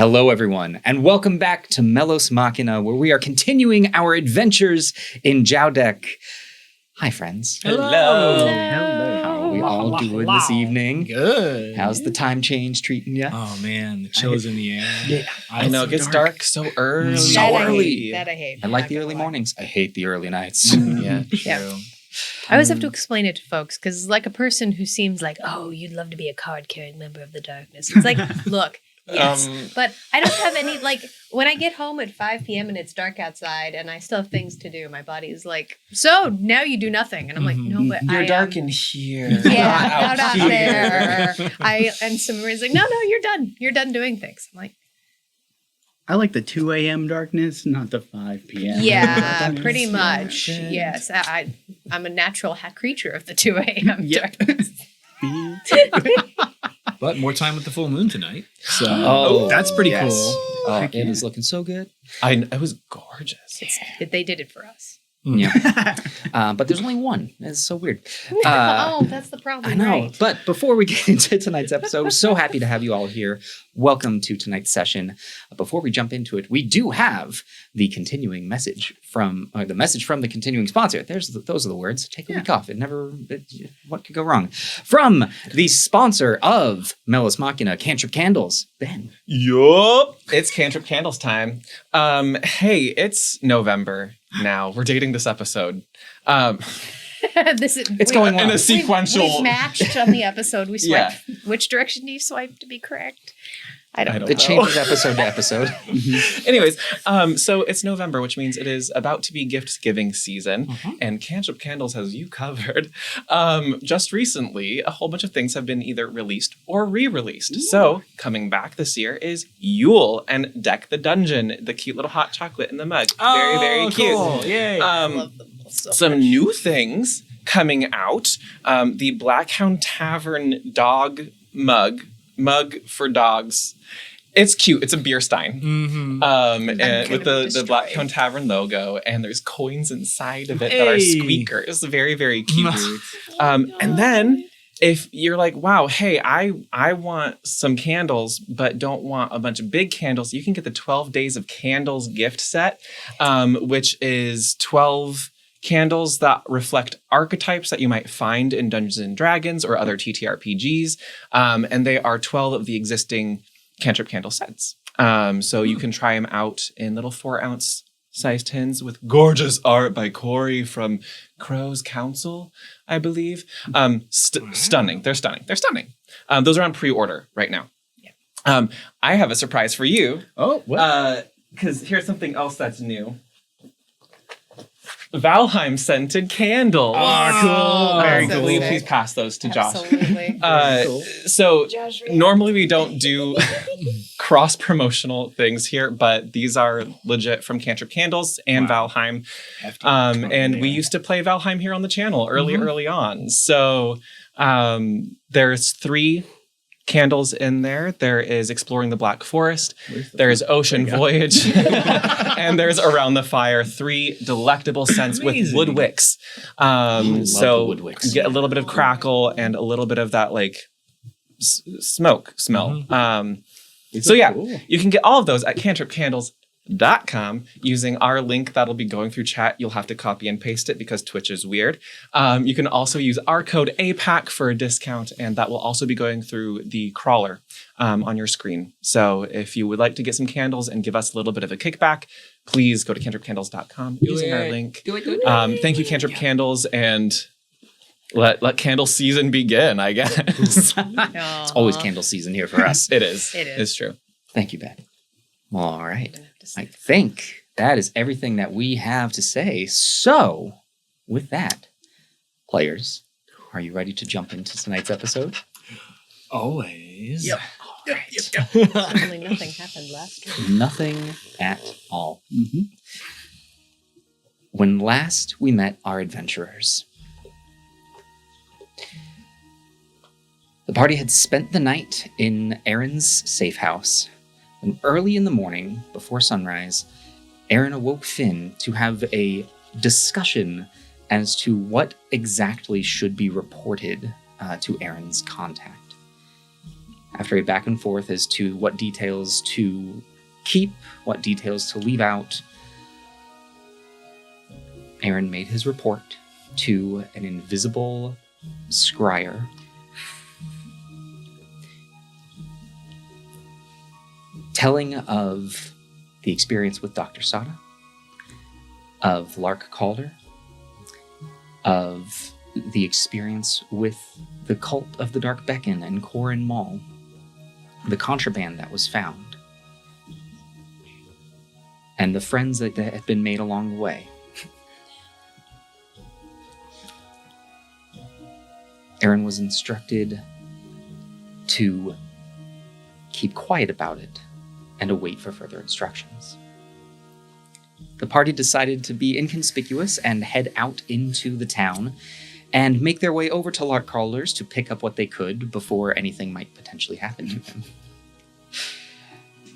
Hello, everyone, and welcome back to Melos Machina, where we are continuing our adventures in Jowdeck. Hi, friends. Hello. How are we all doing this evening? Good. How's the time change treating you? Oh man, the chill is in the air. Yeah. I know, it gets dark so early. That I hate. I like the early mornings. I hate the early nights. Yeah, true. Yeah. I always have to explain it to folks because, like, a person who seems like, oh, you'd love to be a card-carrying member of the darkness. It's like, look, yes, but I don't have any, like, when I get home at 5 p.m. and it's dark outside and I still have things to do, my body is like, so now you do nothing. And I'm like, no, but You're I dark in here. Yeah, not out here. there. And somebody's like, no, you're done. You're done doing things. I'm like, I like the 2 a.m. darkness, not the 5 p.m. yeah, pretty much. Yes, I'm a natural creature of the 2 a.m. darkness. But more time with the full moon tonight. So that's pretty yes. cool. Oh, it is looking so good. It was gorgeous. They did it for us. Yeah. But there's only one. It's so weird. Oh, that's the problem. I know. Right. But before we get into tonight's episode, we're so happy to have you all here. Welcome to tonight's session. Before we jump into it, we do have the continuing message from the continuing sponsor. Those are the words. Take a week off. What could go wrong? From the sponsor of Melos Machina, Cantrip Candles, Ben. Yup. It's Cantrip Candles time. Hey, it's November now. We're dating this episode. It's going well. In a sequential. We've matched on the episode. We swipe. Yeah. Which direction do you swipe to be correct? I don't know. It changes episode to episode. Anyways, so it's November, which means it is about to be gift-giving season, and Cantrip Candles has you covered. Just recently, a whole bunch of things have been either released or re-released. Ooh. So, coming back this year is Yule and Deck the Dungeon, the cute little hot chocolate in the mug. Very, very cute. Cool. Yay. I love them so some much. new things coming out. The Blackhound Tavern dog mug for dogs. It's cute. It's a beer stein. Mm-hmm. And with the Blackhound Tavern logo, and there's coins inside of it that are squeakers. Very, very cute. And then if you're like, wow, hey, I want some candles, but don't want a bunch of big candles, you can get the 12 Days of Candles gift set, which is 12 candles that reflect archetypes that you might find in Dungeons and Dragons or other TTRPGs. And they are 12 of the existing Cantrip Candle sets. So you can try them out in little 4-ounce size tins with gorgeous art by Corey from Crow's Council, I believe. Stunning. They're stunning. Those are on pre-order right now. Yeah. I have a surprise for you. Oh, what? Because here's something else that's new. Valheim scented candles. Oh, cool. Very So cool. Will you sick. please pass those to Josh? Absolutely. Cool. So normally we don't do cross-promotional things here, but these are legit from Cantrip Candles and Valheim. And we used to play Valheim here on the channel early on. So there's 3 candles in there. There is Exploring the Black Forest, there's Ocean Voyage, and there's Around the Fire. 3 delectable scents with wood wicks. So wood wicks. you get a little bit of crackle and a little bit of that like smoke smell. So yeah, you can get all of those at cantripcandles.com using our link that'll be going through chat. You'll have to copy and paste it because Twitch is weird. You can also use our code APAC for a discount, and that will also be going through the crawler on your screen. So if you would like to get some candles and give us a little bit of a kickback, please go to cantripcandles.com using our link. Do it. Thank you, Cantrip Candles, and let candle season begin, I guess. It's always candle season here for us. It is. It is. It's true. Thank you, Ben. All right. I think that is everything that we have to say. So, with that, players, are you ready to jump into tonight's episode? Always. Yep. All right. Certainly nothing happened last week. Nothing at all. When last we met our adventurers, the party had spent the night in Aaron's safe house. And early in the morning, before sunrise, Aaron awoke Finn to have a discussion as to what exactly should be reported to Aaron's contact. After a back and forth as to what details to keep, what details to leave out, Aaron made his report to an invisible scryer. Telling of the experience with Dr. Sada, of Lark Calder, of the experience with the cult of the Dark Beacon and Corin Mall, the contraband that was found, and the friends that had been made along the way. Aaron was instructed to keep quiet about it and await for further instructions. The party decided to be inconspicuous and head out into the town and make their way over to Lark Calder's to pick up what they could before anything might potentially happen to him.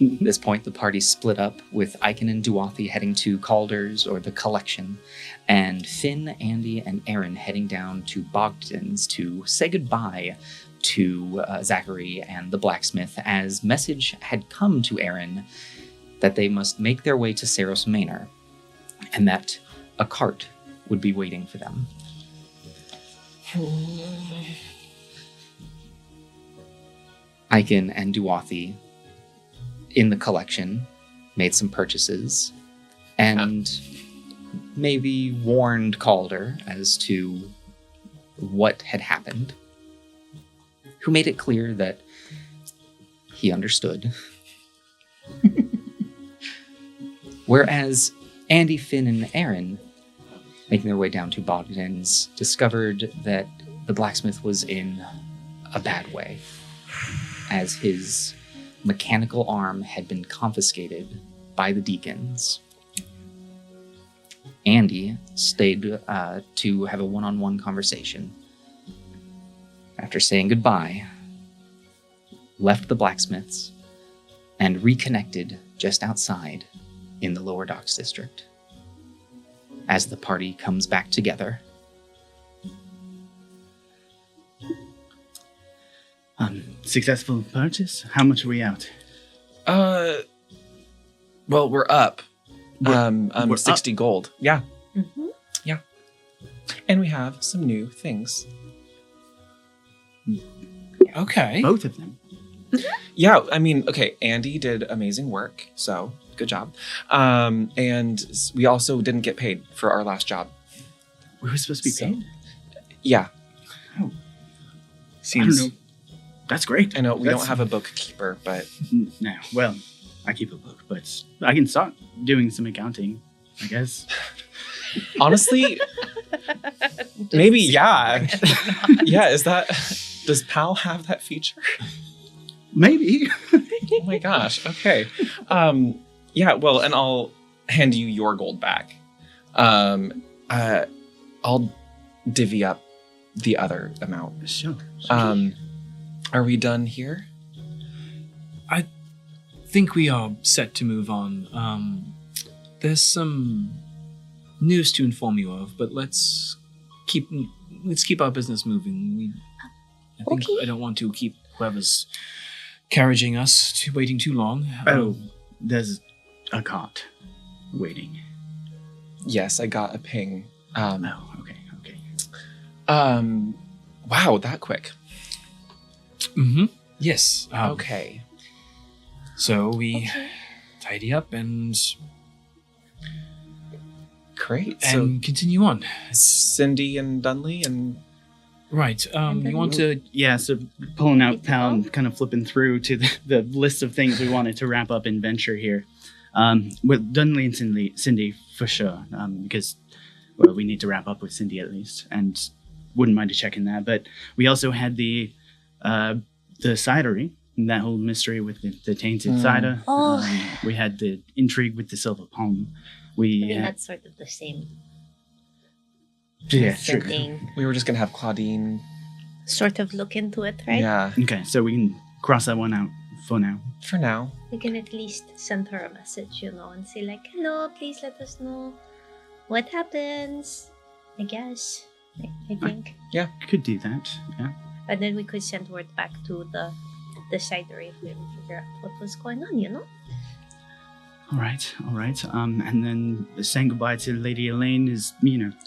At this point, the party split up, with Aiken and Duathi heading to Calder's or the Collection, and Finn, Andy, and Aaron heading down to Bogdan's to say goodbye to Zachary and the blacksmith, as message had come to Aaron that they must make their way to Saros Manor, and that a cart would be waiting for them. Aiken and Duathi, in the Collection, made some purchases, and maybe warned Calder as to what had happened, who made it clear that he understood. Whereas Andy, Finn, and Aaron, making their way down to Bogdan's, discovered that the blacksmith was in a bad way, as his mechanical arm had been confiscated by the deacons. Andy stayed to have a one-on-one conversation. After saying goodbye, left the blacksmiths and reconnected just outside in the Lower Docks District. As the party comes back together. Successful purchase? How much are we out? Well, we're up. We're 60 gold. Yeah. Mm-hmm. Yeah. And we have some new things. Okay. Both of them. Yeah, I mean, okay, Andy did amazing work, so good job. And we also didn't get paid for our last job. We were supposed to be So- paid? Yeah, I don't Seems know. That's great. I know we That's- don't have a bookkeeper, but No, well, I keep a book, but I can start doing some accounting, I guess. honestly, maybe, yeah. Yeah, does PAL have that feature? Maybe. Oh my gosh, okay. Yeah, well, and I'll hand you your gold back. I'll divvy up the other amount. Sure. Are we done here? I think we are set to move on. There's some news to inform you of, but let's keep our business moving. Okay. I don't want to keep whoever's carriaging us waiting too long. Oh, there's a cart waiting. Yes, I got a ping. Oh, okay. Wow, that quick. Mm-hmm. Yes. Okay. So we tidy up and Great. continue on. So Cindy and Dunley and Right. And then You want to? Yeah, so pulling out Good to PAL go. and kind of flipping through to the list of things we wanted to wrap up in Venture here. With Dunley and Cindy for sure, because, well, we need to wrap up with Cindy at least, and wouldn't mind checking that. But we also had the cidery, and that whole mystery with the tainted cider. Oh. We had the intrigue with the silver palm. I We mean, that's sort of the same yeah, sure. thing. we were just gonna have Claudine. Sort of look into it, right? Yeah, Okay, so we can cross that one out for now. for now. We can at least send her a message, and say like, "Hello, please let us know what happens." I guess. I think. Could do that. Yeah. And then we could send word back to the decide or if we figure out what was going on, you know? All right. And then saying goodbye to Lady Elaine is,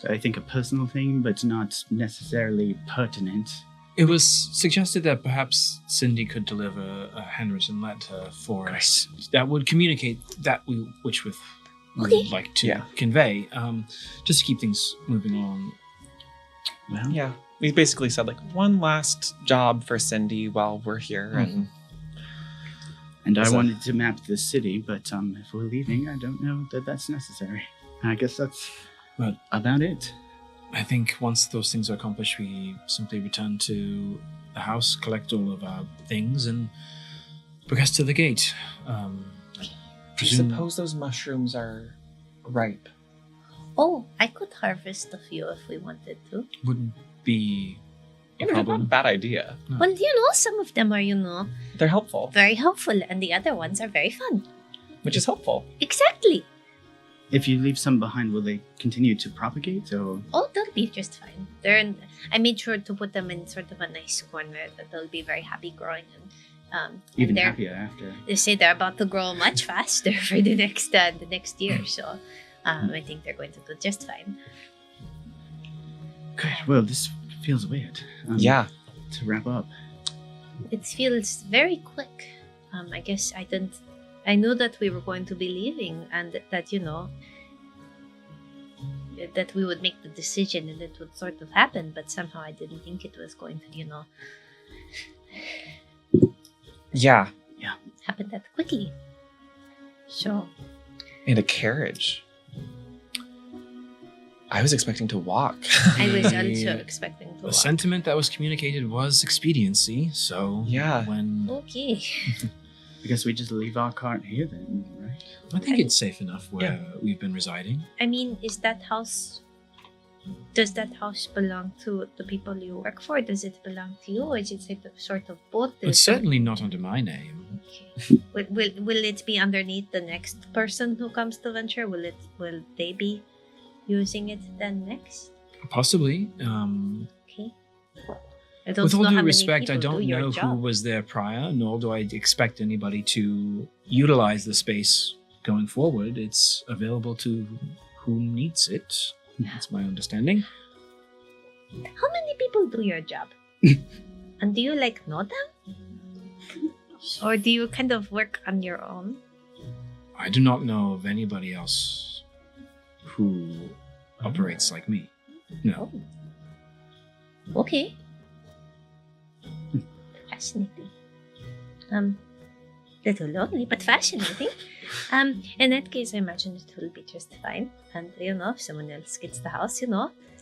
I think a personal thing, but not necessarily pertinent. It was suggested that perhaps Cindy could deliver a handwritten letter for us that would communicate that which we would like to convey, just to keep things moving along. Well, Yeah. We basically said, like, one last job for Cindy while we're here. And I wanted to map the city, but if we're leaving, I don't know that that's necessary. I guess that's about it. I think once those things are accomplished, we simply return to the house, collect all of our things, and progress to the gate. Do you suppose those mushrooms are ripe? Oh, I could harvest a few if we wanted to. Wouldn't be a Not a problem. bad idea. No. Well, some of them are, They're helpful, very helpful, and the other ones are very fun. which is helpful. Exactly. If you leave some behind, will they continue to propagate, or? Oh, they'll be just fine. I made sure to put them in sort of a nice corner that they'll be very happy growing. And Even they're- happier after. They say they're about to grow much faster for the next year. So I think they're going to do just fine. Good. Well, this feels weird. Yeah. To wrap up. It feels very quick. I guess I knew that we were going to be leaving and that, that we would make the decision and it would sort of happen, but somehow I didn't think it was going to, Yeah. happen that quickly. So, And a carriage. I was expecting to walk. I was also expecting to The walk. sentiment that was communicated was expediency, so Yeah. when Okay. I guess we just leave our cart here then, right? I think it's safe enough where we've been residing. I mean, does that house belong to the people you work for? Does it belong to you? Or is it sort of both? It's certainly not under my name. Okay. Will it be underneath the next person who comes to venture? Will they be using it then next? Possibly. Okay. I don't With all know due how many respect, I people don't do your know who job. was there prior, nor do I expect anybody to utilize the space going forward. It's available to whom needs it. That's my understanding. How many people do your job? And do you know them? Or do you kind of work on your own? I do not know of anybody else who operates like me. No. Oh. Okay. Fascinating. Little lonely, but fascinating. In that case, I imagine it will be just fine. And if someone else gets the house,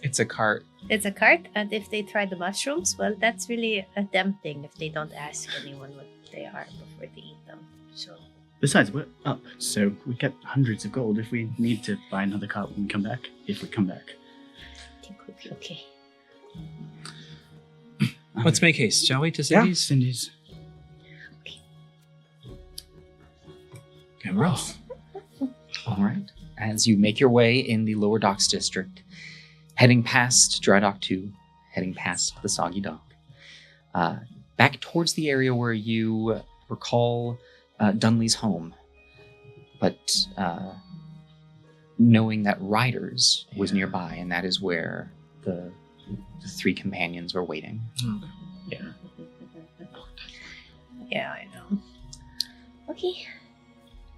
It's a cart. it's a cart. And if they try the mushrooms, well, that's really a them thing if they don't ask anyone what they are before they eat them. So Besides, we're up, so we get hundreds of gold if we need to buy another cart when we come back. If we come back. I think we'll be okay. Let's make haste, shall we, to Yeah. Cindy's? Cindy's. Okay, we're off. All right. As you make your way in the Lower Docks district, heading past Dry Dock 2, heading past the Soggy Dock, back towards the area where you recall Dunley's home, but knowing that Riders was nearby, and that is where the three companions were waiting. Yeah, I know. Okay.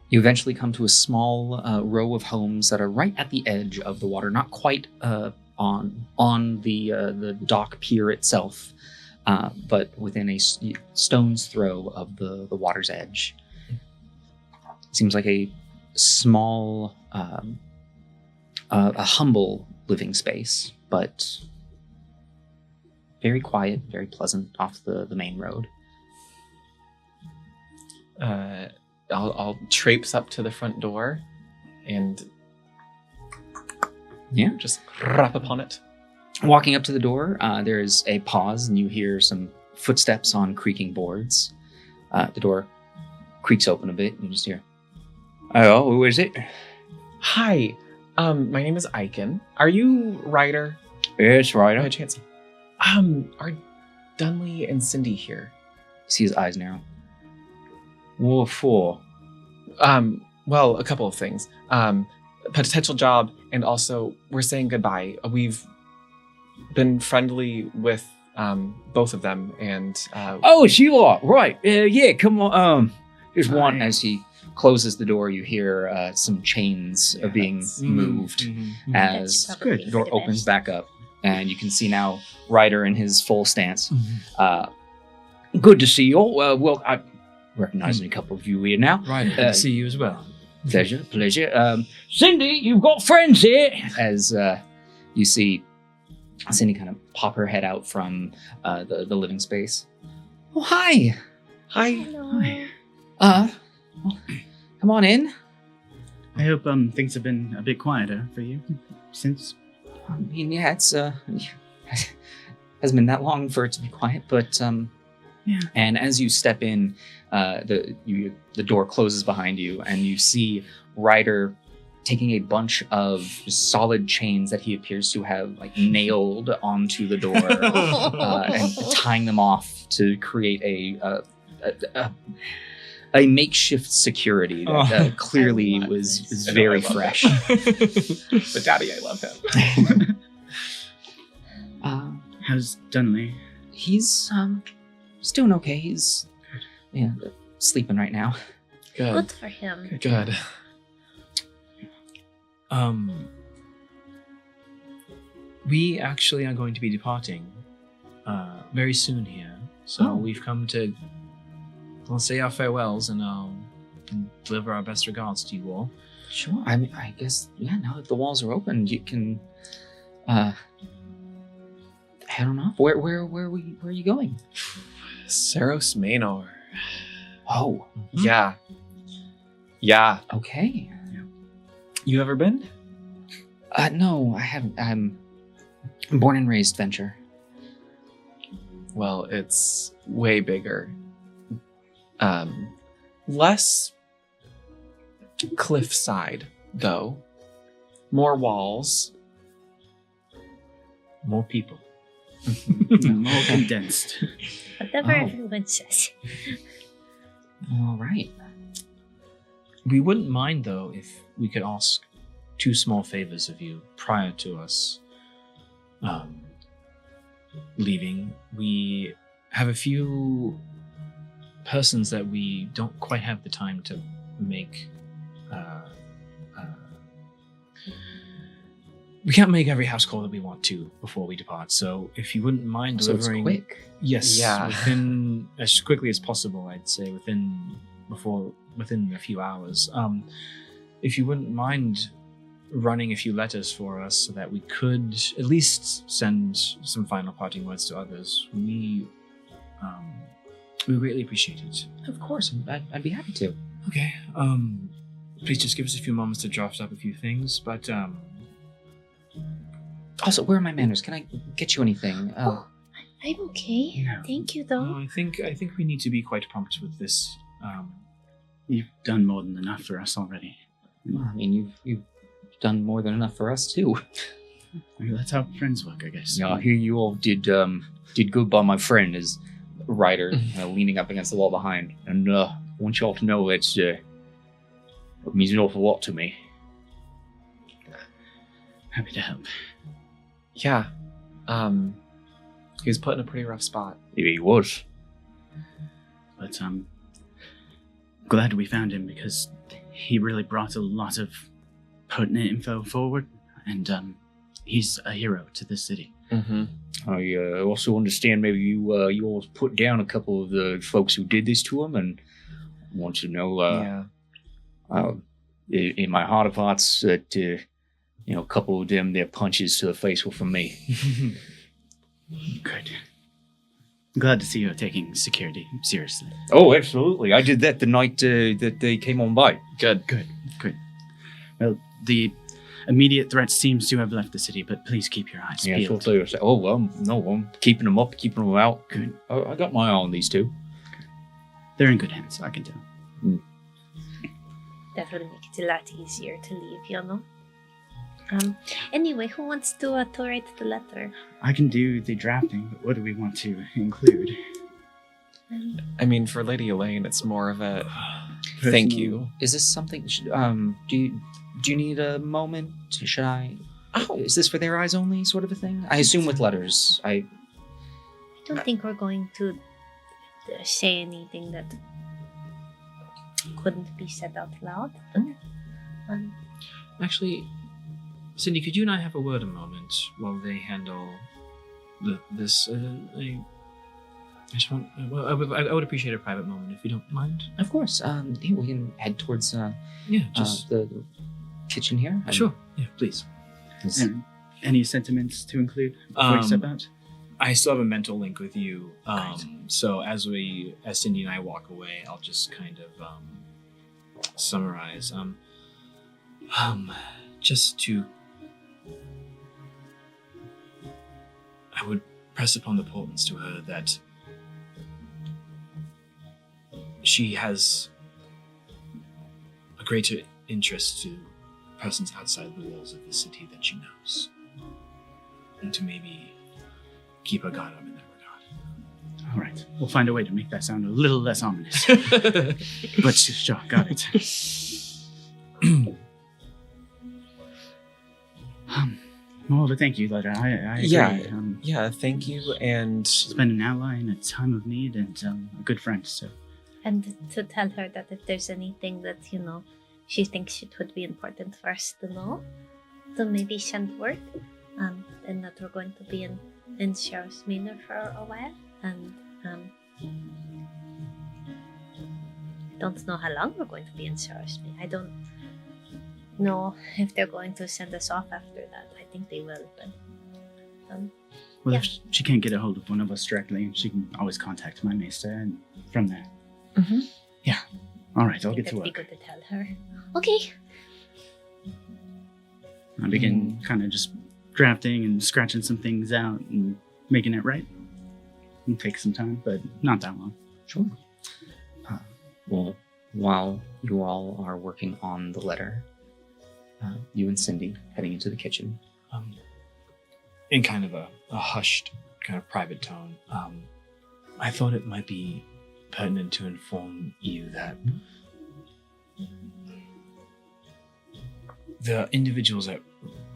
You eventually come to a small row of homes that are right at the edge of the water, not quite on the dock pier itself, but within a stone's throw of the water's edge. Seems like a small, a humble living space, but very quiet, very pleasant off the main road. I'll traipse up to the front door and just rap upon it. Walking up to the door, there is a pause, and you hear some footsteps on creaking boards. The door creaks open a bit, and you just hear, "Oh, who is it?" Hi, my name is Aiken. Are you Ryder? Yes, By right. chance? Are Dunley and Cindy here? You see his eyes narrow. What for? Well, a couple of things. Potential job, and also we're saying goodbye. We've been friendly with both of them, and Oh, it's you lot, right? Yeah, come on. There's one. Hi. As he closes the door, you hear some chains are being moved as That's probably the door for the opens best. back up, and you can see now Ryder in his full stance. Good to see you all. Well, I recognize a couple of you here now. Right, good to see you as well. Pleasure. Cindy, you've got friends here. As you see Cindy kind of pop her head out from the living space. Oh, hi. hi. Hello. Well, come on in. I hope things have been a bit quieter for you since. I mean, yeah, it's hasn't been that long for it to be quiet, but Yeah. And as you step in, the door closes behind you, and you see Ryder taking a bunch of solid chains that he appears to have like nailed onto the door and tying them off to create a makeshift security that clearly I love was that. very I love fresh. But Daddy, I love him. How's Dunley? He's doing okay. He's sleeping right now. Good. Good for him. Good. We actually are going to be departing very soon here. So we've come to say our farewells and deliver our best regards to you all. Sure. I mean, I guess now that the walls are open, you can head on off. Where are you going? Saros Manor. Oh, Yeah. Yeah. okay. You ever been? No, I haven't. I'm born and raised Venture. Well, it's way bigger. Less cliffside, though. More walls. More people. More condensed. Whatever Oh. everyone says. All right. We wouldn't mind, though, if we could ask 2 small favors of you prior to us leaving. We have a few persons that we don't quite have the time to make. We can't make every house call that we want to before we depart. So if you wouldn't mind So it's delivering, quick. yes, Yeah. within as quickly as possible, I'd say within a few hours. If you wouldn't mind running a few letters for us so that we could at least send some final parting words to others, we greatly appreciate it. Of course, I'd be happy to. Okay. Please just give us a few moments to draft up a few things, but Also, where are my manners? Can I get you anything? I'm okay. No. Thank you, no, though. I think we need to be quite prompt with this. You've done more than enough for us already. Well, I mean, you've done more than enough for us too. Well, that's how friends work, I guess. Yeah, I hear you all did good by my friend, as Ryder leaning up against the wall behind, and I want y'all to know it means an awful lot to me. Happy to help. Yeah. He was put in a pretty rough spot. He was. But glad we found him because he really brought a lot of pertinent info forward, and he's a hero to this city. Mm-hmm. I also understand maybe you all put down a couple of the folks who did this to him, and want to know in my heart of hearts that a couple of them, their punches to the face were from me. Good. Glad to see you're taking security seriously. Oh, absolutely. I did that the night that they came on by. Good. Well, the immediate threat seems to have left the city, but please keep your eyes Yeah, peeled. so they say, no, I'm keeping them up, keeping them out. Good. I got my eye on these two. They're in good hands, I can tell. That will make it a lot easier to leave, you know? Anyway, who wants to write the letter? I can do the drafting, but what do we want to include? I mean, for Lady Elaine, it's more of a thank you. Is this something? Do you need a moment? Should I? Oh. Is this for their eyes only, sort of a thing? I assume with letters. I don't think we're going to say anything that couldn't be said out loud. Actually, Cindy, could you and I have a word a moment while they handle this? I just want. Well, I would appreciate a private moment if you don't mind. Of course. Yeah, we can head towards Just the kitchen here. sure. Yeah, please. And any sentiments to include before you step out? I still have a mental link with you. Great. So as Cindy and I walk away, I'll just kind of summarize. Just to, I would press upon the importance to her that she has a greater interest to persons outside the walls of the city that she knows, and to maybe keep her guard up in that regard. All right. We'll find a way to make that sound a little less ominous. But sure, got it. Well, but thank you, letter. I agree. Yeah, thank you. And She's been an ally in a time of need and a good friend, so. And to tell her that if there's anything that, she thinks it would be important for us to know, to maybe send word, and that we're going to be in Sheriff's Manor for a while, and I don't know how long we're going to be in Sheriff's Manor. I don't know if they're going to send us off after that. I think they will, but Well, Yeah. if she can't get a hold of one of us directly, she can always contact my maester, and from there. Mhm. Yeah. All right, I'll I think get to that'd be work. good to tell her. Okay. I begin kind of just drafting and scratching some things out and making it right. It'll take some time, but not that long. Sure. Well, while you all are working on the letter, you and Cindy heading into the kitchen. In kind of a hushed, kind of private tone, I thought it might be pertinent to inform you that the individuals that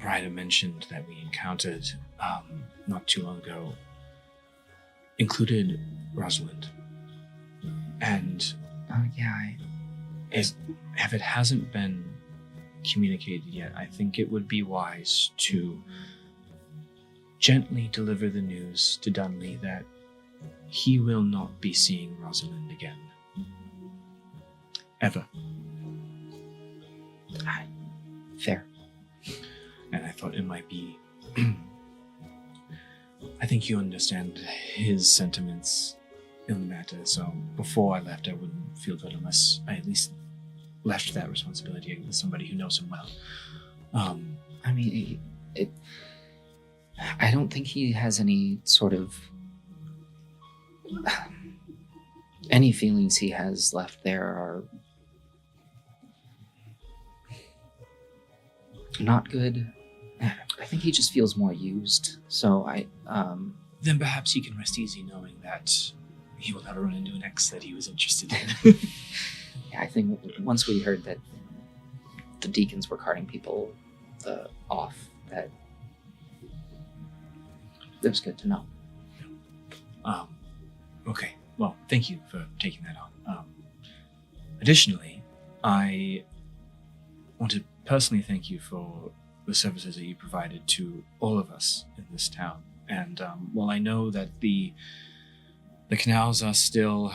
Ryder mentioned that we encountered not too long ago included Rosalind. And if it hasn't been communicated yet, I think it would be wise to gently deliver the news to Dunley that he will not be seeing Rosalind again. Ever. Fair. And I thought it might be... I think you understand his sentiments in the matter, so before I left, I wouldn't feel good unless I at least left that responsibility with somebody who knows him well. I mean, I don't think he has any sort of any feelings he has left there are not good. I think he just feels more used. So Then perhaps he can rest easy knowing that he will never run into an ex that he was interested in. yeah, I think once we heard that the deacons were carting people off, that it was good to know. Okay, well, thank you for taking that on. Additionally, I want to personally thank you for the services that you provided to all of us in this town. And while I know that the canals are still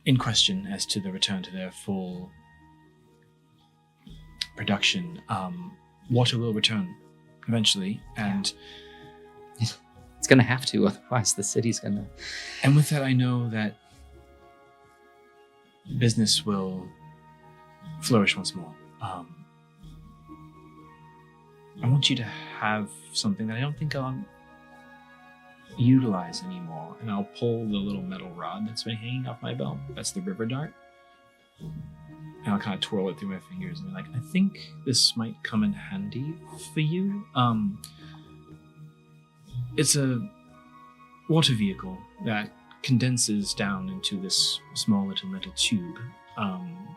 in question as to the return to their full production, water will return eventually, and It's gonna have to, otherwise the city's gonna. And with that, I know that business will flourish once more. I want you to have something that I don't think I'll utilize anymore, and I'll pull the little metal rod that's been hanging off my belt. That's the river dart. And I'll kind of twirl it through my fingers and be like, I think this might come in handy for you. It's water vehicle that condenses down into this small little metal tube.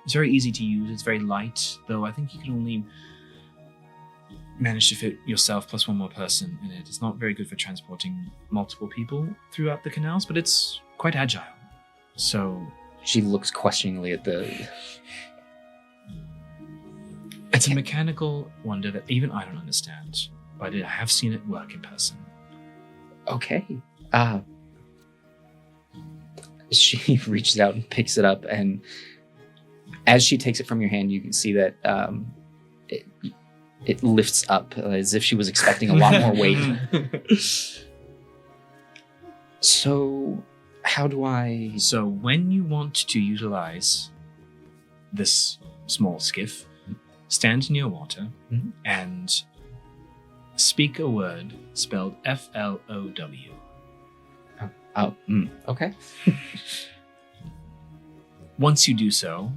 It's very easy to use. It's very light, though I think you can only manage to fit yourself plus one more person in it. It's not very good for transporting multiple people throughout the canals, but it's quite agile. So She looks questioningly at the. it's a mechanical wonder that even I don't understand, but I have seen it work in person. Okay. She reaches out and picks it up, and as she takes it from your hand, you can see that it lifts up as if she was expecting a lot more weight. So, how do I? So when you want to utilize this small skiff, stand near water Mhm. and speak a word spelled FLOW. Oh, okay. Once you do so,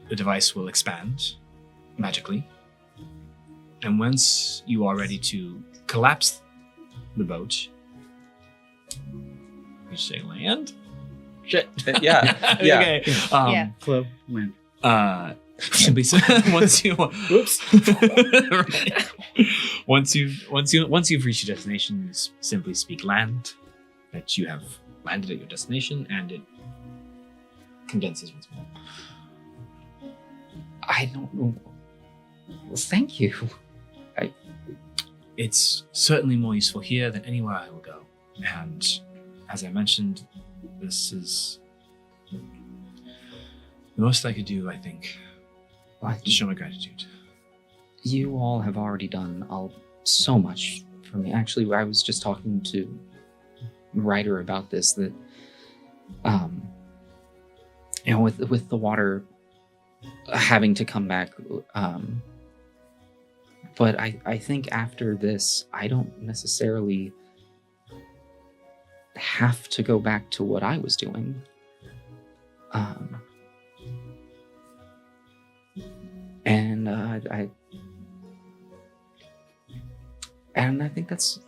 the device will expand magically. And once you are ready to collapse the boat, you say land? Shit. Yeah. Yeah. Okay. Yeah. Flow, win. Simply once you whoops. Right. Once you've reached your destination, you simply speak land, that you have landed at your destination, and it condenses once more. I don't know. Well, thank you. It's certainly more useful here than anywhere I will go. And as I mentioned, this is the most I could do, I think, to show my gratitude. You all have already done so much for me. Actually, I was just talking to Ryder about this, that with the water having to come back, but I think after this, I don't necessarily have to go back to what I was doing. And I think that's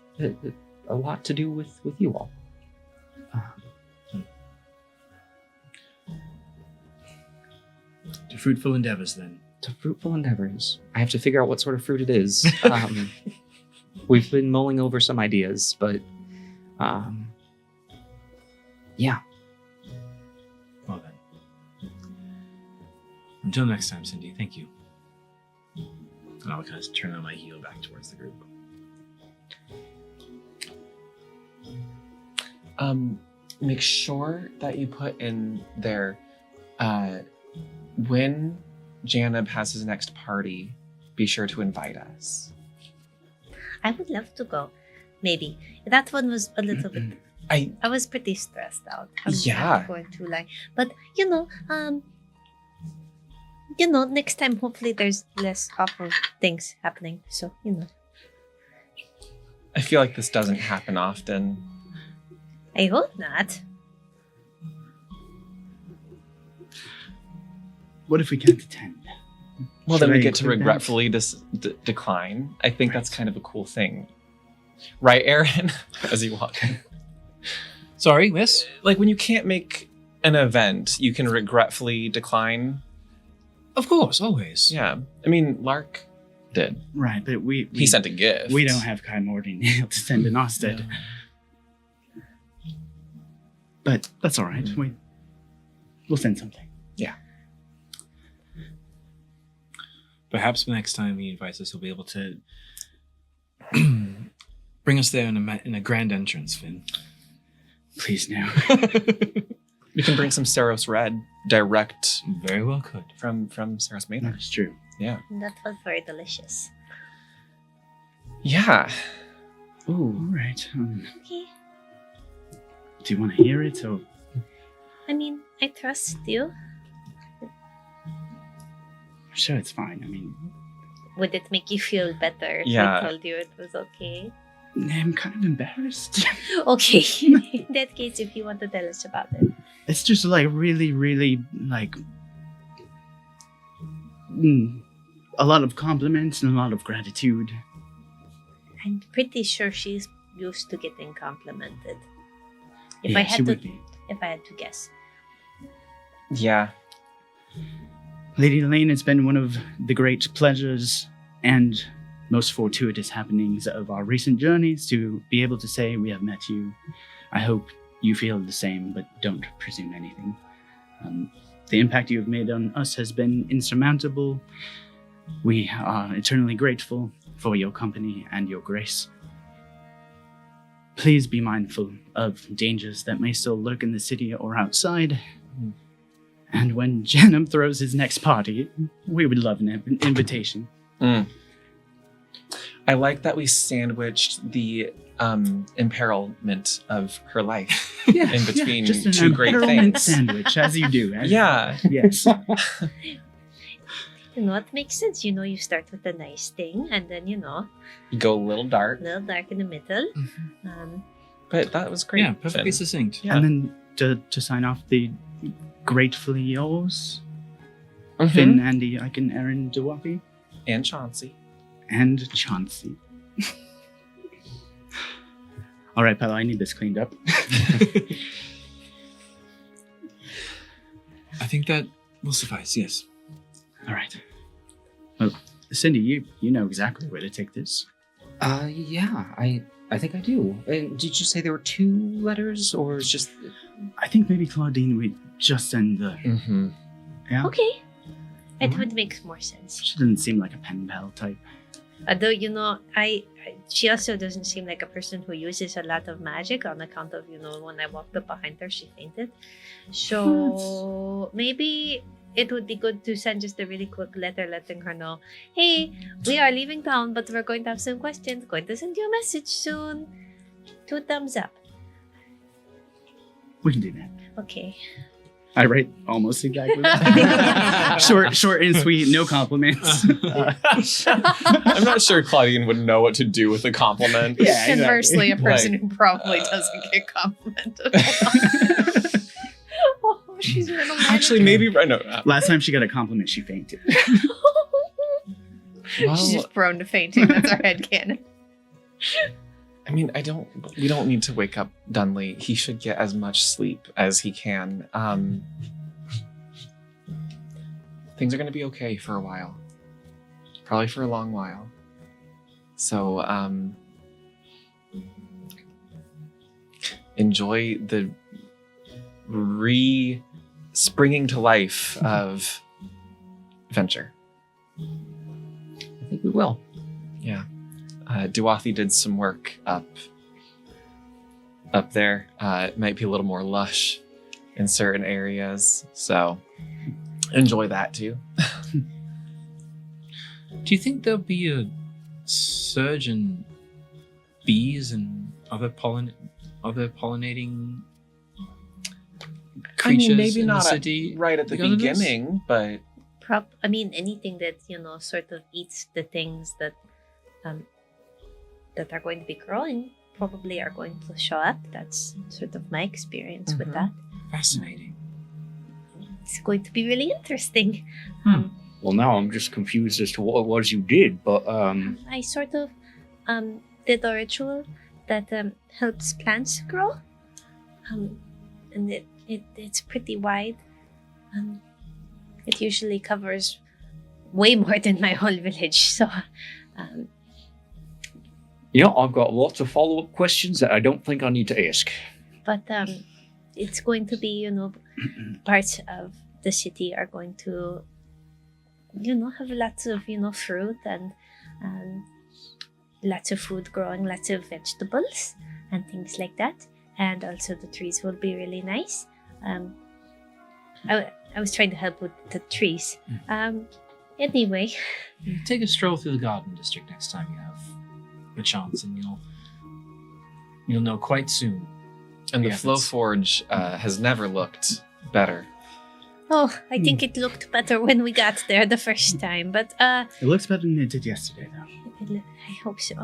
a lot to do with you all. To fruitful endeavors, then. To fruitful endeavors. I have to figure out what sort of fruit it is. We've been mulling over some ideas, but yeah. Well then. Until next time, Cindy, thank you. And I'll kind of turn on my heel back towards the group. Make sure that you put in there when Janeb has his next party, be sure to invite us. I would love to go. Maybe. That one was a little bit. I was pretty stressed out. I'm not going to lie. But next time hopefully there's less awful things happening. So, I feel like this doesn't happen often. I hope not. What if we can't attend? Well, Should then we I get to include that? regretfully decline. I think that's kind of a cool thing. Right, Aaron? As you walk in. Sorry, miss? Like when you can't make an event, you can regretfully decline. Of course, always. Yeah. I mean, Lark did. Right, but He sent a gift. We don't have Kai Morty to send in Ostead. But that's all right. We'll send something. Perhaps the next time he invites us, he'll be able to bring us there in a grand entrance, Finn. Please, no. You can bring some Saros Red direct Very well could. from Saros Manor. That's true. Yeah. That was very delicious. Yeah. Ooh, all right. Okay. Do you want to hear it or? I mean, I trust you. Sure, it's fine. I mean, Would it make you feel better if Yeah. I told you it was okay? I'm kind of embarrassed. Okay. In that case, if you want to tell us about it. It's just like really, really like a lot of compliments and a lot of gratitude. I'm pretty sure she's used to getting complimented. If I had to guess. Yeah. Lady Elaine, it's been one of the great pleasures and most fortuitous happenings of our recent journeys to be able to say we have met you. I hope you feel the same, but don't presume anything. The impact you have made on us has been insurmountable. We are eternally grateful for your company and your grace. Please be mindful of dangers that may still lurk in the city or outside. And when Janum throws his next party, we would love an invitation. I like that we sandwiched the imperilment of her life in between just an two great things. Sandwich, as you do. Yeah. Yes. You know, it makes sense. You know, you start with a nice thing, and then, you go a little dark. in the middle. But that was great. Yeah, perfectly succinct. Yeah. And then to sign off the gratefully yours, Mhm. Finn, Andy, Icon, Aaron, Dawapi, And Chauncey. and Chauncey. All right, Pella, I need this cleaned up. I think that will suffice, yes. All right. Well, Cindy, you know exactly where to take this. Yeah, I think I do. And did you say there were 2 letters, or it's just? I think maybe Claudine would just send the... Mm-hmm. Yeah? Okay. It Alright. would make more sense. She doesn't seem like a pen pal type. Although, she also doesn't seem like a person who uses a lot of magic on account of, when I walked up behind her, she fainted. So maybe it would be good to send just a really quick letter letting her know, hey, we are leaving town, but we're going to have some questions. Going to send you a message soon. 2 thumbs up. We can do that. Okay. I write almost exactly that. short and sweet, no compliments. I'm not sure Claudine would know what to do with a compliment. Yeah, exactly. Conversely, a person Like, who probably doesn't get complimented. Oh, she's middle Actually, maybe right. No. Last time she got a compliment, she fainted. Well, She's just prone to fainting. That's our headcanon. I mean, we don't need to wake up Dunley. He should get as much sleep as he can. Things are going to be okay for a while. Probably for a long while. So, enjoy the springing to life of Venture. I think we will. Yeah. Duathi did some work up there. It might be a little more lush in certain areas, so enjoy that too. Do you think there'll be a surge in bees and other pollinating creatures maybe in not the city? right at the because of this? beginning, but Anything that, sort of eats the things that that are going to be growing probably are going to show up. That's sort of my experience with that. Fascinating. It's going to be really interesting. Well, now I'm just confused as to what it was you did, but I sort of did a ritual that helps plants grow. And it's pretty wide. It usually covers way more than my whole village. So, I've got lots of follow-up questions that I don't think I need to ask. but it's going to be, parts of the city are going to, have lots of, fruit and lots of food growing, lots of vegetables and things like that. And also the trees will be really nice. I was trying to help with the trees. Anyway, Take a stroll through the garden district next time you have a chance, and you'll know quite soon. and the Yeah, Flow that's- Forge has never looked better. I think it looked better when we got there the first time, but It looks better than it did yesterday, though. I hope so.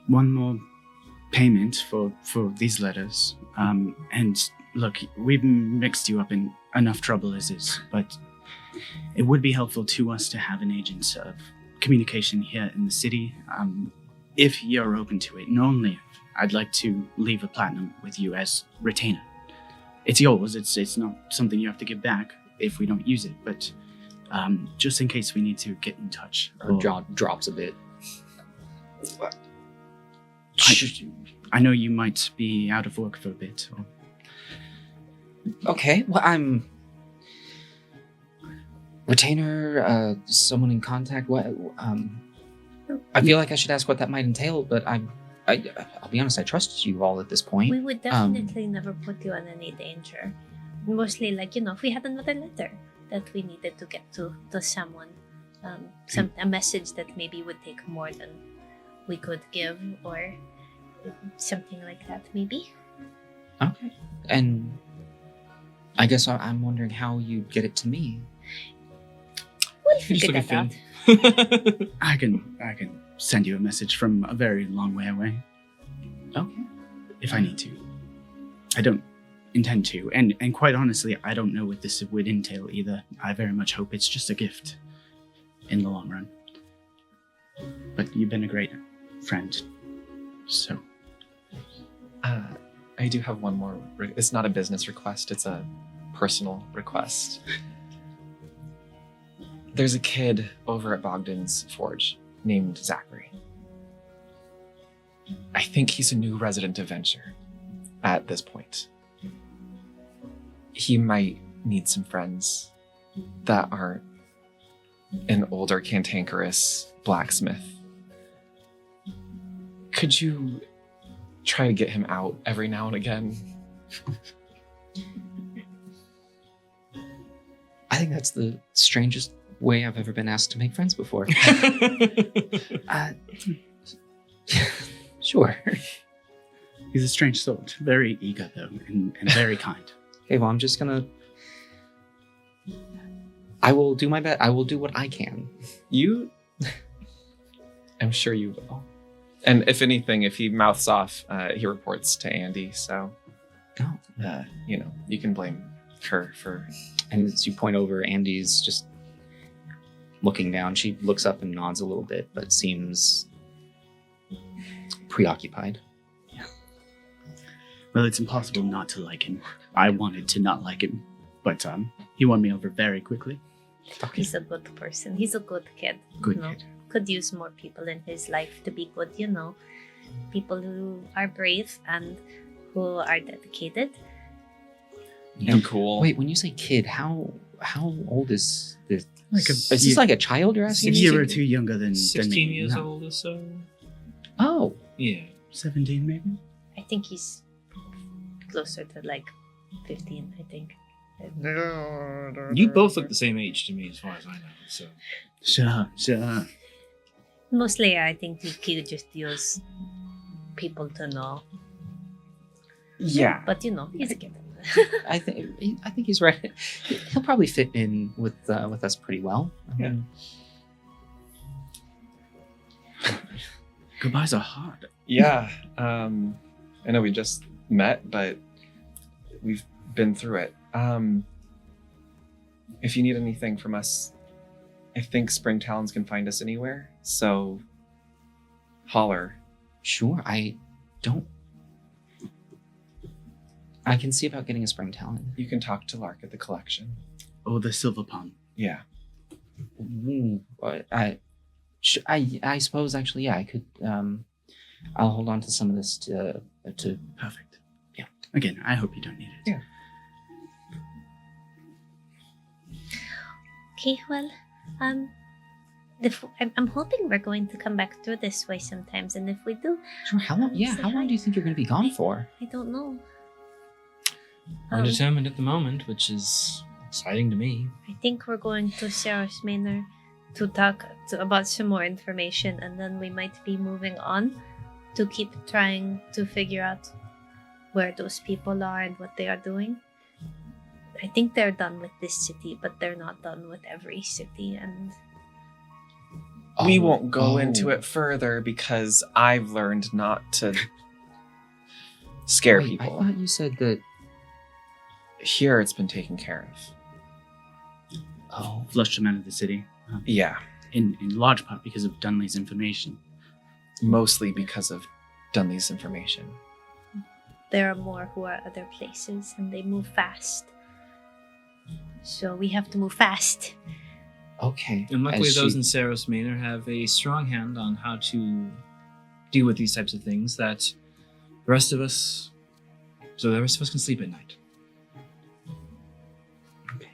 One more payment for these letters. And look, we've mixed you up in enough trouble as is, but it would be helpful to us to have an agent of communication here in the city. If you're open to it, and only if, I'd like to leave a platinum with you as retainer. It's yours. It's not something you have to give back if we don't use it, but just in case we need to get in touch. Her jaw drops a bit. I know you might be out of work for a bit. Or... Okay, well, I'm retainer, someone in contact. What? I feel like I should ask what that might entail, but I'll be honest. I trust you all at this point. We would definitely never put you in any danger. Mostly, like, if we had another letter that we needed to get to someone, a message that maybe would take more than we could give, or something like that, maybe. Okay, and I guess I'm wondering how you'd get it to me. We'll You just figure look at that out. Finn. I can send you a message from a very long way away Okay. if I need to. I don't intend to, and quite honestly, I don't know what this would entail either. I very much hope it's just a gift in the long run. But you've been a great friend, so. I do have one more. It's not a business request. It's a personal request. There's a kid over at Bogdan's Forge named Zachary. I think he's a new resident of Venture at this point. He might need some friends that aren't an older cantankerous blacksmith. Could you try to get him out every now and again? I think that's the strangest way I've ever been asked to make friends before. Sure. He's a strange sort. Very eager, though, and very kind. Okay, well, I'm just gonna... I will do my best. I will do what I can. I'm sure you will. And if anything, if he mouths off, he reports to Andy. So, Oh. You can blame her for. And as you point over, Andy's just looking down. She looks up and nods a little bit, but seems preoccupied. Well, it's impossible not to like him. I wanted to not like him, but he won me over very quickly. He's a good person. He's a good kid. Good you know. kid. Could use more people in his life to be good, people who are brave and who are dedicated. And cool. Wait, when you say kid, how old is this? Like Is this like a child you're a asking? year me? or two younger than 16 me. years No, old or so. Oh, Yeah. 17 maybe? I think he's closer to like 15, I think. You both look the same age to me, as far as I know. So Sure. Mostly, I think he could just use people to know. Yeah. But he's a kid. I think he's right. He'll probably fit in with us pretty well. I mean, Goodbyes are hard. Yeah. I know we just met, but we've been through it. If you need anything from us, I think Spring Talons can find us anywhere. So, holler. Sure. I can see about getting a spring talon. You can talk to Lark at the collection. Oh, the silver palm. Yeah. Ooh, I suppose actually, yeah, I could. I'll hold on to some of this to. Perfect. Yeah. Again, I hope you don't need it. Yeah. Okay, well, I'm hoping we're going to come back through this way sometimes, and if we do, Sure. How long? Yeah. Say How long hi. do you think you're going to be gone for? I don't know. undetermined at the moment, which is exciting to me. I think we're going to Sarah's Manor to talk about some more information, and then we might be moving on to keep trying to figure out where those people are and what they are doing. I think they're done with this city, but they're not done with every city, and We won't go into it further because I've learned not to scare Wait, people. I thought you said that. Here it's been taken care of. Oh, Flushed him out of the city. Yeah. in large part because of Dunley's information. Mostly because of Dunley's information. There are more who are other places, and they move fast. So we have to move fast. Okay. And luckily, As those she- in Saros Manor have a strong hand on how to deal with these types of things that the rest of us can sleep at night. Okay.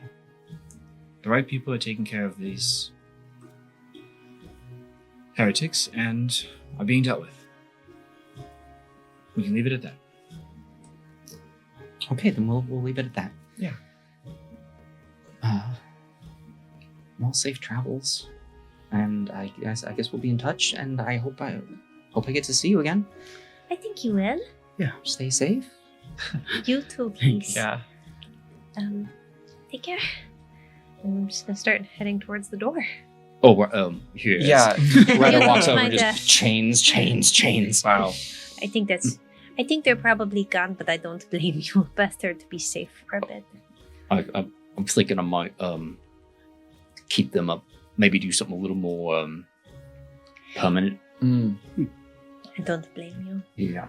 The right people are taking care of these heretics and are being dealt with. We can leave it at that. Okay, then we'll leave it at that. Yeah. Well, safe travels, and I guess we'll be in touch. And I hope I get to see you again. I think you will. Stay safe. You too, please. Yeah. Take care. And I'm just gonna start heading towards the door. Oh, here. Yeah. Retta You walks don't over, mind, just chains. Wow. I think they're probably gone, but I don't blame you. Better to be safe for a bit. I'm thinking I might keep them up. Maybe do something a little more permanent. I don't blame you. Yeah.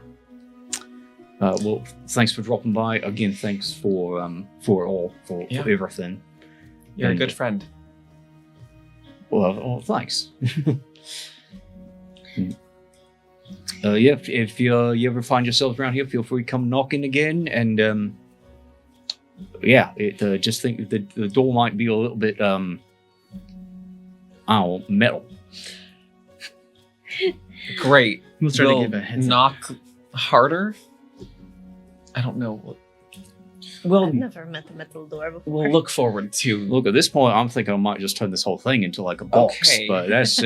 Well, thanks for dropping by again. Thanks for everything. You're a And- good friend. Well, thanks. Yeah, if you ever find yourselves around here, feel free to come knocking again. And yeah, just think the door might be a little bit metal. Great. We'll try to give a heads up. knock harder. I don't know. Well, I've never met a metal door before. We'll look forward to. look, at this point, I'm thinking I might just turn this whole thing into like a box. Okay. But that's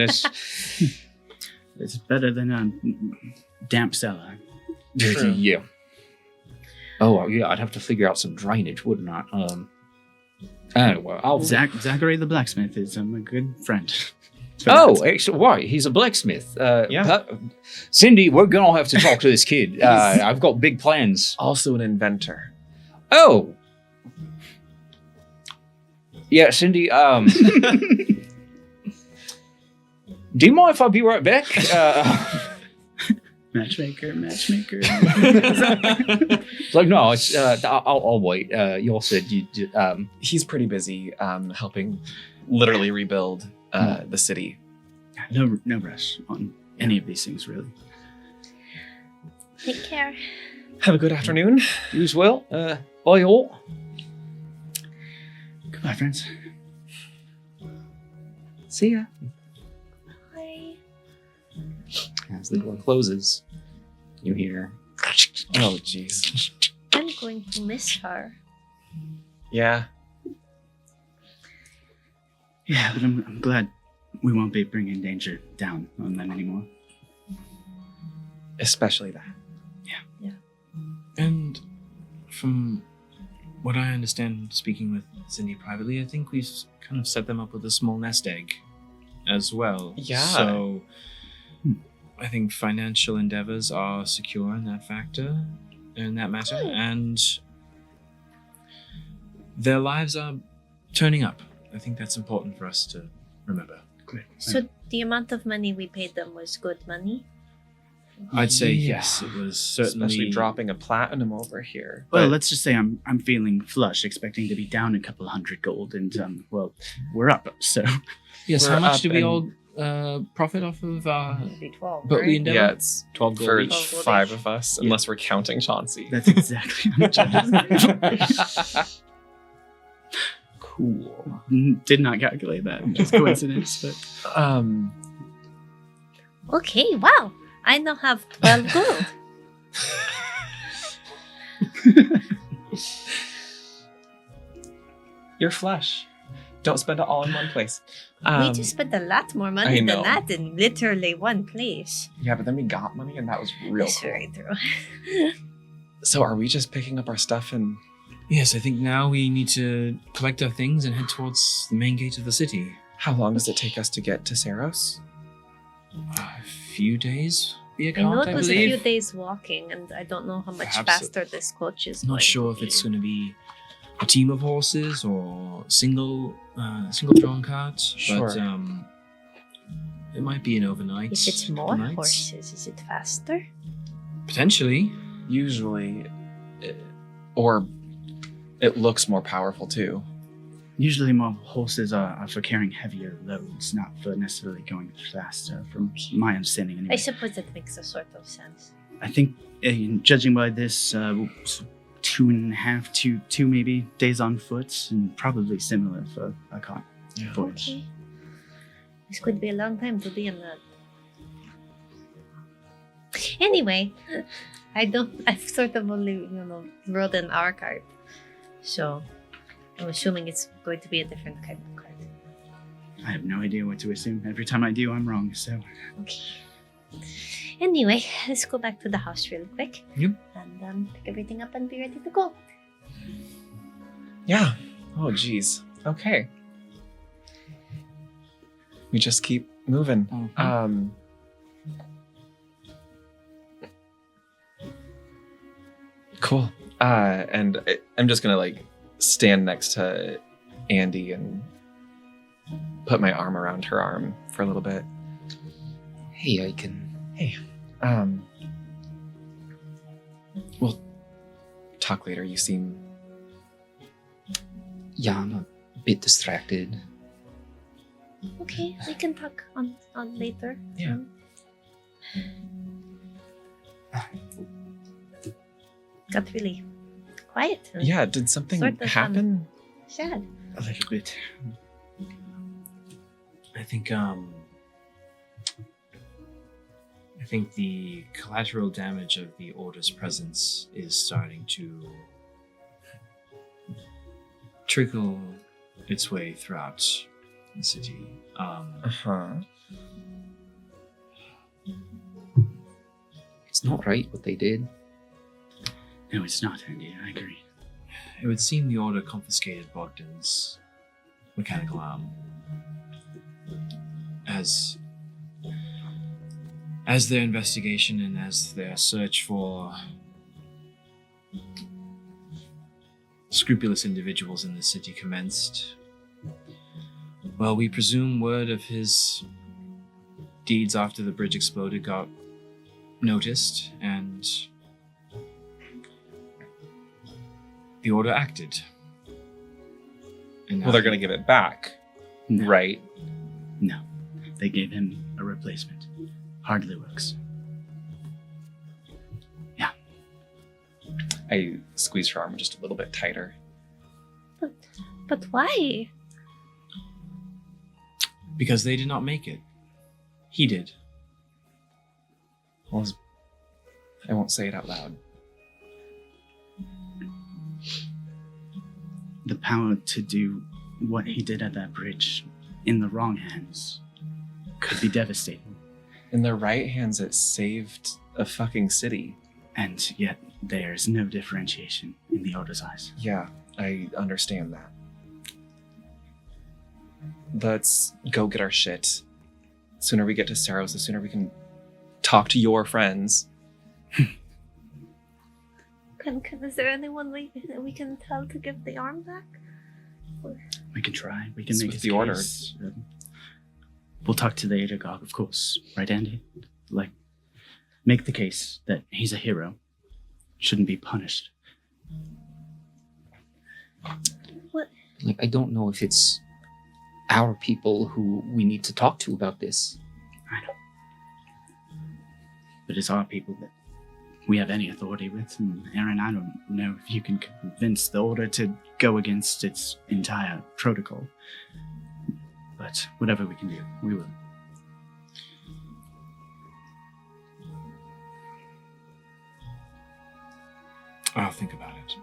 It's better than a damp cellar. True. yeah. Oh yeah, I'd have to figure out some drainage, wouldn't I? Anyway, Zachary the blacksmith is a good friend. Oh, actually, why? He's a blacksmith. Yeah. Cindy, we're gonna have to talk to this kid. I've got big plans. Also an inventor. Oh, yeah, Cindy. Do you mind if I be right back? Matchmaker. It's like, no, it's. I'll wait. You all said you. He's pretty busy helping literally rebuild the city. No rush on any of these things, really. Take care. Have a good afternoon. You as well. Bye all. Goodbye, friends. See ya. Bye. As the door closes, you hear. Oh, jeez. I'm going to miss her. Yeah. Yeah, but I'm glad we won't be bringing danger down on them anymore. Especially that. And from what I understand, speaking with Cindy privately, I think we've kind of set them up with a small nest egg as well. Yeah. So I think financial endeavors are secure in that factor, in that matter, and their lives are turning up. I think that's important for us to remember. Great. So the amount of money we paid them was good money. I'd say Yeah. yes, it was certainly Especially dropping a platinum over here. Well, But let's just say I'm feeling flush, expecting to be down a couple hundred gold, and well, we're up. So Yes, We're how much up do we and- all profit off of Maybe 12, Boatly right? Endeavor? yeah, it's 12 gold for each? 12 gold 5 each. of us, Yeah. unless we're counting Chauncey. that's exactly how much I just Cool. did not calculate that. Just coincidence, but Okay, wow. I now have 12 gold. You're flush. Don't spend it all in one place. We just spent a lot more money I than know. that in literally one place. Yeah, but then we got money and that was real That's cool. very true. So are we just picking up our stuff and Yes, I think now we need to collect our things and head towards the main gate of the city. how long does it take us to get to Saros? A few days, be a I know count, it I was a few believe. days walking, and I don't know how much Perhaps faster this coach is. I'm not going sure to if it's be. going to be a team of horses or single drawn cart. Sure. But It might be an overnight. If it's more nights. horses, is it faster? Potentially. Usually, or it looks more powerful too. Usually more horses are for carrying heavier loads, not for necessarily going faster, from my understanding anyway. I suppose that makes a sort of sense. I think, judging by this, 2.5 to 2 maybe days on foot, and probably similar for a cart voyage. Okay. This could be a long time to be in that. Anyway, I've sort of only, rode in our cart. So, I'm assuming it's going to be a different kind of cart. I have no idea what to assume. Every time I do, I'm wrong, so... Okay. Anyway, let's go back to the house real quick. Yep. And pick everything up and be ready to go. Yeah. Oh, geez. Okay. We just keep moving. Mhm. Cool. And I'm just gonna stand next to Andy and put my arm around her arm for a little bit. Hey, I can. Hey. We'll talk later. You seem... Yeah, I'm a bit distracted. Okay, we can talk on later. Yeah. Got really quiet. and Yeah, did something Sort of, happen? Sad. A little bit. I think the collateral damage of the Order's presence is starting to trickle its way throughout the city. Uh-huh. It's not right what they did. No, it's not, Andy. I agree. It would seem the Order confiscated Bogdan's mechanical arm. As their investigation and as their search for scrupulous individuals in the city commenced, well, we presume word of his deeds after the bridge exploded got noticed, and the Order acted. And Well, they're going to give it back, No. right? No. They gave him a replacement. Hardly works. I squeezed her arm just a little bit tighter. But why? Because they did not make it. He did. Well, I won't say it out loud. The power to do what he did at that bridge in the wrong hands could be devastating. In the right hands, it saved a fucking city. And yet, there's no differentiation in the Order's eyes. Yeah, I understand that. Let's go get our shit. The sooner we get to Saros, the sooner we can talk to your friends. Is there anyone we can tell to give the arm back? We can try. We can It's make with his the Order. case. We'll talk to the Adergog, of course. Right, Andy? Make the case that he's a hero. Shouldn't be punished. I don't know if it's our people who we need to talk to about this. I know. But it's our people that we have any authority with. And Aaron, I don't know if you can convince the Order to go against its entire protocol. But whatever we can do, we will. I'll think about it.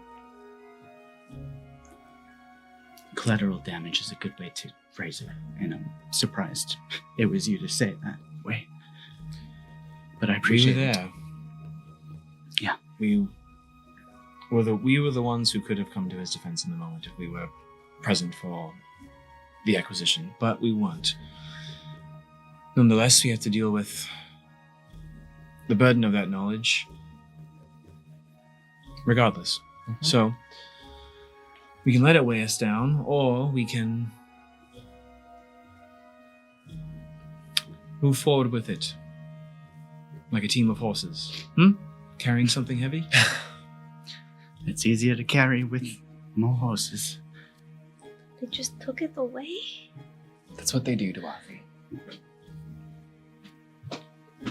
Collateral damage is a good way to phrase it, and I'm surprised it was you to say it that way. But I appreciate We were it. there. Yeah. We were the ones who could have come to his defense in the moment if we were present for the acquisition, but we weren't. Nonetheless, we have to deal with the burden of that knowledge regardless. Mhm. So we can let it weigh us down, or we can move forward with it. Like a team of horses. Carrying something heavy? It's easier to carry with more horses. They just took it away? That's what they do to Avi.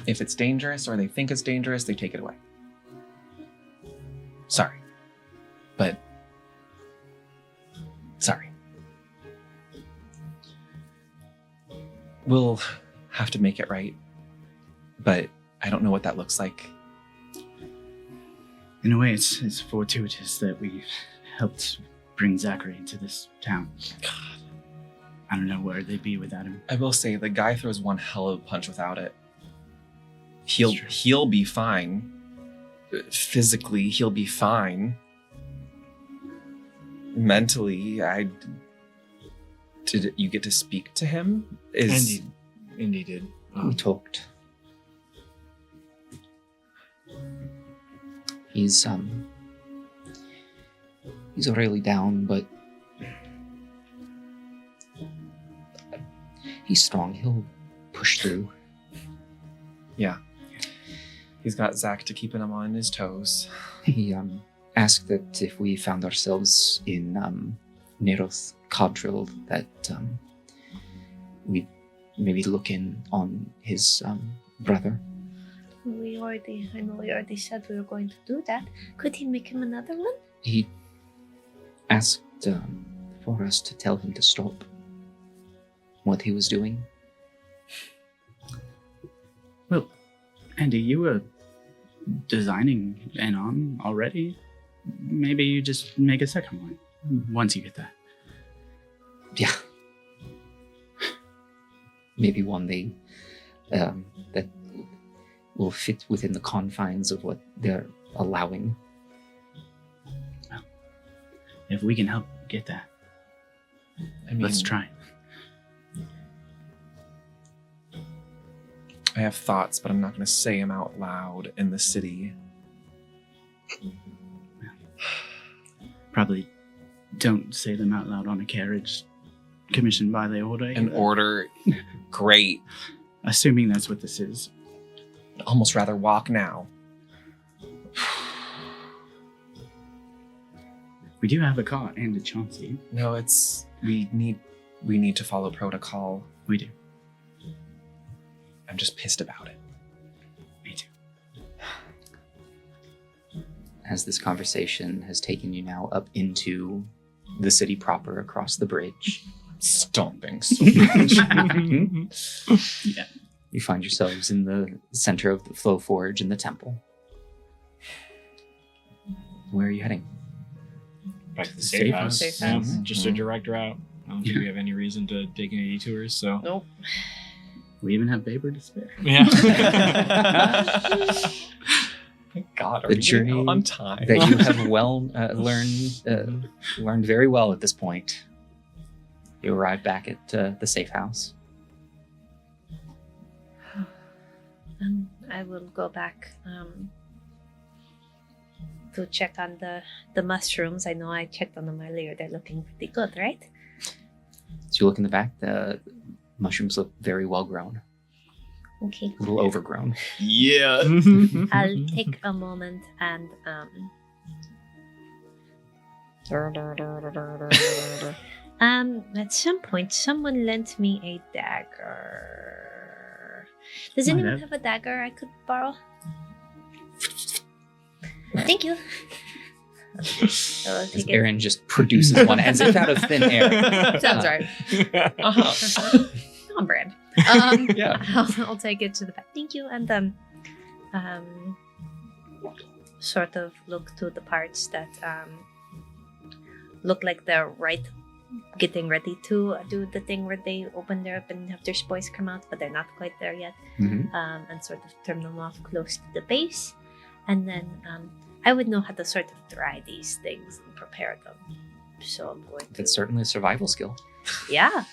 If it's dangerous or they think it's dangerous, they take it away. Sorry. But... Sorry. We'll have to make it right. But I don't know what that looks like. In a way, it's fortuitous that we helped bring Zachary into this town. God. I don't know where they'd be without him. I will say, the guy throws one hell of a punch without it. True. He'll be fine. Physically, he'll be fine. Mentally, did you get to speak to him? Indy did. We talked. He's really down, but he's strong. He'll push through. Yeah. He's got Zach to keep him on his toes. He asked that if we found ourselves in Nero's quadrille, that we'd maybe look in on his brother. I know we already said we were going to do that. Could he make him another one? He asked for us to tell him to stop what he was doing. Well, Andy, you were designing an arm already. Maybe you just make a second one once you get that. Yeah. Maybe one day that will fit within the confines of what they're allowing. Well, if we can help get that, I mean, let's try. I have thoughts, but I'm not going to say them out loud in the city. Probably don't say them out loud on a carriage commissioned by the order. An order, great. Assuming that's what this is. I'd almost rather walk now. We do have a car and a Chauncey. No, we need to follow protocol. We do. I'm just pissed about it. Me too. As this conversation has taken you now up into the city proper across the bridge, Stomping so much. Yeah. you find yourselves in the center of the Flow Forge in the temple. Where are you heading? Back to the Safe safe house. house. Safe Yeah, house. just a direct route. I don't think we have any reason to take any detours, so. Nope. We even have vapor to spare. Yeah. Thank God, are The we journey getting on time? That you have learned very well at this point. You arrive back at the safe house. I will go back to check on the mushrooms. I know I checked on them earlier. They're looking pretty good, right? So you look in the back, the mushrooms look very well grown, Okay. a little overgrown. Yeah. I'll take a moment and at some point someone lent me a dagger. Does Might anyone have. have a dagger I could borrow? Thank you. I'll As take it. Aaron just produces one as if out of thin air. Sounds right. Uh-huh. On brand. Yeah. I'll take it to the back. Thank you. And sort of look to the parts that look like they're getting ready to do the thing where they open their up and have their spores come out, but they're not quite there yet. Mhm. And sort of turn them off close to the base. And then I would know how to sort of dry these things and prepare them. So I'm going to... That's certainly a survival skill. Yeah.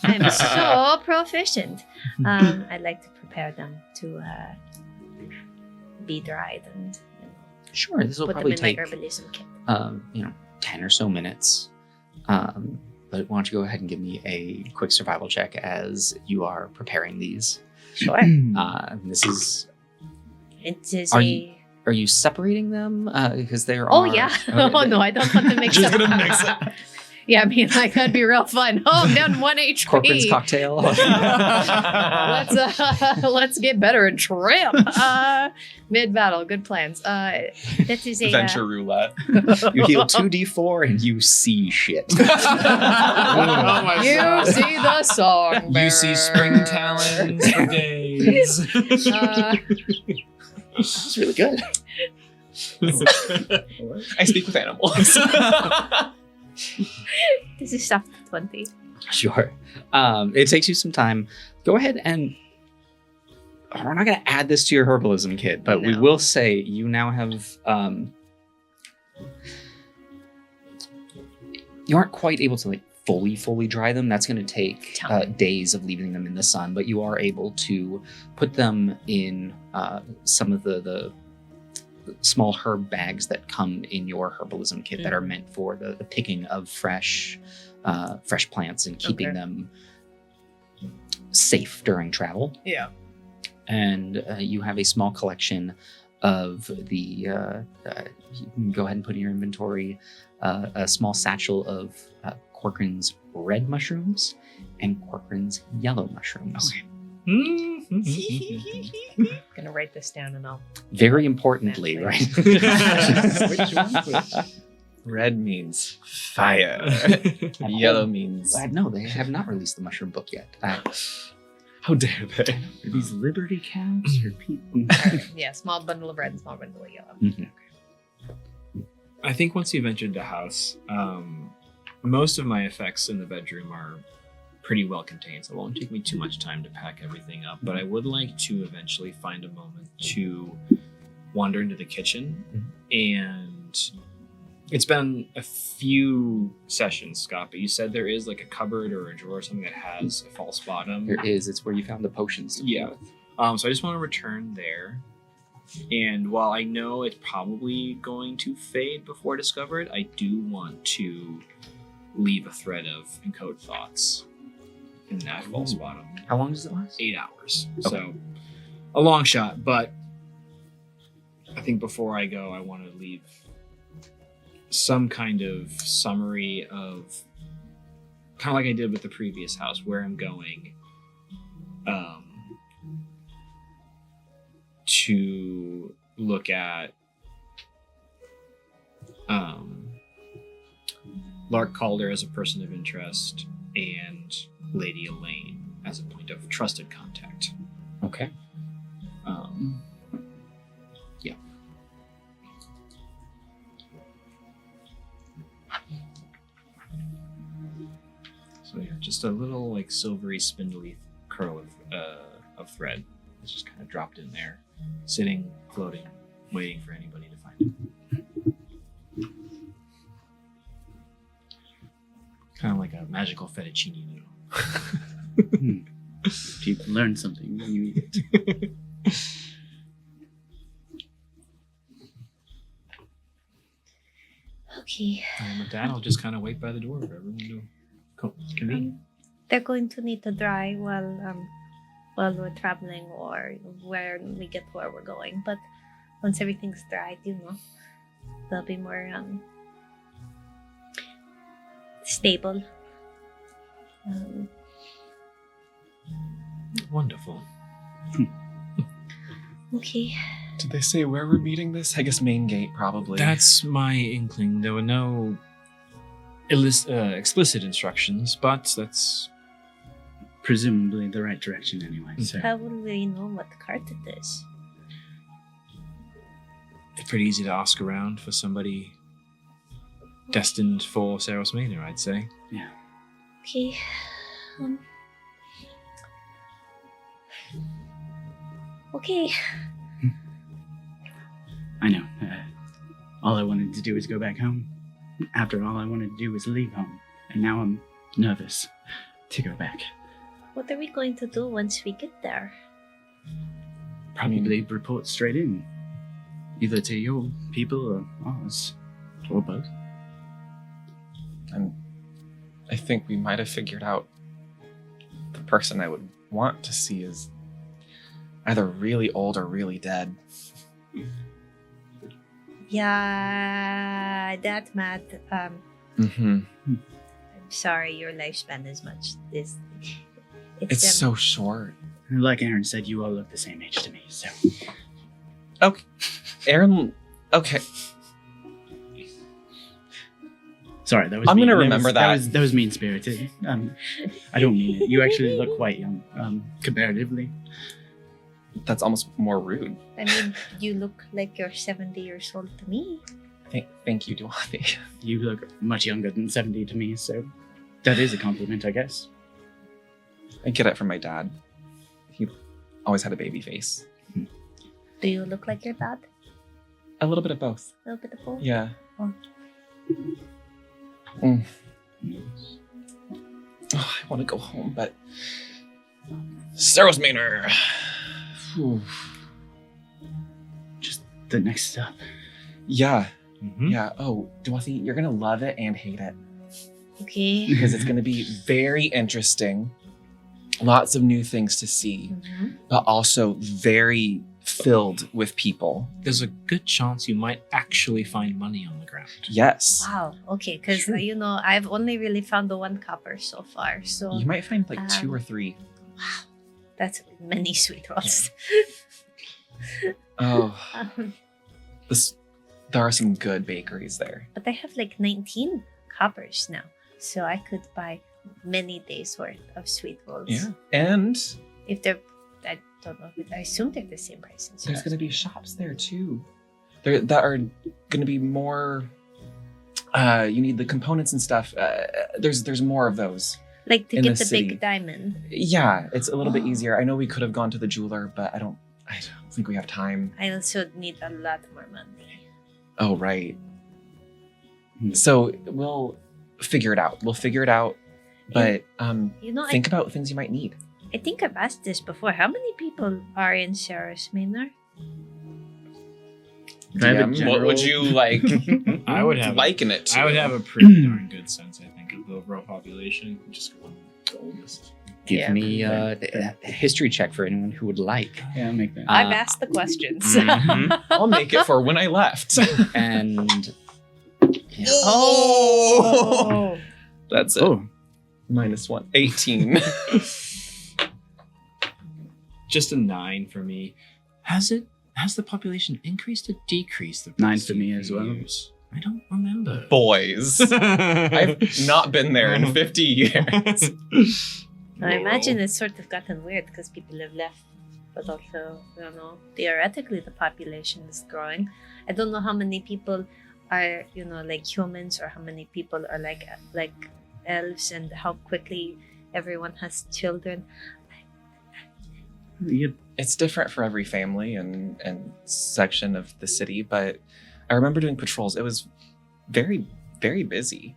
I'm so proficient. I'd like to prepare them to be dried and Sure, this will put them probably in take my herbalism kit. 10 or so minutes. But but why don't you go ahead and give me a quick survival check as you are preparing these. Sure. This is. It is Are you separating them? Because there Oh are. yeah. Okay, Oh no, I don't want to mix Just them. gonna mix it. Yeah, I mean, like that'd be real fun. Oh, I'm down 1 HP. Corcoran's cocktail. Let's get better and trip. Mid battle, good plans. That is a Venture roulette. You heal 2d4 and you see shit. Oh my You God. see the song. You see spring talons for days. That's really good. I speak with animals. This is soft 20. Sure. It takes you some time. Go ahead and we're not going to add this to your herbalism kit, but we No. will say you now have. You aren't quite able to like fully dry them. That's going to take Time. days of leaving them in the sun, but you are able to put them in some of the small herb bags that come in your herbalism kit that are meant for the picking of fresh plants and keeping Okay. them safe during travel. Yeah. And you have a small collection of the. You can go ahead and put in your inventory a small satchel of Corcoran's red mushrooms and Corcoran's yellow mushrooms. Okay. Gonna write this down and I'll. Very importantly, right? Which one? Red means fire. Yellow means No, they have not released the mushroom book yet. how dare they? Are these Liberty Cats or people? Yeah, small bundle of red and small bundle of yellow. Mhm. I think once you've entered the house, most of my effects in the bedroom are pretty well contained, so it won't take me too much time to pack everything up. But I would like to eventually find a moment to wander into the kitchen. And it's been a few sessions, Scott, but you said there is like a cupboard or a drawer or something that has a false bottom. There is. It's where you found the potions. To play Yeah. with. So I just want to return there. And while I know it's probably going to fade before discovered, I do want to leave a thread of encode thoughts in that false bottom. How long does it last? 8 hours. Okay. So a long shot, but I think before I go, I want to leave some kind of summary of kind of like I did with the previous house, where I'm going to look at Lark Calder as a person of interest and Lady Elaine as a point of trusted contact. Okay. Yeah. So yeah, just a little like silvery, spindly curl of thread. It's just kind of dropped in there, sitting, floating, waiting for anybody to find it. Kind of like a magical fettuccine noodle. If you learn something, then you eat it. Okay. And with that, I'll just kind of wait by the door for everyone to convene. They're going to need to dry while we're traveling or when we get to where we're going. But once everything's dried, they'll be more stable. Wonderful. Okay. Did they say where we're meeting this? I guess main gate, probably. That's my inkling. There were no explicit instructions, but that's Presumably the right direction anyway. So How will we know what cart it is? pretty easy to ask around for somebody destined for Saros Manor, I'd say. yeah. Okay. Okay. I know. All I wanted to do was go back home. After all I wanted to do was leave home. And now I'm nervous to go back. What are we going to do once we get there? Probably report straight in. Either to your people or ours. Or both. I think we might have figured out the person I would want to see is either really old or really dead. Yeah, that Matt. Mm-hmm. I'm sorry, your lifespan is much. It's so short. Like Aaron said, you all look the same age to me, so. Okay. Aaron, okay. Sorry, that was I'm mean. gonna remember that. That was mean-spirited. I don't mean it. You actually look quite young, comparatively. That's almost more rude. I mean, you look like you're 70 years old to me. Thank you, Duathi. You look much younger than 70 to me, so that is a compliment, I guess. I get it from my dad. He always had a baby face. Do you look like your dad? A little bit of both. A little bit of both? Yeah. Oh. Oh, I want to go home, but Sarah's Manor. Just the next step. Yeah. Mhm. Yeah. Oh, Duathi, you're gonna love it and hate it Okay. because it's gonna be very interesting. Lots of new things to see, but also very filled with people. There's a good chance you might actually find money on the ground. Yes. Wow. Okay, because I've only really found the one copper so far. So You might find like 2 or 3. that's many sweet rolls. Oh, Um, there are some good bakeries there. but I have like 19 coppers now, so I could buy many days worth of sweet rolls. Yeah. And If they're, I don't know. I assume they're the same price. In there's stores. going to be shops there too. That are going to be more. You need the components and stuff. There's more of those. Like to in get the the city. big diamond. Yeah, it's a little bit easier. I know we could have gone to the jeweler, but I don't think we have time. I also need a lot more money. Oh, right. So we'll figure it out. But think about things you might need. I think I've asked this before. How many people are in Sarah's Manor? I have a What would general- you like? I would have liken it to? I would have a pretty darn good sense, I think, of the overall population. Just go list. Give Yeah. me a history check for anyone who would like. Yeah, I'll make that. I've asked the questions. Mhm. I'll make it for when I left. And Oh, that's it. Oh, -1. 18. Just a 9 for me. Has the population increased or decreased? The 9 past for me few as well. years? I don't remember. Boys. I've not been there in 50 years. I imagine it's sort of gotten weird because people have left. But also, theoretically the population is growing. I don't know how many people are, like humans or how many people are like elves and how quickly everyone has children. yeah, It's different for every family and section of the city, but I remember doing patrols. It was very, very busy.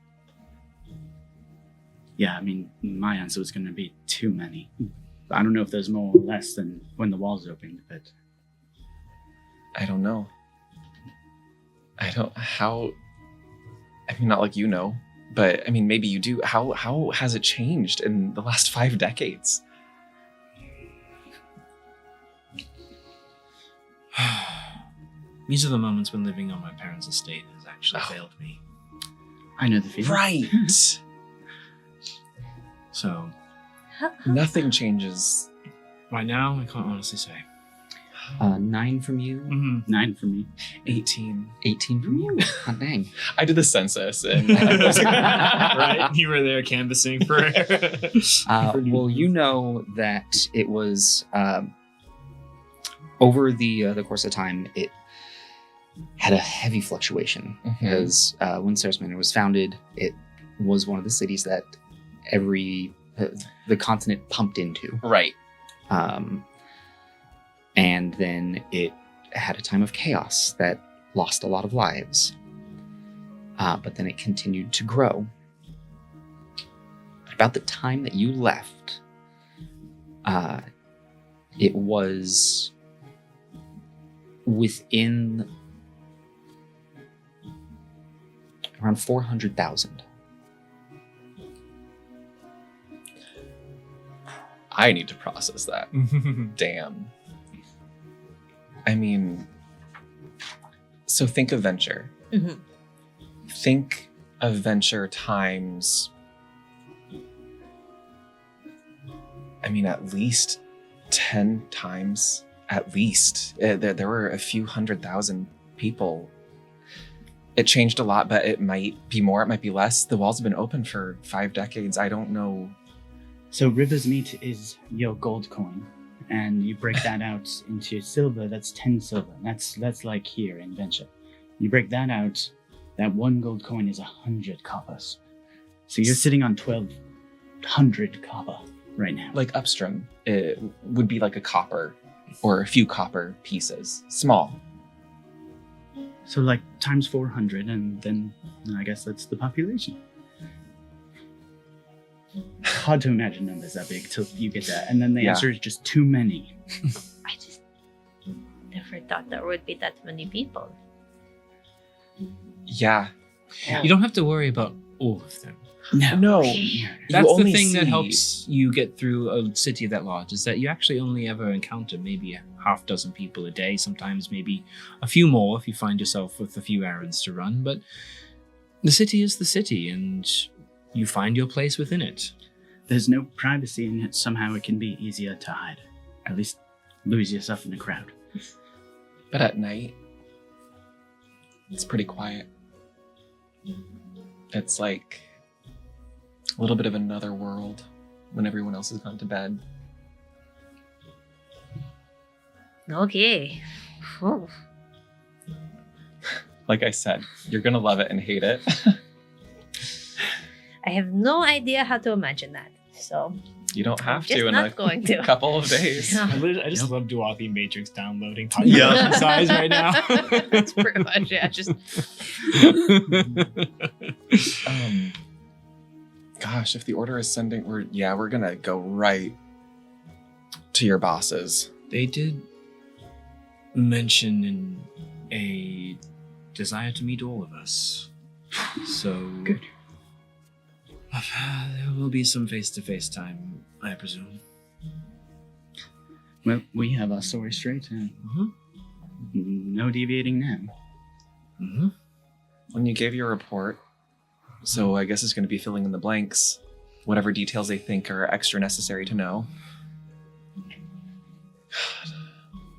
yeah. I mean, my answer was going to be too many. I don't know if there's more or less than when the walls opened, but I don't know. Not like but I mean, maybe you do. How has it changed in the last 5 decades? These are the moments when living on my parents' estate has actually failed me. I know the feeling. Right. So Nothing changes. right now, I can't honestly say. 9 from you, 9 for me. 18. 18 from you. Hot dang. I did the census and Right? You were there canvassing for Well, you know that it was over the course of time, it had a heavy fluctuation because when Sarah's Manor was founded, it was one of the cities that the continent pumped into. Right. And then it had a time of chaos that lost a lot of lives. But then it continued to grow. About the time that you left, it was within around 400,000. I need to process that. Damn. I mean, so think of venture. Mhm. Think of venture times, I mean, at least 10 times. At least. There were a few 100,000 people. It changed a lot, but it might be more, it might be less. The walls have been open for 5 decades. I don't know. So River's Meat is your gold coin, and you break that out into silver. That's 10 silver. That's like here in Venture. You break that out. That 1 gold coin is 100 coppers. So you're sitting on 1,200 copper right now. Like Upstrom, it would be like a copper or a few copper pieces. Small. So like times 400, and then I guess that's the population. Hard to imagine numbers that big till you get that. And then the answer is just too many. I just never thought there would be that many people. Yeah. You don't have to worry about all of them. No. That's You the only thing that see- helps you get through a city that large, is that you actually only ever encounter maybe a half dozen people a day, sometimes maybe a few more if you find yourself with a few errands to run. But the city is the city, and you find your place within it. There's no privacy, and yet somehow it can be easier to hide. At least lose yourself in the crowd. But at night, it's pretty quiet. It's like a little bit of another world when everyone else has gone to bed. Okay. Phew. Like I said, you're gonna love it and hate it. I have no idea how to imagine that. So You don't have just to in not a going to. couple of days. Yeah. I just love Dwarfy Matrix downloading Yeah. size right now. That's pretty much it. Just Gosh, if the order is sending, we're gonna go right to your bosses. They did mention in a desire to meet all of us. So Good. There will be some face-to-face time, I presume. Well, we have our story straight, and no deviating now. Mm-hmm. When you gave your report, so I guess it's going to be filling in the blanks, whatever details they think are extra necessary to know. God,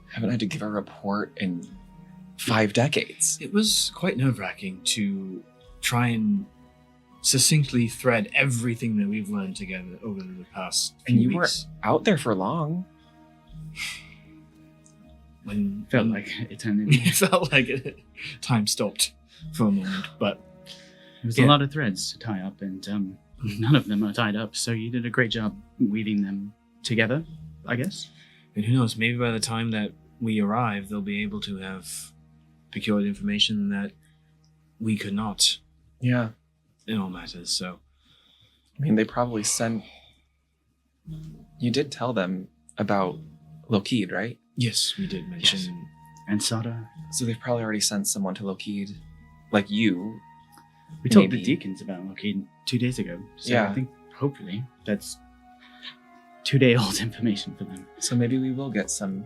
I haven't had to give a report in 5 decades. It was quite nerve-wracking to try and succinctly thread everything that we've learned together over the past few And you were weeks. out there for long. When Felt like eternity. it felt like time stopped for a moment, but It was Yeah. a lot of threads to tie up, and none of them are tied up, so you did a great job weaving them together, I guess. and who knows, maybe by the time that we arrive, they'll be able to have procured information that we could not Yeah. in all matters. So I mean, they probably sent... You did tell them about Lockheed, right? yes, we did mention. And Sada, So they've probably already sent someone to Lockheed, like you. we told Maybe. the deacons about Lockheed 2 days ago, so Yeah. I think, hopefully, that's 2-day-old information for them. So maybe we will get some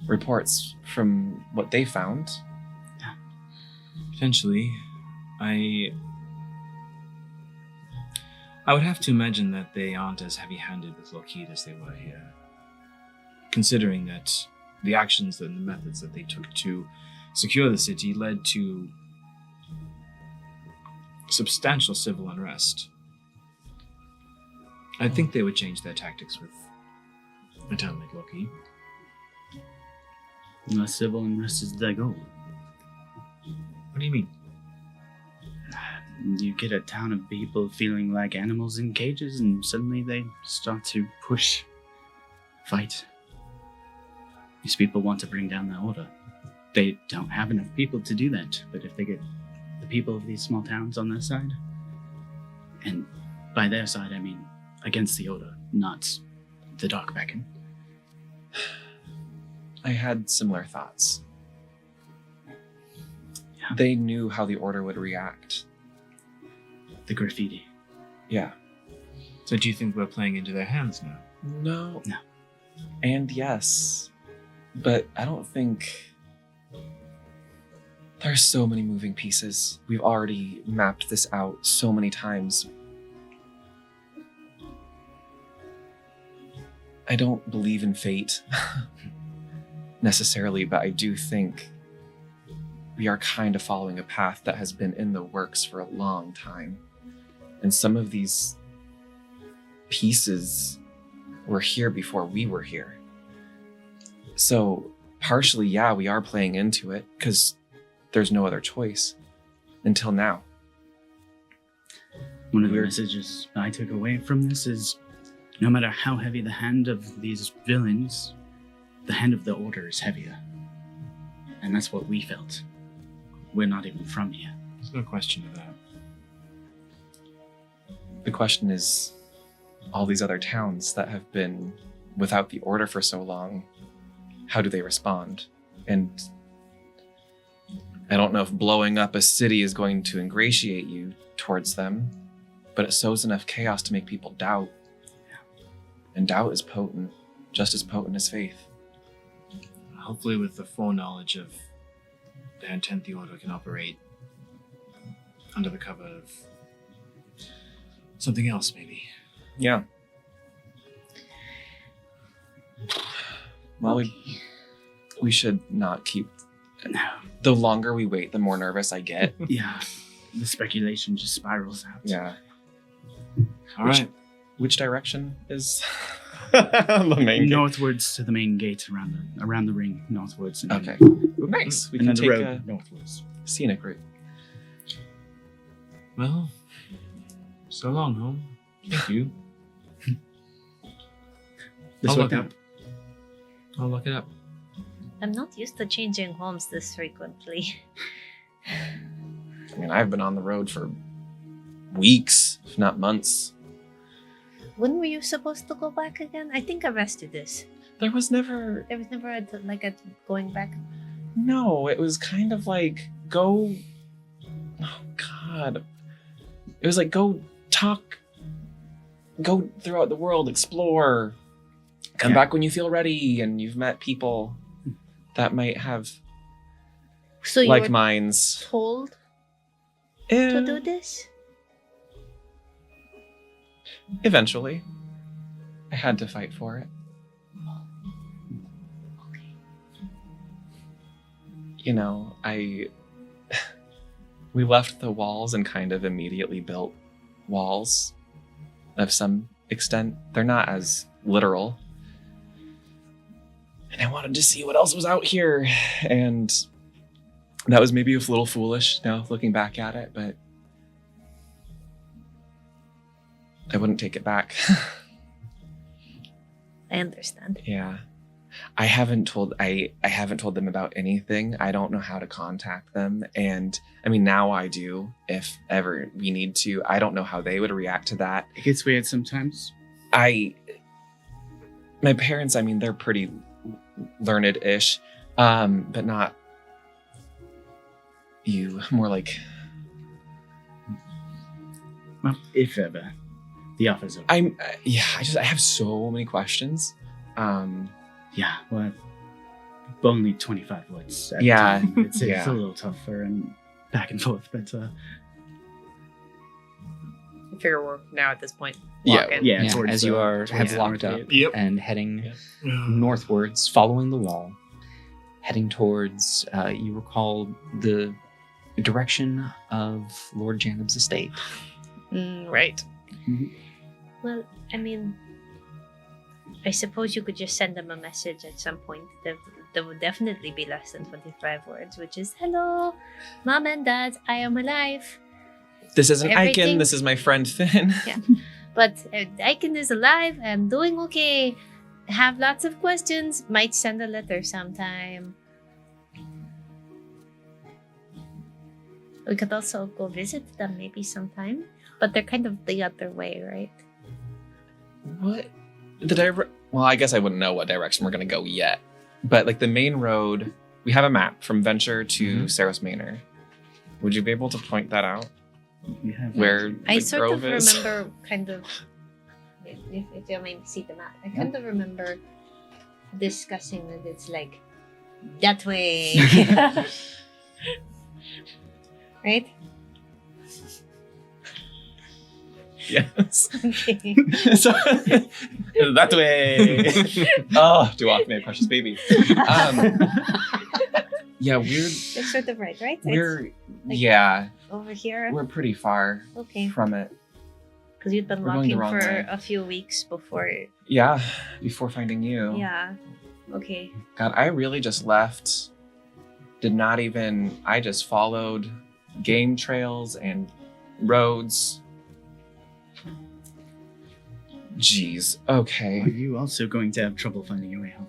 reports from what they found. Potentially, I would have to imagine that they aren't as heavy-handed with Lockheed as they were here, considering that the actions and the methods that they took to secure the city led to substantial civil unrest. I think they would change their tactics with a town like Lockheed. Unless civil unrest is their goal. What do you mean? You get a town of people feeling like animals in cages, and suddenly they start to push, fight. These people want to bring down the order. They don't have enough people to do that, but if they get the people of these small towns on their side, and by their side I mean against the order, not the Dark Beacon. I had similar thoughts. Yeah. They knew how the order would react. The graffiti. Yeah. So do you think we're playing into their hands now? No. No. And yes. But I don't think... There's so many moving pieces. We've already mapped this out so many times. I don't believe in fate necessarily, but I do think we are kind of following a path that has been in the works for a long time. And some of these pieces were here before we were here. So partially, yeah, we are playing into it because there's no other choice until now. One of the messages I took away from this is no matter how heavy the hand of these villains, the hand of the Order is heavier. And that's what we felt. We're not even from here. There's no question of that. The question is, all these other towns that have been without the Order for so long, how do they respond? And I don't know if blowing up a city is going to ingratiate you towards them, but it sows enough chaos to make people doubt. And doubt is potent, just as potent as faith. Hopefully with the foreknowledge of their intent, the Order can operate under the cover of something else, maybe. Yeah. Well, Okay. we should not keep... No. The longer we wait, the more nervous I get. Yeah. The speculation just spirals out. Yeah. All right. Which direction is the main gate? Northwards to the main gate around the ring, northwards. And Okay. Nice. We and can then the take road a northwards. scenic route. Well, so long, home. Thank you. This I'll way look down. up. I'll look it up. I'm not used to changing homes this frequently. I mean, I've been on the road for weeks, if not months. When were you supposed to go back again? I think I rested this. There was never... There was never a going back. No, it was kind of like, go... Oh, God. It was like, go talk... Go throughout the world, explore. Come back when you feel ready and you've met people that might have So you like were minds. told Eh, to do this? Eventually. I had to fight for it. Okay. You know, we left the walls and kind of immediately built walls of some extent. They're not as literal. And I wanted to see what else was out here. And that was maybe a little foolish now looking back at it, but I wouldn't take it back. I understand. Yeah. I haven't told them about anything. I don't know how to contact them. And I mean, now I do, if ever we need to. I don't know how they would react to that. It gets weird sometimes. My parents, I mean, they're pretty learned-ish, but not you, more like... Well, if ever, the offer's open. I have so many questions. Yeah, well, only 25 words. At Yeah, a time. It's yeah. a little tougher and back and forth, but I figure we're now at this point. Yeah, walking. yeah, Yeah, towards as you the- are towards the locked north up gate. Yep. and heading northwards, following the wall, heading towards, you recall the direction of Lord Janob's estate. Right. Well, I mean, I suppose you could just send them a message at some point. There would definitely be less than 25 words, which is, hello, Mom and Dad, I am alive. This isn't Everything- Icon, this is my friend Finn. But Icon is alive and doing okay. Have lots of questions. Might send a letter sometime. We could also go visit them maybe sometime. But they're kind of the other way, right? What? Well, I guess I wouldn't know what direction we're going to go yet. But like the main road, we have a map from Venture to Saros Manor. Would you be able to point that out? You have Where I the sort grove of is? remember kind of if you may see the map, I kind of remember discussing that it's like that way. Right? Yes. Okay. So that way. Oh, do off my precious baby. Yeah, It's sort of right? we're like- yeah, Over here? we're pretty far Okay. from it. Because you'd been We're going the walking wrong for way. a few weeks before. Yeah, before finding you. Yeah. Okay. God, I really just left. Did not even. I just followed game trails and roads. Jeez. Okay. Are you also going to have trouble finding your way home?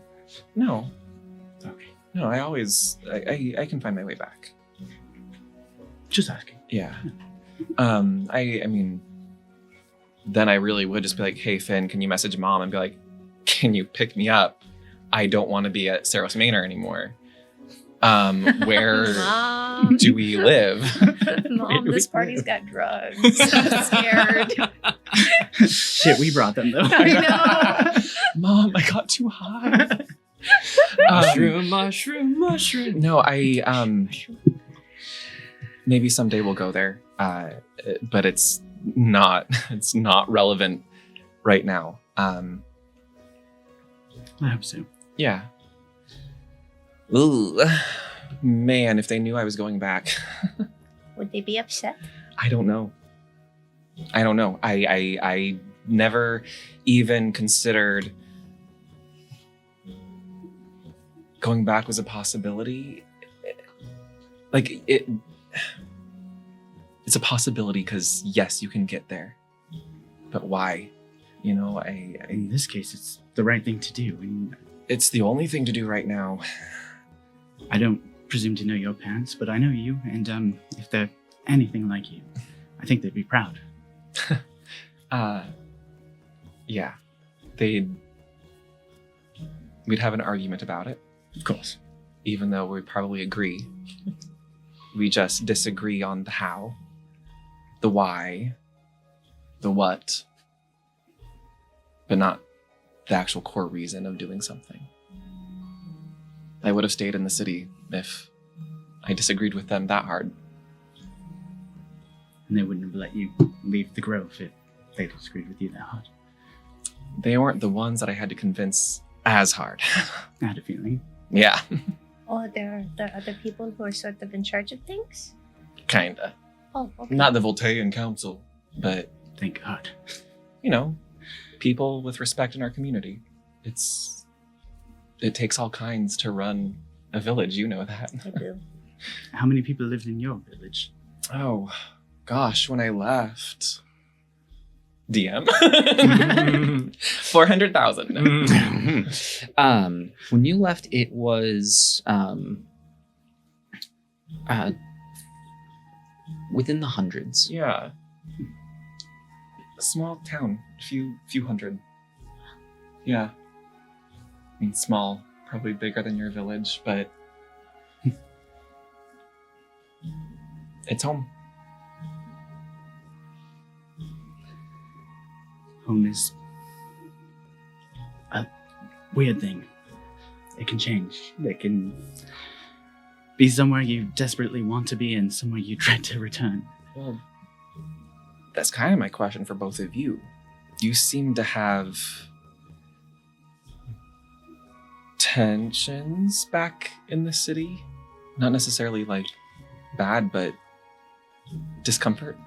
No. Okay. No. I always. I can find my way back. Just asking. Yeah. I mean. Then I really would just be like, hey Finn, can you message mom and be like, can you pick me up? I don't want to be at Saros Manor anymore. Where Mom. do we live? Mom, this party's got drugs. I'm scared. Shit, we brought them though. I know. Mom, I got too high. Mushroom. No, maybe someday we'll go there. But it's not relevant right now. I hope so. Yeah. Ooh. Man, if they knew I was going back. Would they be upset? I don't know. I never even considered going back was a possibility. Like it's a possibility because yes, you can get there, but why? You know, In this case, it's the right thing to do. And it's the only thing to do right now. I don't presume to know your parents, but I know you, and if they're anything like you, I think they'd be proud. Yeah, we'd have an argument about it, Of course. even though we'd probably agree. We just disagree on the how, the why, the what, but not the actual core reason of doing something. I would have stayed in the city if I disagreed with them that hard. And they wouldn't have let you leave the grove if they disagreed with you that hard. They weren't the ones that I had to convince as hard. I had a feeling. Yeah, Oh, there are other people who are sort of in charge of things? kinda. Oh, okay. Not the Voltaean Council, but, Thank God. you know, people with respect in our community. It takes all kinds to run a village, you know that. I do. How many people lived in your village? Oh, gosh, when I left... DM? 400,000. When you left, it was within the hundreds. Yeah. A small town, few hundred. Yeah. I mean, small, probably bigger than your village, but it's home. Home is a weird thing. It can change. It can be somewhere you desperately want to be and somewhere you dread to return. Well, that's kind of my question for both of you. You seem to have tensions back in the city. Not necessarily like bad, but discomfort.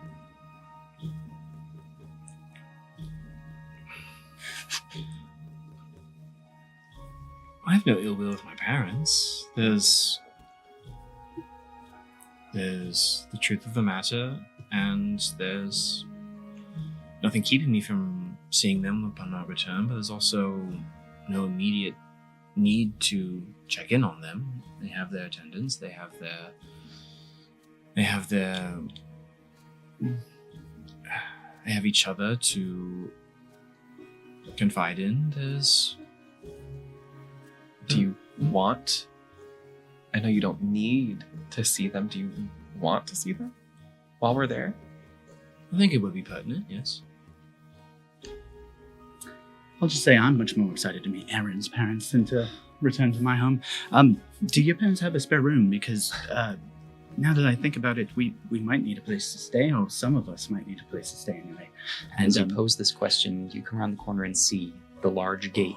I have no ill will with my parents. There's the truth of the matter, and there's nothing keeping me from seeing them upon our return, but there's also no immediate need to check in on them. They have their attendants, they have each other to confide in. Do you want? I know you don't need to see them. Do you want to see them while we're there? I think it would be pertinent, yes. I'll just say I'm much more excited to meet Aaron's parents than to return to my home. Do your parents have a spare room? Because now that I think about it, we might need a place to stay, or some of us might need a place to stay anyway. And As you pose this question, you come around the corner and see the large gate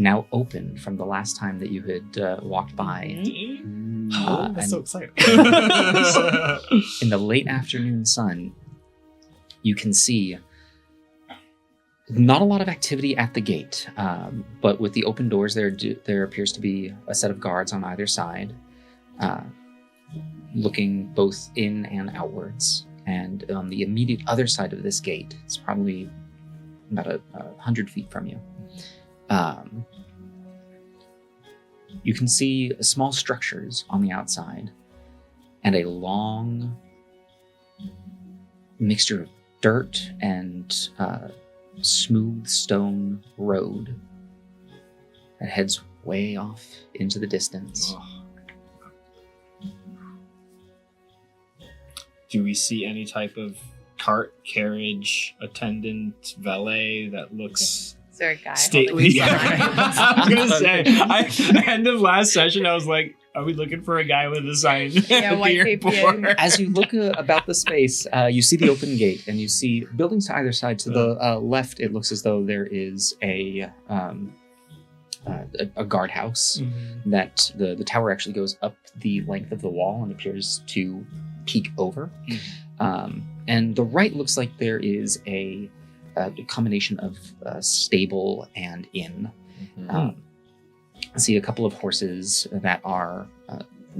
now open from the last time that you had walked by. That's so exciting. In the late afternoon sun, you can see not a lot of activity at the gate, but with the open doors, there appears to be a set of guards on either side, looking both in and outwards. And on the immediate other side of this gate, it's probably about 100 feet from you. You can see small structures on the outside and a long mixture of dirt and smooth stone road that heads way off into the distance. Do we see any type of cart, carriage, attendant, valet that looks Is there a guy stately? holding a sign? I was gonna say, end of last session, I was like, are we looking for a guy with a sign? Yeah, at white the paper, airport? yeah. As you look about the space, you see the open gate, and you see buildings to either side. To the left, it looks as though there is a guardhouse. Mhm. That the tower actually goes up the length of the wall and appears to peek over. And the right looks like there is a combination of stable and inn. I see a couple of horses that are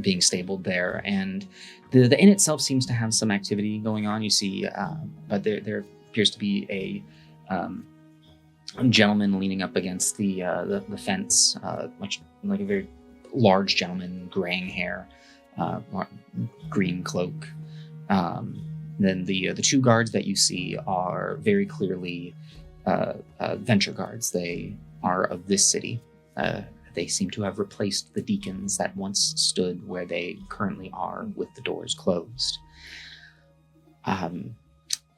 being stabled there, and the inn itself seems to have some activity going on. You see, but there appears to be a gentleman leaning up against the fence, much like a very large gentleman, graying hair, green cloak. Then the two guards that you see are very clearly venture guards. They are of this city. They seem to have replaced the deacons that once stood where they currently are with the doors closed.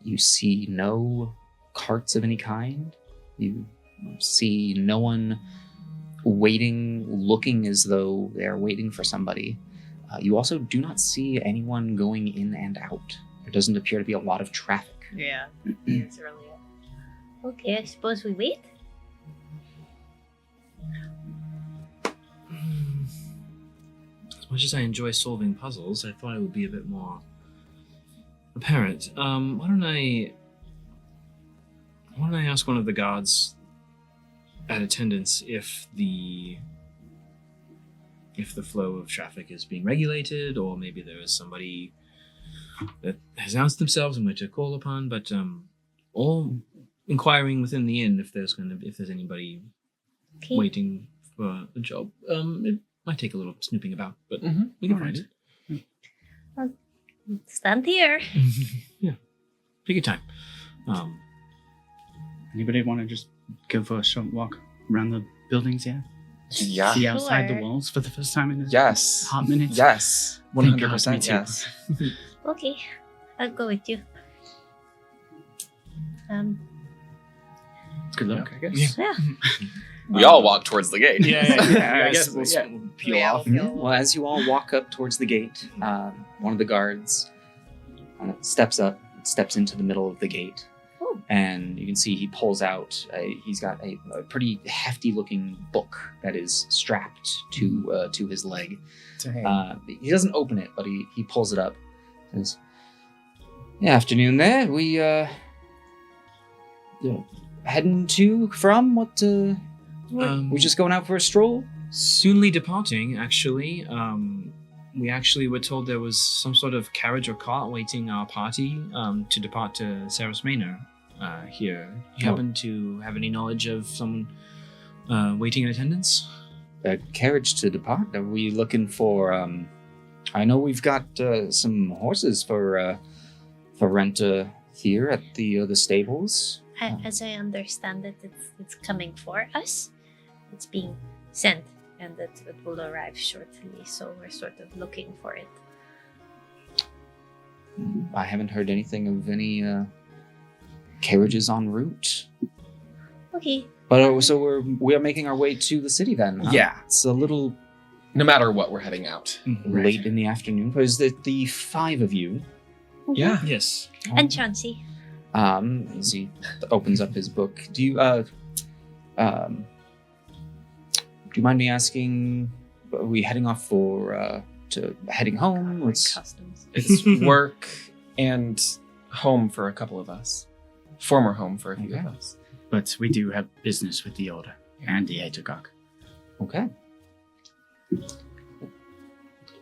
You see no carts of any kind. You see no one waiting, looking as though they're waiting for somebody. You also do not see anyone going in and out. There doesn't appear to be a lot of traffic. Yeah, it's early. Okay, I suppose we wait. As much as I enjoy solving puzzles, I thought it would be a bit more apparent. Why don't I ask one of the guards at attendance if the flow of traffic is being regulated, or maybe there is somebody that has announced themselves and we're to call upon, but all inquiring within the inn if there's anybody Okay. waiting for a job. It might take a little snooping about, but we can find it. Stand here. Yeah, take your time. Anybody want to just go for a short walk around the buildings? Yeah. Yeah. See outside the Sure. walls for the first time in this Yes. hot minutes. Yes. Thank God, me 100%. too. Yes. Okay, I'll go with you. Good luck, I guess. Yeah. We all walk towards the gate. I guess we'll yeah. peel Yeah, off. we'll- Well, as you all walk up towards the gate, one of the guards steps into the middle of the gate. Oh. And you can see he pulls out, he's got a pretty hefty looking book that is strapped to his leg. He doesn't open it, but he pulls it up. Says, "Yeah, afternoon there. We heading from what? We just going out for a stroll? Soonly departing, actually. We actually were told there was some sort of carriage or cart waiting our party to depart to Saros Manor here. Do you happen to have any knowledge of someone waiting in attendance? A carriage to depart? Are we looking for? I know we've got some horses for rent here at the stables. As I understand it, it's coming for us. It's being sent, and it will arrive shortly. So we're sort of looking for it. I haven't heard anything of any carriages en route. Okay. But so we are making our way to the city then. Huh? Yeah. It's a little No matter what, we're heading out. late in the afternoon. Is it the 5 of you? Yeah. Yes. And Chauncey. As he opens up his book, do you mind me asking? Are we heading off for to heading home? What's Customs. It's work and home for a couple of us. Former home for a few of Okay. us. But we do have business with the Order and the Aetogok. okay?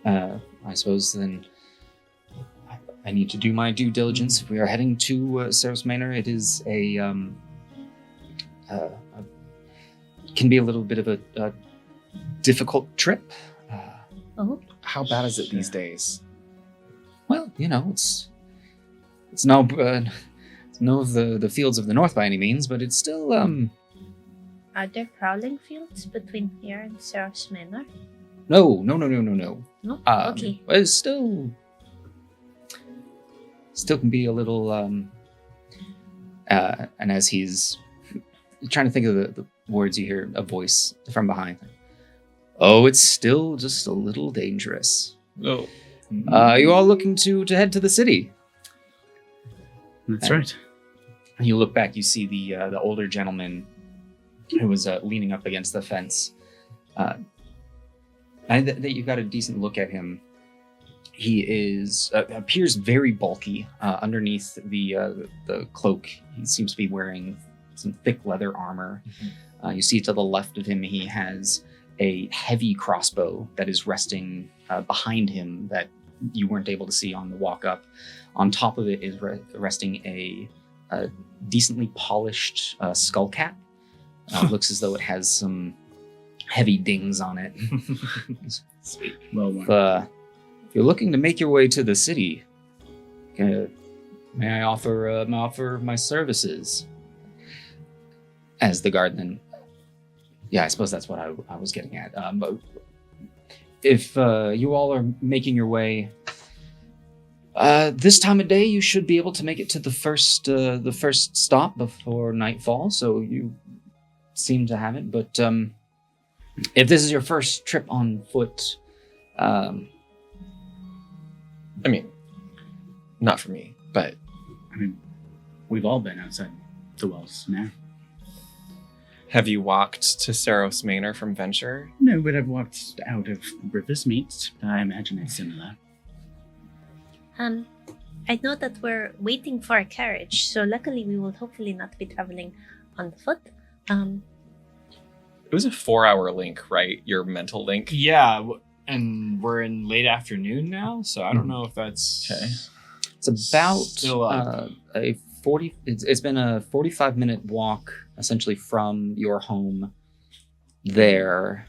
I suppose then I need to do my due diligence. If we are heading to Saros Manor, it is can be a little bit of a difficult trip. Oh. How bad is it these days? Well, it's no of the fields of the north by any means, but it's still Are there prowling fields between here and Saros Manor? no. No? Okay. But it's still can be a little and as he's trying to think of the words, you hear a voice from behind. Oh, it's still just a little dangerous. No. Are you all looking to head to the city? That's right. And you look back, you see the older gentleman who was leaning up against the fence. And that you got a decent look at him. He appears very bulky. Underneath the cloak, he seems to be wearing some thick leather armor. You see to the left of him, he has a heavy crossbow that is resting behind him that you weren't able to see on the walk up. On top of it is resting a decently polished skull cap. Looks as though it has some heavy dings on it. Sweet. Well worn. If you're looking to make your way to the city, may I offer my services? As the guard then... Yeah, I suppose that's what I was getting at. But if you all are making your way... this time of day, you should be able to make it to the first stop before nightfall, so you seem to have it. But if this is your first trip on foot... I mean, not for me, but I mean, we've all been outside the walls now. have you walked to Saros Manor from Venture? No, but I've walked out of River's Meat. I imagine it's similar. I know that we're waiting for a carriage, so luckily we will hopefully not be traveling on foot. It was a 4-hour link, right? Your mental link. Yeah, and we're in late afternoon now, so I don't know if that's Okay. It's about Still up. a 40. It's been a 45-minute walk, essentially from your home there,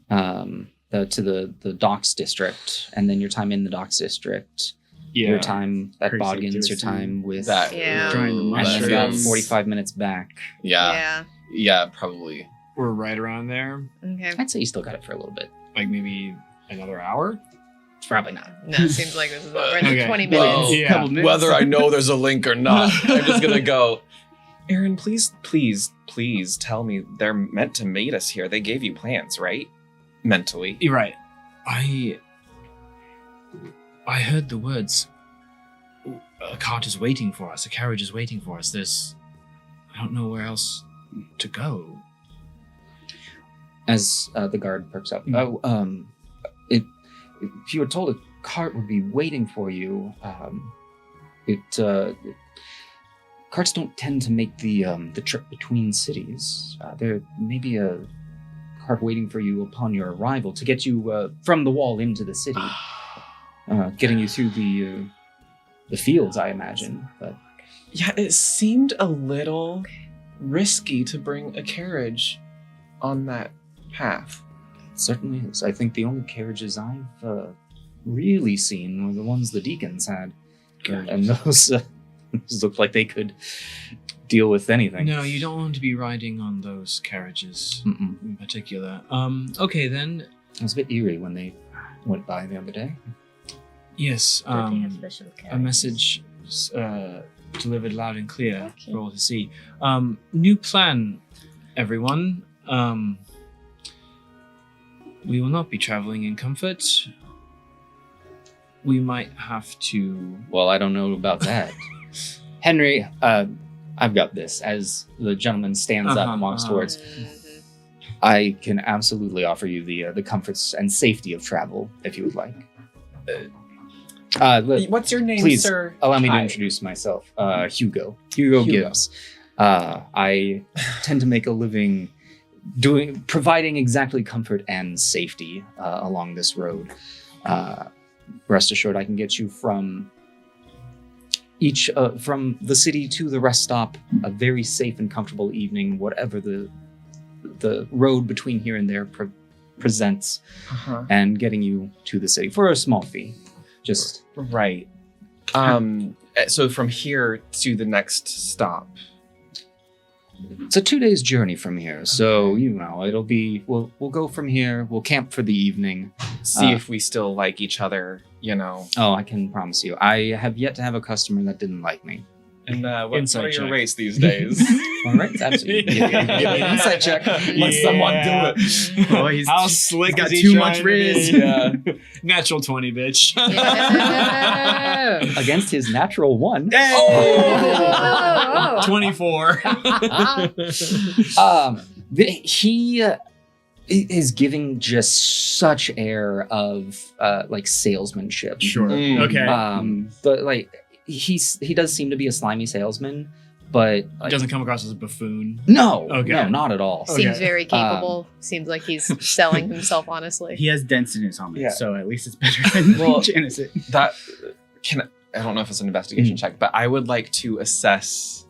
to the docks district, and then your time in the docks district, your time at Precinct Boggins, your or time with, That. Yeah. Trying to and muster then about them. 45 minutes back. Yeah, probably. We're right around there. Okay. I'd say you still got it for a little bit. Like maybe another hour. It's probably not. No, it seems like this is over in Okay. 20 Well, minutes. Yeah. Couple minutes. Whether I know there's a link or not, I'm just gonna go. Aaron, please tell me they're meant to meet us here. They gave you plans, right? Mentally. You're right. I heard the words. A cart is waiting for us. A carriage is waiting for us. I don't know where else to go. As the guard perks up. If you were told a cart would be waiting for you, carts don't tend to make the trip between cities. There may be a cart waiting for you upon your arrival to get you from the wall into the city, getting you through the fields, I imagine. But Yeah, it seemed a little risky to bring a carriage on that path. it certainly is. I think the only carriages I've really seen were the ones the deacons had, and those looked like they could deal with anything. No, you don't want to be riding on those carriages Mm-mm. in particular. Okay, then. It was a bit eerie when they went by the other day. Yes. Do they have special A carriages? message delivered loud and clear Okay. for all to see. New plan, everyone. We will not be traveling in comfort. We might have to. Well, I don't know about that. Henry, I've got this. As the gentleman stands up and walks towards, I can absolutely offer you the comforts and safety of travel if you would like. What's your name, Please, sir? allow me to Hi. introduce myself. Hugo. Hugo Gibbs. I tend to make a living providing exactly comfort and safety along this road. Rest assured, I can get you from the city to the rest stop a very safe and comfortable evening, whatever the road between here and there presents, and getting you to the city for a small fee. Just Right. So from here to the next stop. it's a 2 days journey from here, so it'll be we'll go from here. We'll camp for the evening. See if we still like each other, Oh, I can promise you, I have yet to have a customer that didn't like me. And what Insight are your check. rates these days? All right, absolutely. Give me an insight check. Let someone do it. Oh, he's How slick got is he too trying much to riz. be? Yeah. Natural 20, bitch. Against his natural 1. Oh, 24. He is giving just such air of like salesmanship. Sure. Mm. Okay. But like he does seem to be a slimy salesman, but like, Doesn't come across as a buffoon. no, Okay. no, not at all. Okay. Seems very capable. Seems like he's selling himself honestly. He has dents in his helmet, Yeah. so at least it's better than Well, Janice. That I don't know if it's an investigation check, but I would like to assess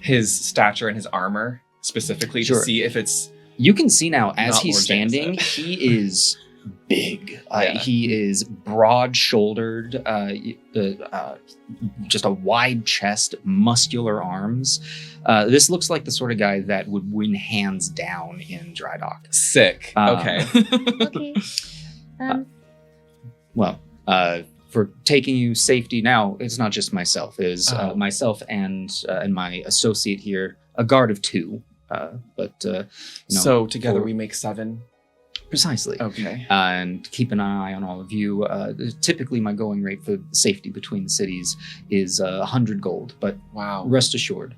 his stature and his armor specifically Sure. to see if it's You can see now as Not he's Lord standing, Jameson. he is big. Yeah. He is broad-shouldered, just a wide chest, muscular arms. This looks like the sort of guy that would win hands down in dry dock. sick. Okay. okay. Well, for taking you safety now, it's not just myself. It is Oh. myself and my associate here, a guard of 2. So together for- we make 7. Precisely. Okay. And keep an eye on all of you. Typically, my going rate for safety between the cities is 100 gold. But Wow. rest assured,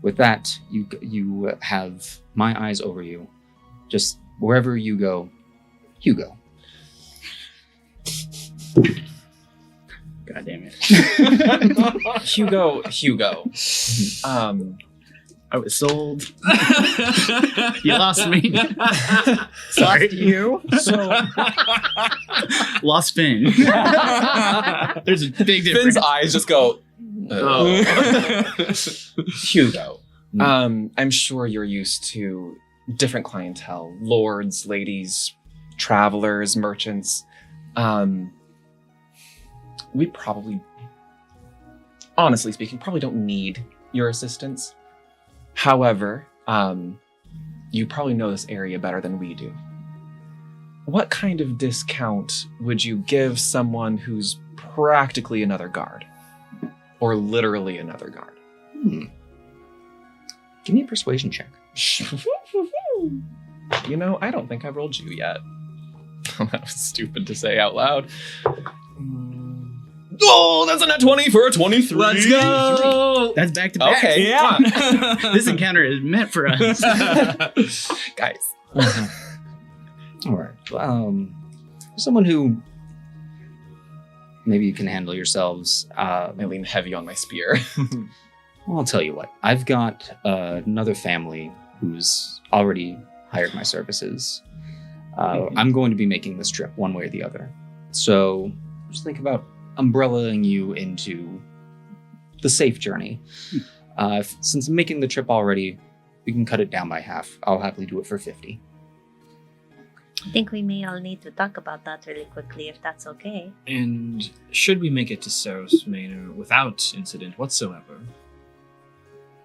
with that, you have my eyes over you. Just wherever you go, Hugo. God damn it. Hugo. I was sold. You lost me. Sorry. you. So Lost Finn. There's a big difference. Finn's eyes just go. Oh. Hugo. I'm sure you're used to different clientele, lords, ladies, travelers, merchants. We probably, honestly speaking, probably don't need your assistance. However, you probably know this area better than we do. What kind of discount would you give someone who's practically another guard? Or literally another guard? Give me a persuasion check. You know, I don't think I've rolled you yet. That was stupid to say out loud. Oh, that's a net 20 for a 23. Let's go. That's back to back. Okay, Yeah. This encounter is meant for us. guys. All right. Someone who maybe you can handle yourselves. I lean heavy on my spear. Well, I'll tell you what. I've got another family who's already hired my services. I'm going to be making this trip one way or the other. So just think about umbrellaing you into the safe journey. Since I'm making the trip already, we can cut it down by half. I'll happily do it for 50. I think we may all need to talk about that really quickly, if that's okay. And should we make it to Saros Manor without incident whatsoever,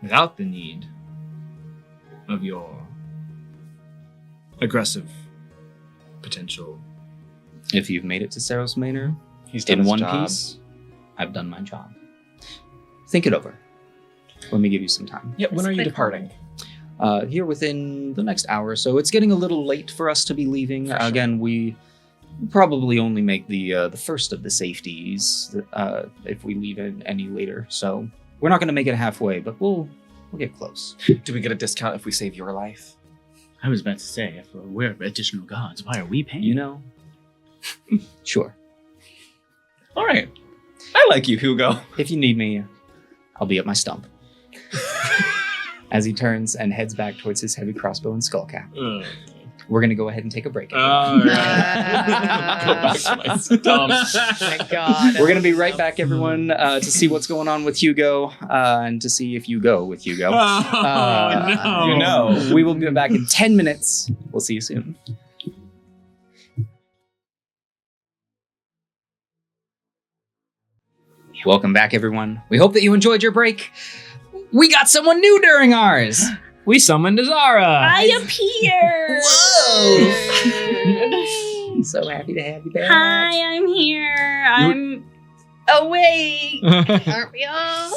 without the need of your aggressive potential? If you've made it to Saros Manor He's done in his one job. piece, I've done my job. think it over. Let me give you some time. Yeah, when are you departing? Here within the next hour or so. It's getting a little late for us to be leaving. For sure. Again, we probably only make the first of the safeties if we leave it any later. So we're not going to make it halfway, but we'll get close. Do we get a discount if we save your life? I was about to say, if we're additional gods, why are we paying? You know? Sure. All right. I like you, Hugo. If you need me, I'll be at my stump. As he turns and heads back towards his heavy crossbow and skull cap. We're going to go ahead and take a break. Go back to my stump. Oh my God. We're going to be right back, everyone, to see what's going on with Hugo and to see if you go with Hugo. no. You know. We will be back in 10 minutes. We'll see you soon. Welcome back, everyone. We hope that you enjoyed your break. We got someone new during ours. We summoned Azara. I appear. Whoa! So happy to have you back. Hi, I'm here. I'm awake. Aren't we all?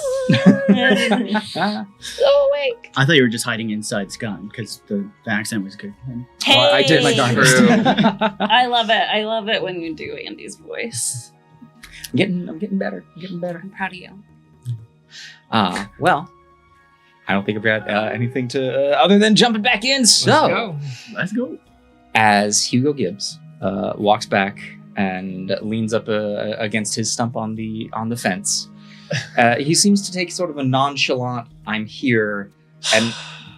So awake. I thought you were just hiding inside Scum because the accent was good. Hey. Well, I did my darndest. I love it. I love it when you do Andy's voice. I'm getting better. I'm getting better. I'm proud of you. Well, I don't think I've got anything to other than jumping back in. So Let's go. as Hugo Gibbs walks back and leans up against his stump on the fence, he seems to take sort of a nonchalant "I'm here" and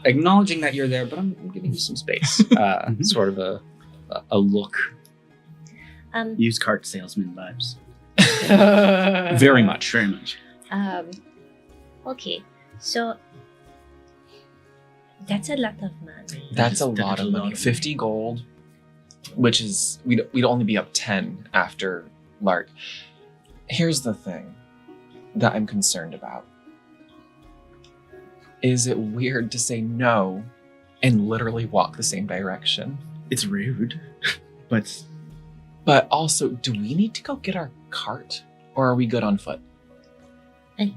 acknowledging that you're there, but I'm giving you some space. Sort of a look. Used cart salesman vibes. Very much. Very much. Okay, so that's a lot of money. That's a lot of money. 50 gold, which is, we'd only be up 10 after Lark. Here's the thing that I'm concerned about. Is it weird to say no and literally walk the same direction? It's rude, but But also, do we need to go get our cart? Or are we good on foot? I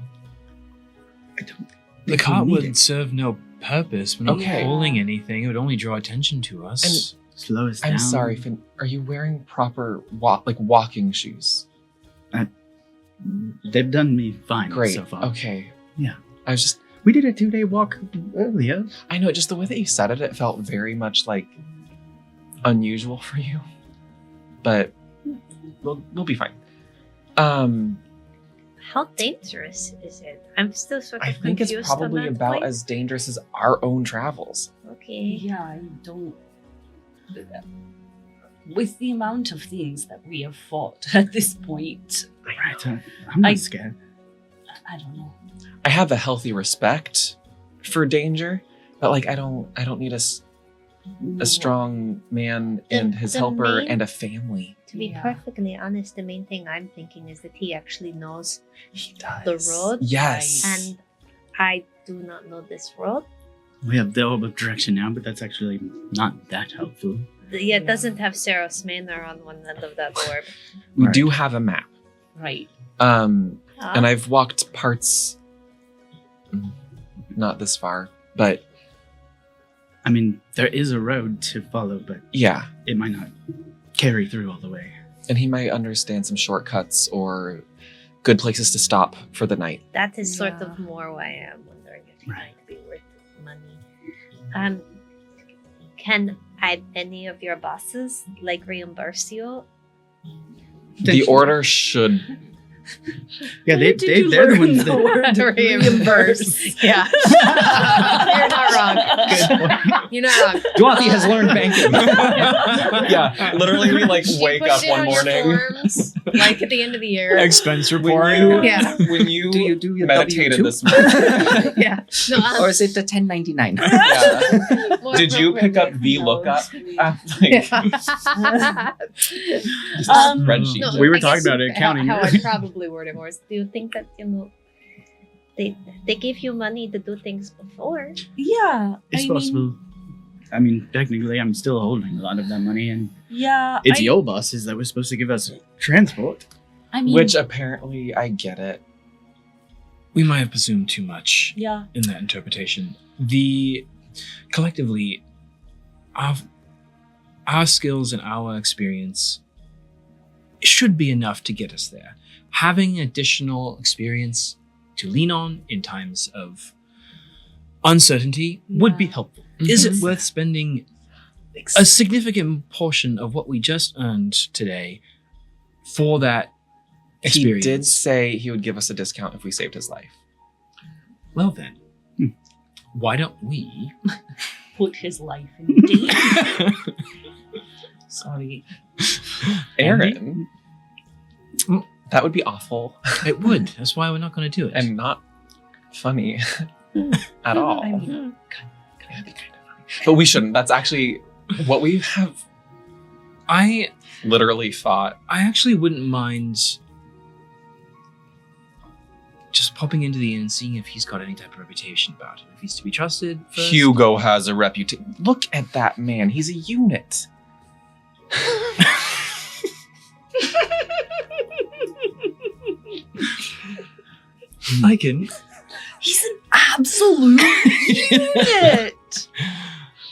don't. The cart would serve no purpose. We're not Okay. pulling anything. It would only draw attention to us. Slow us down. I'm sorry, Finn. Are you wearing proper walking shoes? They've done me fine Great. so far. Okay. Yeah. I was just, We did a 2-day walk earlier. I know, just the way that you said it, it felt very much like unusual for you. But we'll be fine. How dangerous is it? I'm still sort of I think it's confused probably on that about point. as dangerous as our own travels. Okay. Yeah, I don't. With the amount of things that we have fought at this point, Right. I'm not I- scared. I don't know. I have a healthy respect for danger, but like I don't need a strong man and his the helper main- and a family. To be Yeah. perfectly honest, the main thing I'm thinking is that he actually knows He does. the road, Yes. and I do not know this road. We have the orb of direction now, but that's actually not that helpful. Yeah, it doesn't have Saros Manor on one end of that orb. we Right. do have a map. Right. And Ah, I've walked parts not this far, but I mean, there is a road to follow, but yeah. it might not carry through all the way. And he might understand some shortcuts or good places to stop for the night. that is sort Yeah. of more why I'm wondering if it Right. might be worth money. Can any of your bosses like reimburse you? The order should. Yeah, Where did you they're the learn ones the that. word reimburse? Yeah. You're not wrong. Good point. You're not wrong. Dwathy has learned banking. Yeah, literally, we like She wake puts up it one on your morning. forms, like at the end of the year. Expense report. Yeah. When you Do you do your meditated W2? this morning, Yeah. No, Or is it the 1099? yeah. more Did you pick up appropriately. the lookup? Yeah. Spreadsheet. No, We were I talking guess about it, accounting. How I'd probably word it more is, Do you think that they gave you money to do things before? Yeah. It's I possible. Mean, I mean, technically, I'm still holding a lot of that money, and yeah. it's I, your bosses that were supposed to give us transport. I mean, Which apparently I get it. We might have presumed too much Yeah. in that interpretation. Collectively, our skills and our experience should be enough to get us there. Having additional experience to lean on in times of uncertainty would be Yeah. helpful. Is it Mhm. worth spending a significant portion of what we just earned today for that experience? He did say he would give us a discount if we saved his life. Well then, why don't we? Put his life in danger. Sorry. Aaron, that would be awful It would. That's why we're not going to do it. and not funny at all. I mean, It'd be kind of funny. But we shouldn't. That's actually what we have I literally thought. actually wouldn't mind just popping into the inn and seeing if he's got any type of reputation about him. If he's to be trusted first. Hugo has a reputation. Look at that man. He's a unit. I can. he's an absolute unit.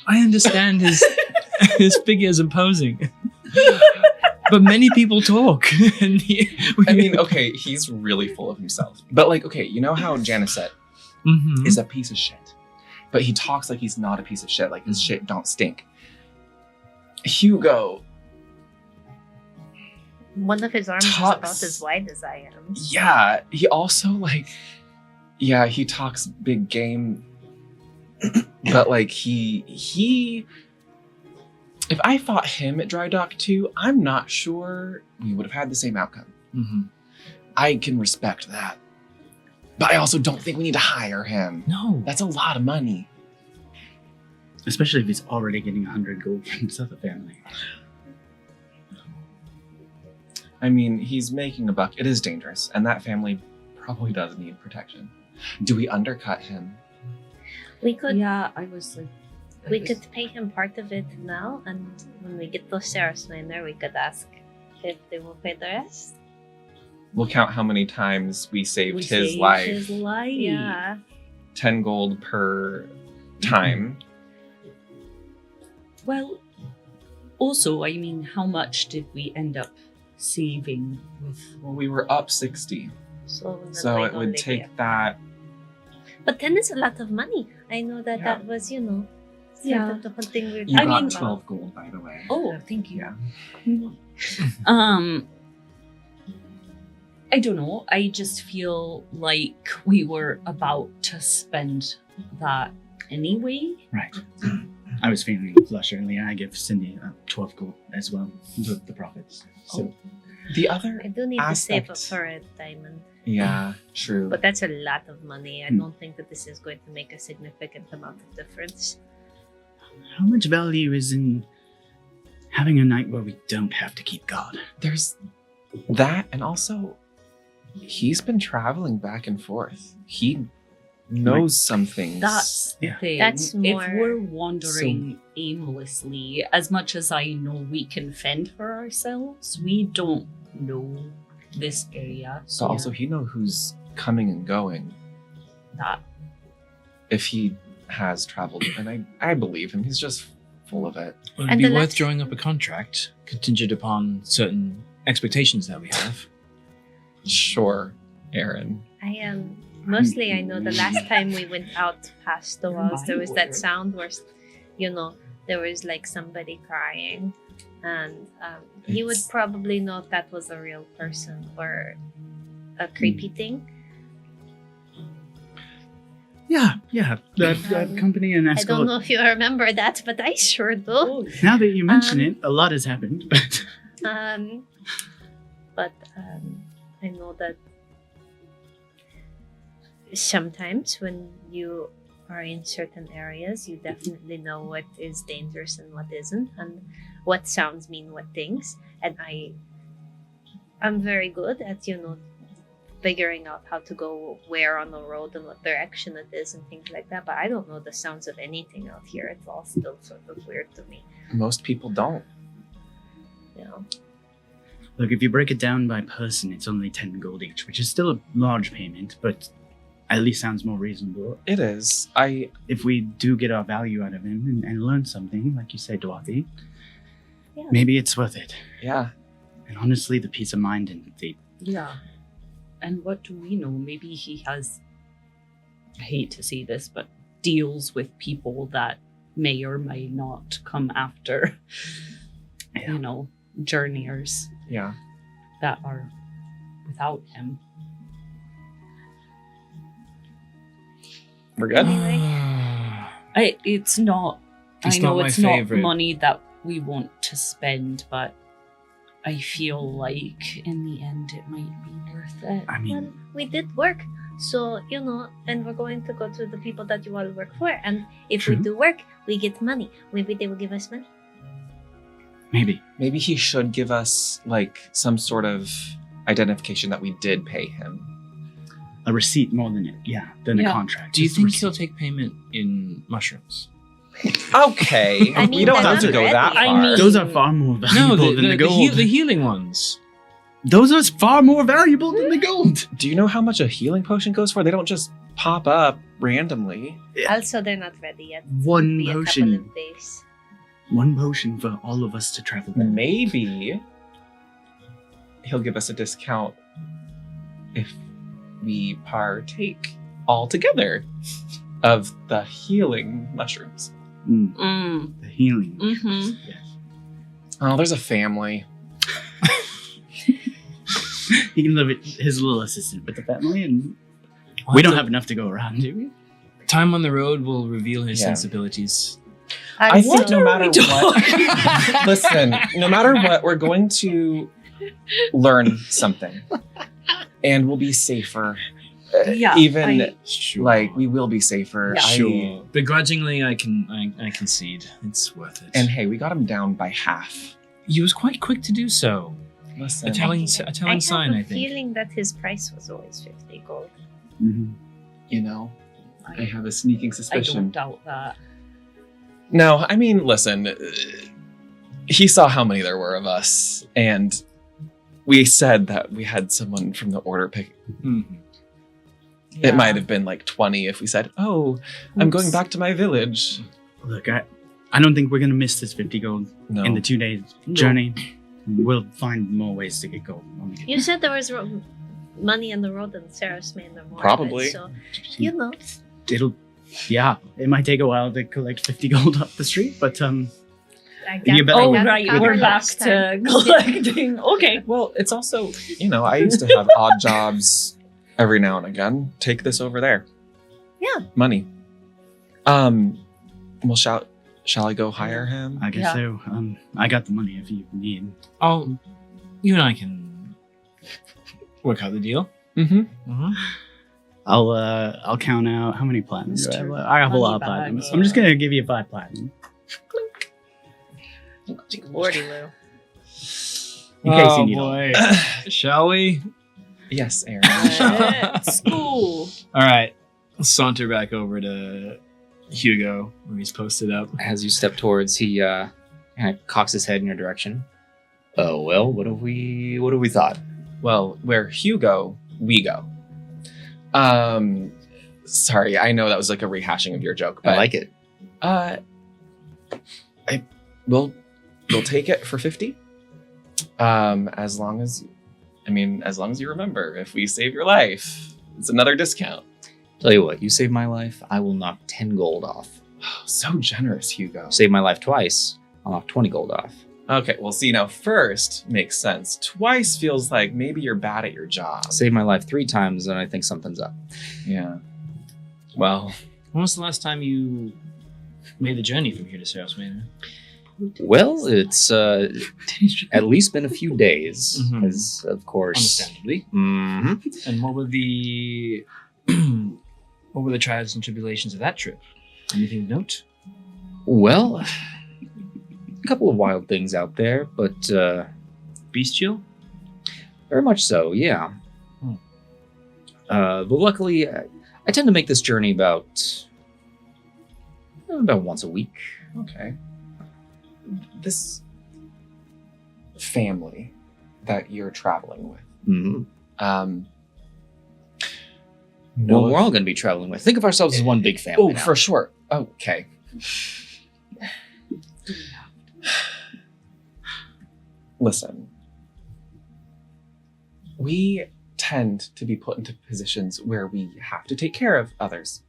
I understand his figure is imposing. But many people talk. And I mean, okay, he's really full of himself. But like, okay, you know how Janicet Mhm. is a piece of shit, but he talks like he's not a piece of shit. Like his shit don't stink. Hugo, One of his arms is Talks- about as wide as I am. yeah, he also like, yeah, he talks big game, but like he. If I fought him at Dry Dock 2, I'm not sure we would have had the same outcome. Mhm. I can respect that. But I also don't think we need to hire him. No. That's a lot of money. Especially if he's already getting 100 gold from his other family. I mean, he's making a buck. It is dangerous, and that family probably does need protection. Do we undercut him? We could Yeah, I was like, we could pay him part of it now, and when we get to Sarah's Minor, we could ask if they will pay the rest. We'll count how many times we saved we his saved life. His life. Yeah. 10 gold per time. Well, also, I mean, how much did we end up saving with? Well, we were up 60. So, that So might it would only be take a- that. But 10 is a lot of money. I know that Yeah. that was, sort Yeah. of the whole thing we were You talking got mean- 12 gold, by the way. Oh, thank you. Yeah. I don't know. I just feel like we were about to spend that anyway. Right. I was feeling flush earlier. I give Cindy 12 gold as well, the profits. So The other. I do need to save up Aspect. for a diamond. Yeah, true. But that's a lot of money. I don't think that this is going to make a significant amount of difference. how much value is in having a night where we don't have to keep guard? There's that, and also, he's been traveling back and forth. He knows some things. That's the Yeah. thing. That's If more- we're wandering aimlessly, as much as I know we can fend for ourselves, we don't know this area. So also, he knows who's coming and going. that If he has traveled, and I believe him. He's just full of it. Would it And be the worth last- drawing up a contract contingent upon certain expectations that we have? Sure, Aaron. I am mostly. I know the last time we went out past the walls, there was that sound where, there was like somebody crying, and he would It's- probably know if that was a real person or a creepy thing. Yeah. That company and I don't escort. know if you remember that, but I sure do. Oh, Now that you mention Um, it, a lot has happened. But But I know that sometimes when you are in certain areas, you definitely know what is dangerous and what isn't, and what sounds mean what things. And I'm very good at figuring out how to go where on the road and what direction it is and things like that. But I don't know the sounds of anything out here. It's all still sort of weird to me. Most people don't. look, if you break it down by person, it's only 10 gold each, which is still a large payment. But at least sounds more reasonable. It is. If we do get our value out of him and learn something, like you said, Dorothy, Yeah. maybe it's worth it. Yeah. And honestly, the peace of mind and the Yeah. And what do we know? Maybe he has, I hate to say this, but deals with people that may or may not come after, Yeah. journeyers Yeah. that are without him. We're good. It's not. It's I know not my it's not favorite. money that we want to spend, but I feel like in the end it might be worth it. I Well, mean, we did work. So, and we're going to go to the people that you all work for. And if we True. do work, we get money. Maybe they will give us money. maybe. Maybe he should give us like some sort of identification that we did pay him. A receipt more than a Yeah. contract. Do you Just think receipt. he'll take payment in mushrooms? Okay. I mean, we don't they're have to not go that ready. far. I mean- Those are far more valuable than the gold. the healing ones. Those are far more valuable than the gold. Do you know how much a healing potion goes for? They don't just pop up randomly. Also, they're not ready yet. One Be a couple potion. of days. One potion for all of us to travel with. Maybe he'll give us a discount if we partake all together of the healing mushrooms. The healing. Mm-hmm. Yes. Oh, there's a family. He can live with his little assistant with the family, and we don't have enough to go around, do we? Time on the road will reveal his Yeah. sensibilities. I think no matter we what, listen, no matter what, we're going to learn something, and we'll be safer. Yeah, Even Sure. like we will be safer. Yeah. Sure. Begrudgingly, I concede. It's worth it. And hey, we got him down by half. he was quite quick to do so. Listen, A telling I have sign, a I think. feeling that his price was always 50 gold. Mm-hmm. you know, I have a sneaking I suspicion. don't doubt that. No, I mean, listen, he saw how many there were of us, and we said that we had someone from the order pick. Mhm. It might have been like 20 if we said, oh, I'm going Oops. back to my village. Look, I don't think we're gonna miss this 50 gold No. in the 2 days journey. We'll find more ways to get gold. when we get You said there was money on the road and Sarah's made them more. Probably. So, there. It might take a while to collect 50 gold off the street, but You better Oh, win. right. cover We're back last time. to collecting. Okay. Well, it's also, I used to have odd jobs every now and again. Take this over there. Yeah. Money. Well, shall I go hire him? I guess Yeah. so. I got the money if you need. You and I can work out the deal. Mm-hmm. Uh-huh. I'll count out how many platinums do I have. Mr. I have a lot of Moneybags. platinums. I'm just gonna give you 5 platinum. Lordy Lou. In case you need all. Shall we? Yes, Aaron. School. All right. I'll saunter back over to Hugo where he's posted up. As you step towards, he kind of cocks his head in your direction. Oh well, what have we thought? Well, where Hugo, we go. Sorry, I know that was like a rehashing of your joke, but I like it. we'll take it for 50. As long as you remember, if we save your life, it's another discount. Tell you what, you save my life, I will knock 10 gold off. Oh, so generous, Hugo. Save my life twice, I'll knock 20 gold off. Okay, well, see, now first makes sense. Twice feels like maybe you're bad at your job. Save my life 3 times, and I think something's up. Yeah. Well, When was the last time you made the journey from here to Saros Manor? Well, it's at least been a few days, Mhm. as of course. Understandably. Mhm. And what were the trials and tribulations of that trip? Anything of note? Well, a couple of wild things out there, but Bestial? very much so, yeah. Hmm. But luckily, I tend to make this journey about once a week. okay. This family that you're traveling with, Mhm. Well, we're all going to be traveling with. Think of ourselves as one big family. Oh, now. for sure. Okay. Listen. We tend to be put into positions where we have to take care of others.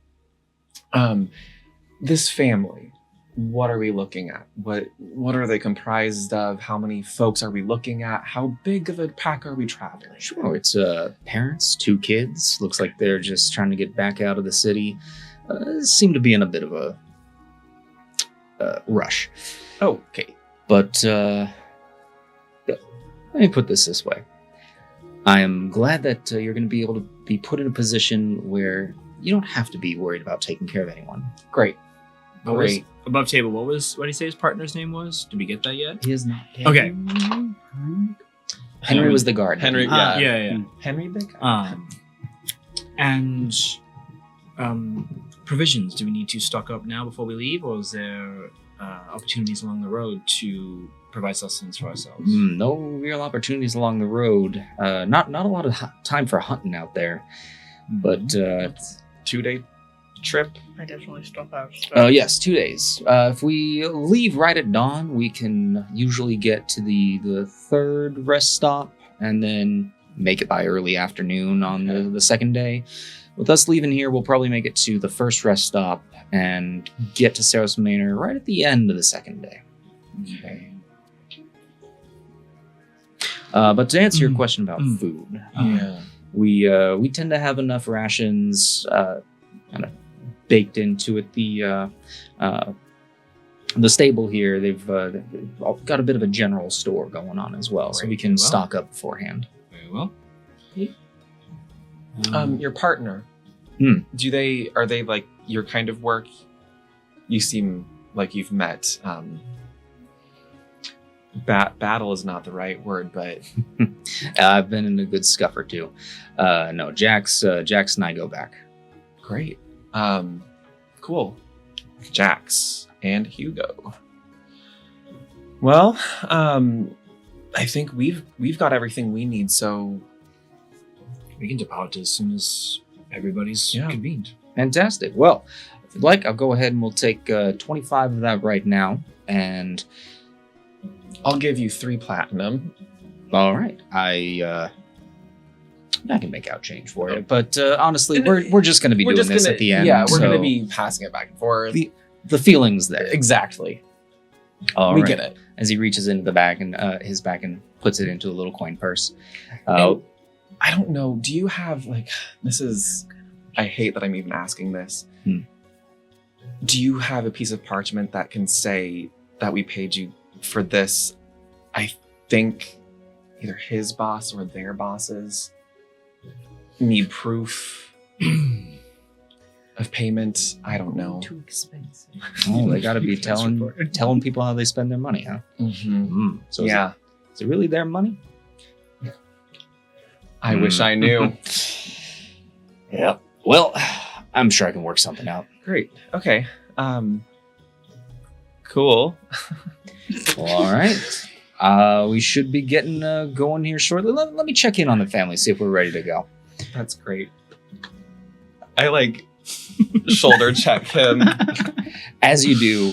This family, what are we looking at? What are they comprised of? How many folks are we looking at? How big of a pack are we traveling? Sure, it's parents, 2 kids. Looks like they're just trying to get back out of the city. Seem to be in a bit of a rush. Okay. But let me put this way. I am glad that you're going to be able to be put in a position where you don't have to be worried about taking care of anyone. Great. What was, Great. above table, what did he say his partner's name was? Did we get that yet? He is not. Okay. Henry was the guard. Henry, Yeah. Henry the guy. And provisions. Do we need to stock up now before we leave, or is there opportunities along the road to provide sustenance for ourselves? No real opportunities along the road. Not a lot of time for hunting out there. But 2-day trip. I definitely stop out. yes, 2 days. If we leave right at dawn, we can usually get to the 3rd rest stop and then make it by early afternoon on the 2nd day. With us leaving here, we'll probably make it to the 1st rest stop and get to Saros Manor right at the end of the 2nd day. Okay. But to answer your question about food, Yeah. we tend to have enough rations kind of baked into it. The stable here, they've got a bit of a general store going on as well, so we can stock up beforehand. Very well. Your partner. Are they like your kind of work? You seem like you've met. Battle is not the right word, but I've been in a good scuff or two. No, Jax and I go back. great. Cool. Jax and Hugo. Well, I think we've got everything we need, so We can depart as soon as everybody's convened. Fantastic. Well, if you'd like, I'll go ahead and we'll take 25 of that right now. And I'll give you 3 platinum. all right, I can make out change for it. But honestly, we're just going to be doing this at the end. Yeah, we're going to so be passing it back and forth. the feeling's there. Exactly. All we right. get it. As he reaches into the bag and his back and puts it into a little coin purse. And I don't know. Do you have I hate that I'm even asking this. Do you have a piece of parchment that can say that we paid you for this? I think either his boss or their bosses need proof of payment. I don't know. Too expensive. Oh, they got to be telling people how they spend their money, huh? Mm-hmm. So Yeah. is it really their money? I wish I knew. Yeah. Well, I'm sure I can work something out. Great. Okay. Cool. Well, all right. We should be getting going here shortly. Let me check in on the family, see if we're ready to go. That's great. I shoulder check him. As you do,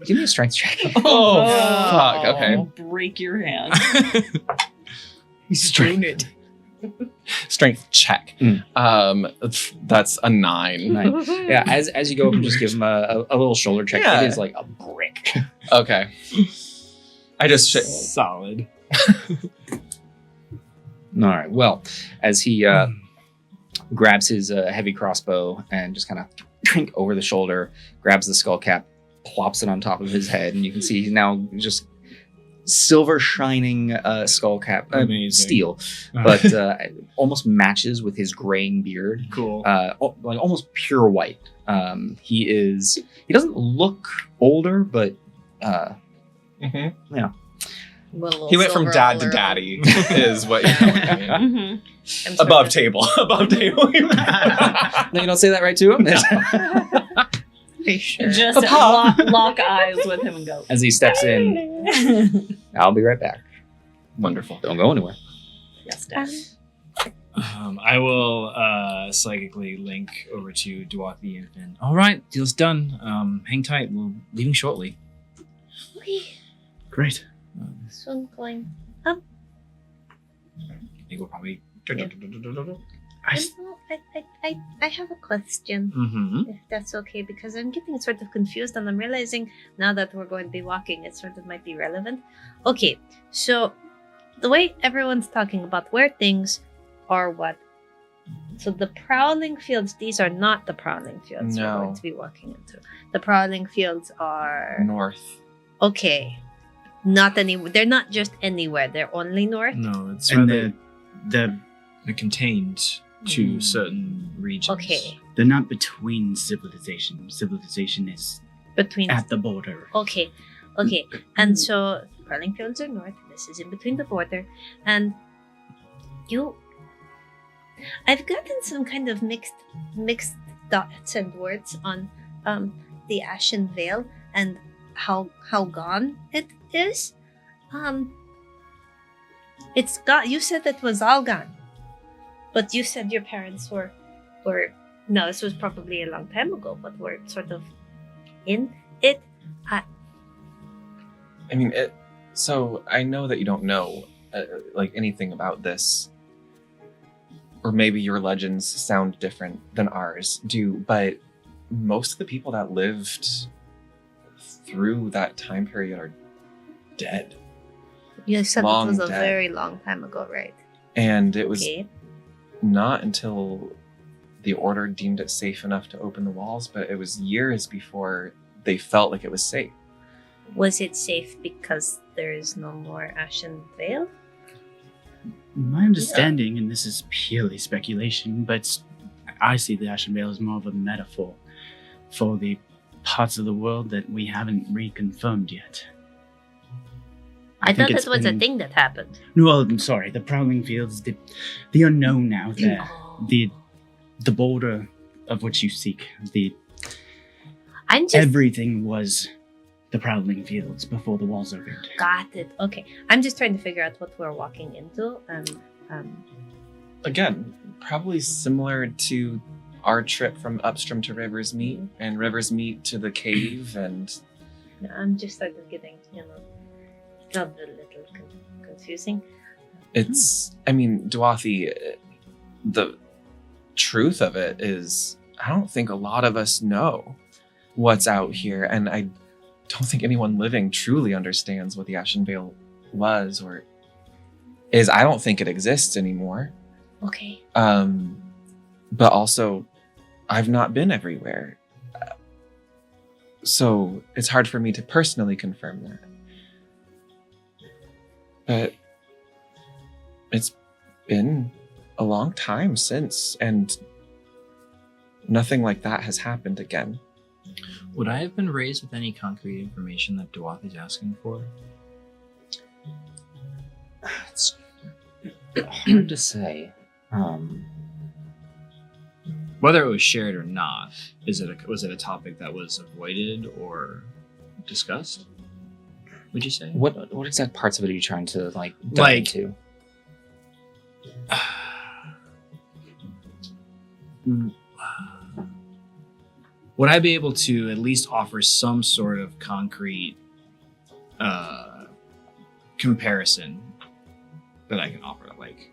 give me a strength check. Oh, fuck. Okay. I'll break your hand. He's doing it. Strength check. That's a 9. Nice. Yeah, as you go up and just give him a little shoulder check, Yeah. it is like a brick. Okay. I just Solid. All right. Well, as he grabs his heavy crossbow and just kind of over the shoulder, grabs the skull cap, plops it on top of his head, and you can see he's now just silver shining skull cap, Amazing. steel, but almost matches with his graying beard. Cool. Like almost pure white. He doesn't look older, but Mhm. yeah. He went from dad to daddy, is what you're telling me. Above table. Above table. No, you don't say that right to him. Just lock eyes with him and go. As he steps in, I'll be right back. Wonderful. Don't go anywhere. Yes, Dad. I will psychically link over to Duathi and Finn. All right, deal's done. Hang tight. We're leaving shortly. Okay, Great. soon going. I think we'll probably. I have a question. Mm-hmm. If that's okay, because I'm getting sort of confused and I'm realizing now that we're going to be walking, it sort of might be relevant. Okay, so the way everyone's talking about where things are what. So the prowling fields, these are not the prowling fields we're No. going to be walking into. The prowling fields are North. okay. Not any they're not just anywhere, they're only north. No, it's And rather they're contained to certain regions. Okay. not between civilization. Civilization is Between at the border. Okay. And so Prowling Fields are north. This is in between the border. And I've gotten some kind of mixed thoughts and words on the Ashen Veil and how gone it is. It's got you said it was all gone. But you said your parents were no, this was probably a long time ago, but were sort of in it. I mean, so I know that you don't know like anything about this, or maybe your legends sound different than ours do. But most of the people that lived through that time period are dead, You said Long it was a dead. very long time ago, right? and it was Okay. not until the Order deemed it safe enough to open the walls, but it was years before they felt like it was safe. Was it safe because there is no more Ashen Veil? My understanding, and this is purely speculation, but I see the Ashen Veil as more of a metaphor for the parts of the world that we haven't reconfirmed yet. I thought think it was it's a been- thing that happened. Well, I'm sorry, the Prowling Fields, the unknown out there, the border of which you seek, I'm just everything was the Prowling Fields before the walls opened. got it. Okay. I'm just trying to figure out what we're walking into. Again, probably similar to our trip from Upstream to Rivers Meet, and Rivers Meet to the cave, and I'm just sort of getting, it's a little confusing. it's, I mean, Duathi, the truth of it is, I don't think a lot of us know what's out here, and I don't think anyone living truly understands what the Ashen Veil was or is. I don't think it exists anymore. Okay. But also, I've not been everywhere. So it's hard for me to personally confirm that. But it's been a long time since, and nothing like that has happened again. Would I have been raised with any concrete information that Duathi's asking for? It's hard to say. Whether it was shared or not, was it a topic that was avoided or discussed? Would you say? What exact parts of it are you trying to dive Like- into? Would I be able to at least offer some sort of concrete comparison that I can offer? Like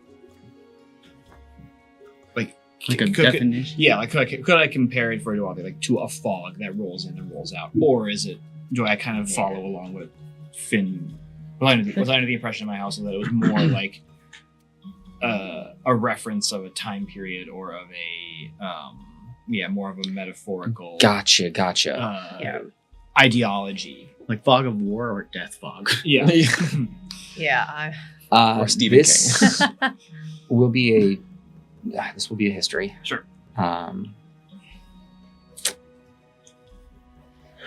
a could- definition? Yeah, could I compare it for Duathi to a fog that rolls in and rolls out, or do I kind of follow along with Finn? Was I under the impression in my house that it was more like a reference of a time period or of a more of a metaphorical Gotcha. ideology? Like fog of war or death fog? Yeah. Yeah. Or Stephen this will be a history. Sure.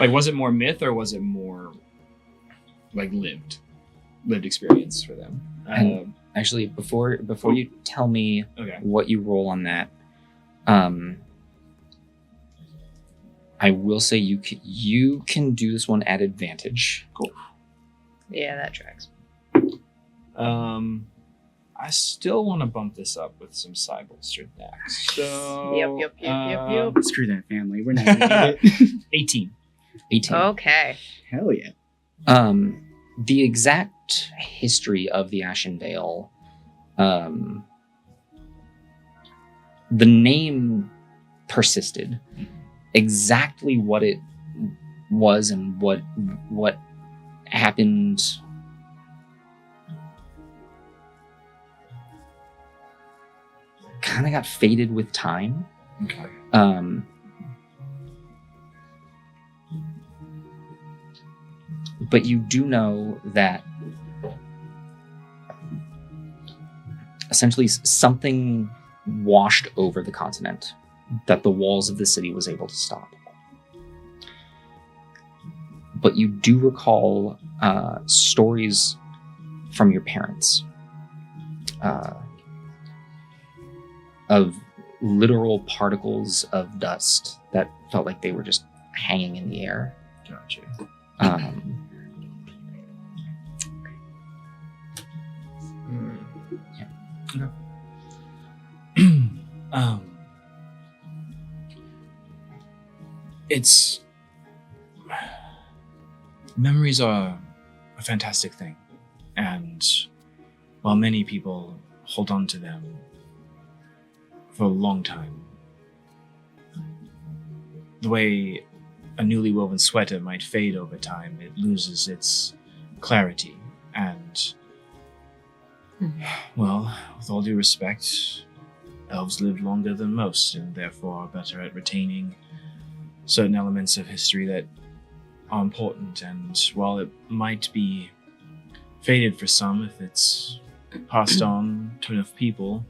Was it more myth or was it more lived experience for them? And actually, before you tell me Okay. what you roll on that, I will say you can do this one at advantage. Cool. Yeah, that tracks. I still want to bump this up with some Cybolster next. So, Yep. Screw that family. We're not gonna do it. 18. 18. Okay. Hell yeah. The exact history of the Ashen Vale, the name persisted. Exactly what it was and what happened kind of got faded with time. Okay. But you do know that essentially something washed over the continent that the walls of the city was able to stop. But you do recall stories from your parents of literal particles of dust that felt like they were just hanging in the air. Gotcha. It's memories are a fantastic thing, and while many people hold on to them for a long time, the way a newly woven sweater might fade over time, it loses its clarity. And well, with all due respect, elves live longer than most and therefore are better at retaining certain elements of history that are important. And while it might be faded for some if it's passed on to enough people,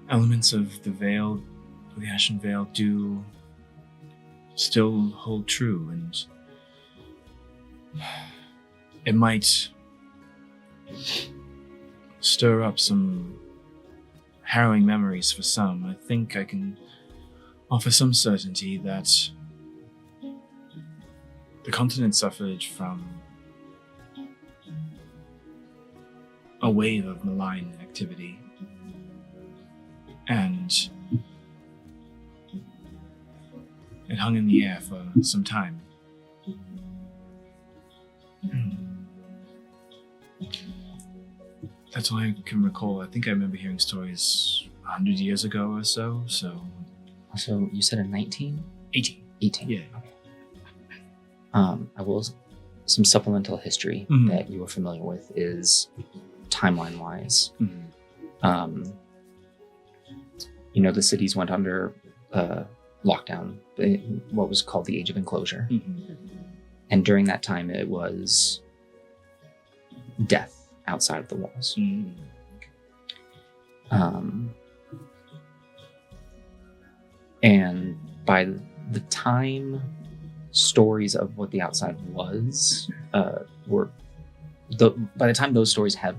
elements of the Veil, the Ashen Veil, do still hold true, and it might stir up some harrowing memories for some. I think I can offer some certainty that the continent suffered from a wave of malign activity, and it hung in the air for some time. That's all I can recall. I think I remember hearing stories 100 years ago or so, So you said a 19? 18. 18. Yeah. Okay. I will. Some supplemental history that you are familiar with is timeline-wise. You know, the cities went under lockdown, what was called the Age of Enclosure. And during that time, it was death outside of the walls. And by the time stories of what the outside was by the time those stories have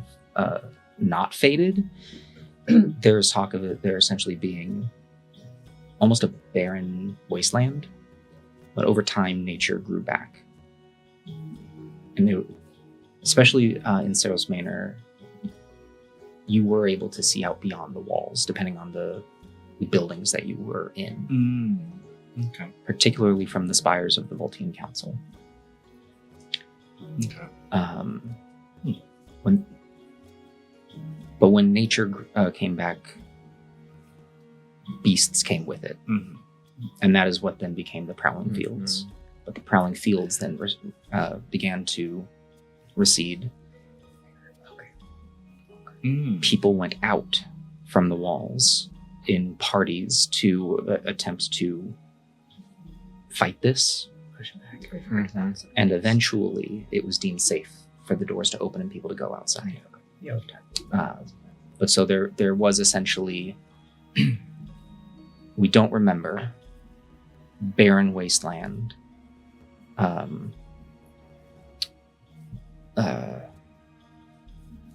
not faded, there's talk of it there essentially being almost a barren wasteland, but over time nature grew back. And especially in Saros Manor, you were able to see out beyond the walls depending on the buildings that you were in. Okay. Particularly from the spires of the Voltine Council. Okay. When nature came back, beasts came with it. And that is what then became the Prowling Fields. But the Prowling Fields then began to recede. People went out from the walls in parties to attempt to fight this. And eventually it was deemed safe for the doors to open and people to go outside. But so there was essentially, we don't remember, barren wasteland,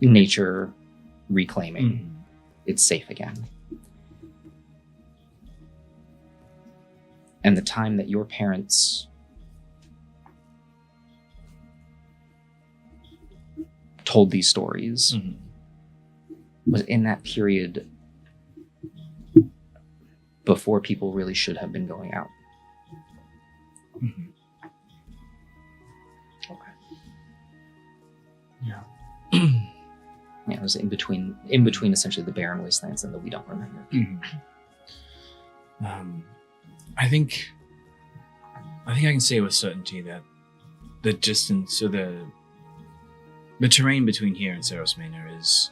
nature reclaiming it's safe again. And the time that your parents told these stories was in that period before people really should have been going out. Mhm. Yeah. Yeah, it was in between essentially the barren wastelands and the we don't remember. I think I can say with certainty that the distance or the terrain between here and Saros Manor is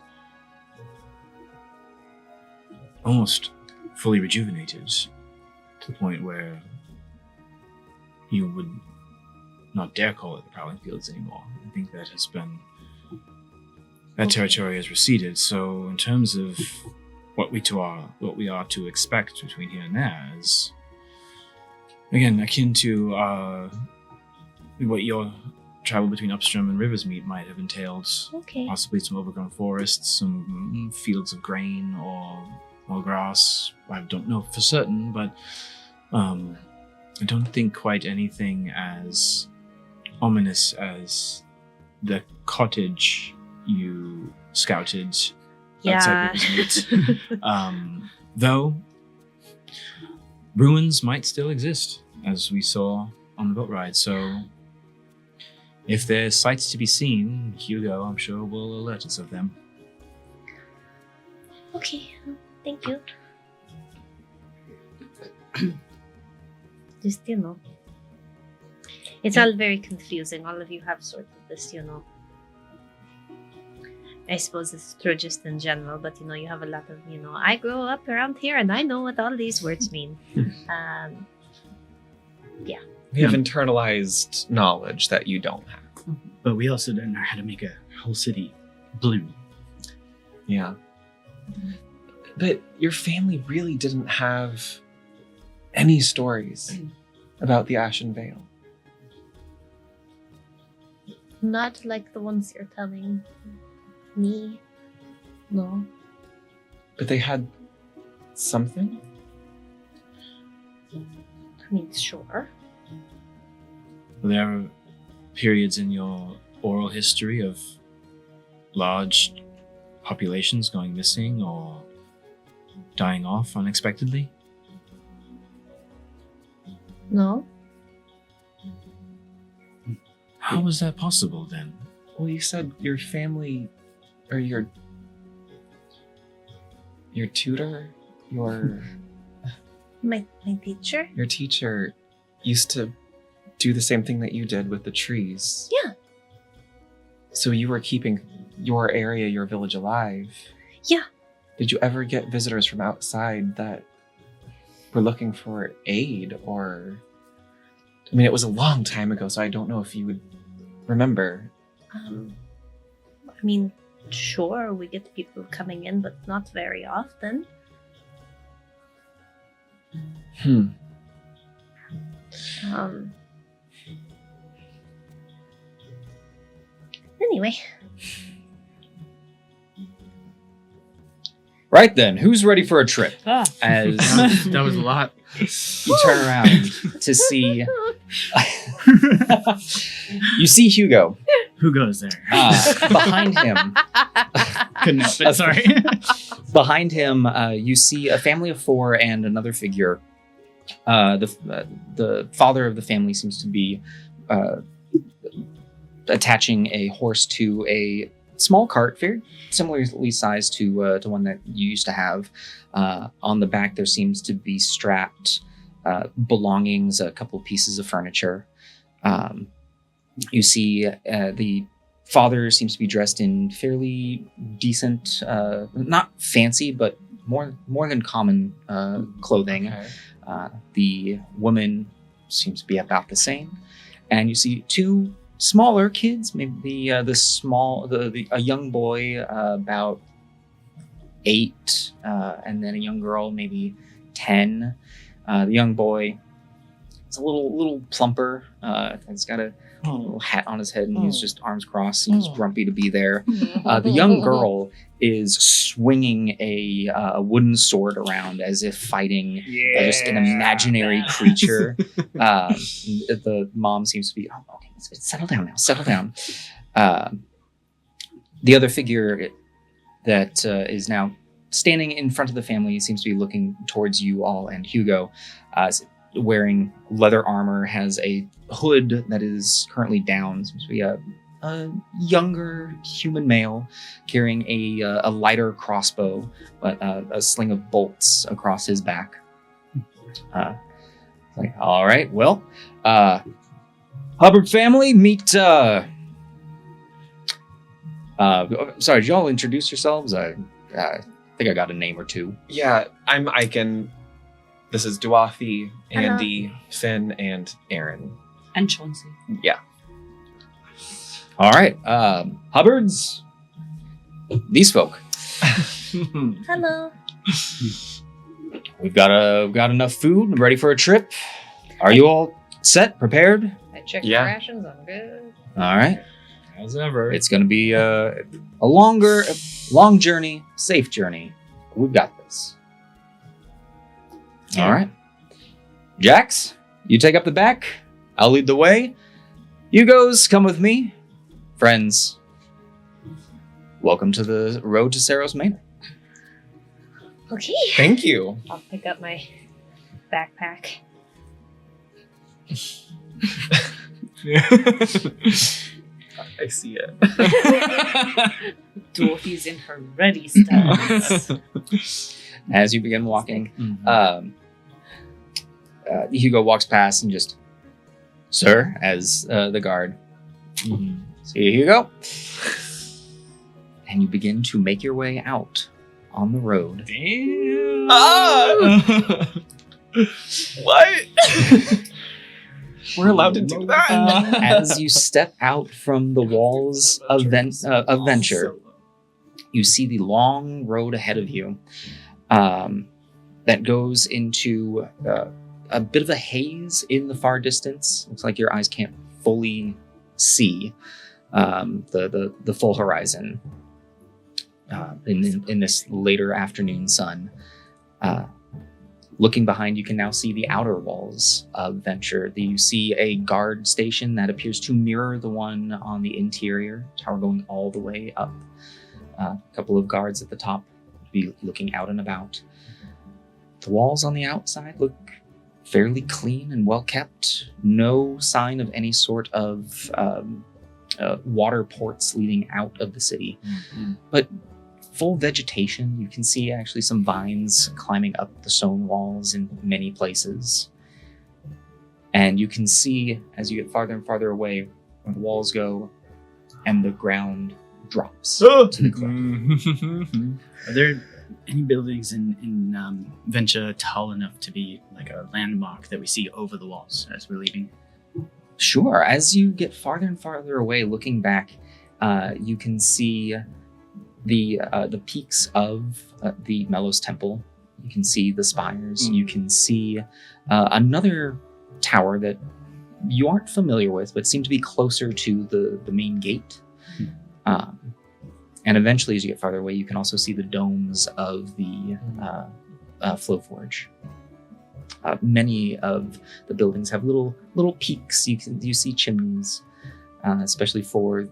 almost fully rejuvenated to the point where you would not dare call it the Prowling Fields anymore. I think that territory has receded. So in terms of what we are to expect between here and there is, again, akin to what your travel between Upstream and Riversmeet might have entailed. Okay. Possibly some overgrown forests, some fields of grain or grass. I don't know for certain, but I don't think quite anything as ominous as the cottage you scouted outside Riversmeet. Though ruins might still exist, as we saw on the boat ride. So if there's sights to be seen, Hugo, I'm sure, will alert us of them. Okay, thank you. Just, it's all very confusing. All of you have sort of this, I suppose it's true just in general, but you have a lot of, I grew up around here and I know what all these words mean. Yeah. We have internalized knowledge that you don't have. But we also don't know how to make a whole city bloom. Yeah. But your family really didn't have any stories about the Ashen Vale. Not like the ones you're telling me. No. But they had something? I mean, sure. There are periods in your oral history of large populations going missing or dying off unexpectedly? No. How was that possible then? Well, you said your family, or your tutor, My teacher? your teacher used to do the same thing that you did with the trees. Yeah. So you were keeping your area, your village alive. Yeah. Did you ever get visitors from outside that were looking for aid or... I mean, it was a long time ago, so I don't know if you would remember. I mean, sure, we get people coming in, but not very often. Anyway. Right then, who's ready for a trip? As That was a lot. you turn around to see, you see Hugo Who goes there? behind him. Couldn't help it. Sorry. Behind him, you see a family of four and another figure. The father of the family seems to be attaching a horse to a small cart, very similarly sized to one that you used to have. On the back, there seems to be strapped belongings, a couple of pieces of furniture. You see the father seems to be dressed in fairly decent, not fancy, but more than common clothing. Okay. The woman seems to be about the same, and you see two smaller kids, maybe a young boy about 8, and then a young girl maybe 10. The young boy is a little plumper. He's got a little hat on his head, and he's just arms crossed. Seems grumpy to be there. The young girl is swinging a wooden sword around as if fighting just an imaginary creature. The mom seems to be, okay, settle down now, settle down. The other figure that is now standing in front of the family seems to be looking towards you all and Hugo, wearing leather armor, has a hood that is currently down. Seems to be a younger human male carrying a lighter crossbow, but a sling of bolts across his back. Like, all right, well, Hubbard family, meet. Sorry, did y'all introduce yourselves? I think I got a name or two. Yeah, I'm Icon. This is Duathi, Andy, Finn, and Aaron. And Chauncey. Yeah. All right, Hubbards. These folk. Hello. We've got enough food, ready for a trip. Are you all set, prepared? I checked Yeah. the rations. I'm good. All right. As ever. It's going to be a long journey, safe journey. We've got this. All right. Jax, you take up the back. I'll lead the way. You goes, come with me. Friends, welcome to the road to Saros Manor. Okay. Thank you. I'll pick up my backpack. I see it. Dorothy's in her ready stance. As you begin walking, Mhm. Hugo walks past and just, sir, as the guard. Mhm. See you, Hugo. And you begin to make your way out on the road. Damn. What? We're allowed to do that? As you step out from the walls of Venture, you see the long road ahead of you that goes into a bit of a haze in the far distance. Looks like your eyes can't fully see the full horizon in this later afternoon sun. Looking behind, you can now see the outer walls of Venture. You see a guard station that appears to mirror the one on the interior tower going all the way up. A couple of guards at the top be looking out and about. The walls on the outside look fairly clean and well kept. No sign of any sort of water ports leading out of the city. Mhm. But full vegetation. You can see actually some vines climbing up the stone walls in many places. And you can see, as you get farther and farther away, where the walls go and the ground drops to the ground. Mhm. Are there any buildings in Venture tall enough to be like a landmark that we see over the walls as we're leaving? Sure. As you get farther and farther away, looking back, you can see the peaks of the Melos Temple. You can see the spires. You can see another tower that you aren't familiar with, but seem to be closer to the main gate. And eventually, as you get farther away, you can also see the domes of the Flowforge. Many of the buildings have little peaks. You see chimneys, especially for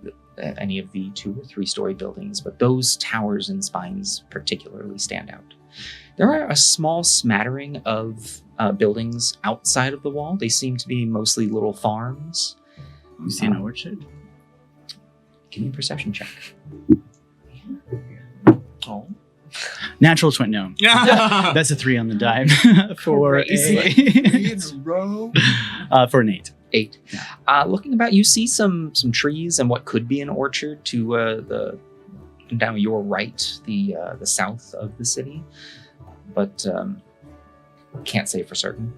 any of the 2 or 3 story buildings, but those towers and spines particularly stand out. There are a small smattering of buildings outside of the wall. They seem to be mostly little farms. You see an orchard? Give me a perception check. Oh. Natural 20. No. That's a 3 on the die for for an 8. 8. Looking about, you see some trees and what could be an orchard to the down your right, the south of the city, but can't say for certain.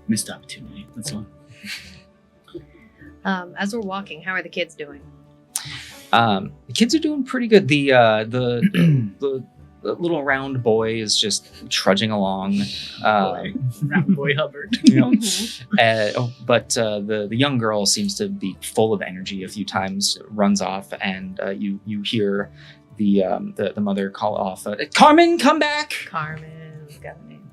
Missed opportunity. That's all. As we're walking, how are the kids doing? The kids are doing pretty good. The little round boy is just trudging along. Round boy Hubbard. But the young girl seems to be full of energy. A few times runs off, and you hear the mother call off, "Carmen, come back!" Carmen's got a name.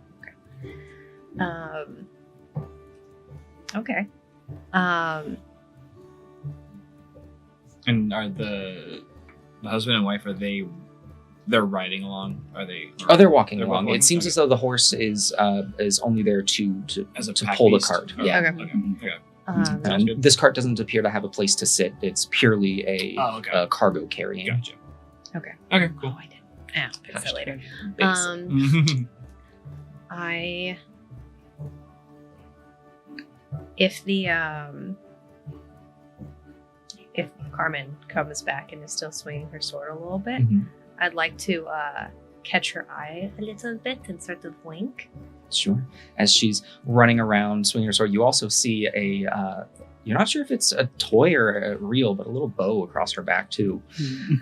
Okay. Okay. And are the the husband and wife, they're riding along? Are they? Oh, they're walking They're along. walking? It seems Okay. as though the horse is only there to As a to pack pull the beast? cart. Okay. Yeah. Okay. Okay. Um, And good. this cart doesn't appear to have a place to sit. It's purely a Oh, okay. cargo carrying. Gotcha. Okay. Okay. Cool. oh, I didn't. Ah, fix that later. Basic. I if the if Carmen comes back and is still swinging her sword a little bit, Mhm. I'd like to catch her eye a little bit and sort of wink. Sure. As she's running around swinging her sword, you also see you're not sure if it's a toy or a real, but a little bow across her back too.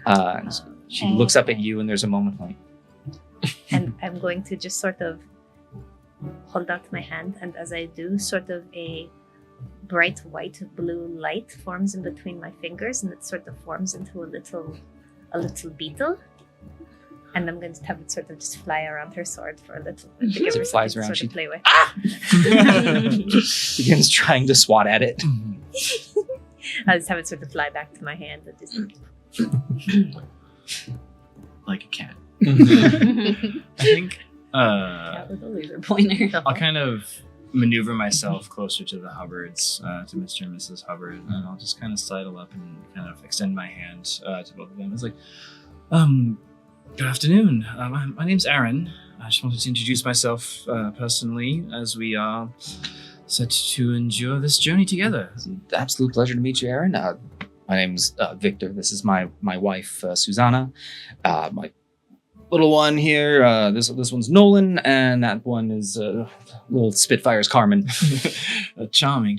And she looks up at you, and there's a moment like, And I'm going to just sort of hold out my hand, and as I do, sort of a bright white blue light forms in between my fingers, and it sort of forms into a little beetle. And I'm going to have it sort of just fly around her sword for a little bit to give As it her flies something around, to she- sort of play with. begins trying to swat at it. I'll just have it sort of fly back to my hand and just Like a cat. I think Yeah, with a laser pointer. I'll kind of maneuver myself closer to the Hubbards, to Mr. and Mrs. Hubbard, and I'll just kind of sidle up and kind of extend my hand to both of them. It's like, good afternoon. My name's Aaron. I just wanted to introduce myself personally, as we are set to endure this journey together. It's an absolute pleasure to meet you, Aaron. My name's Victor. This is my wife, Susanna. My little one here. This one's Nolan, and that one is little Spitfire's Carmen. Charming.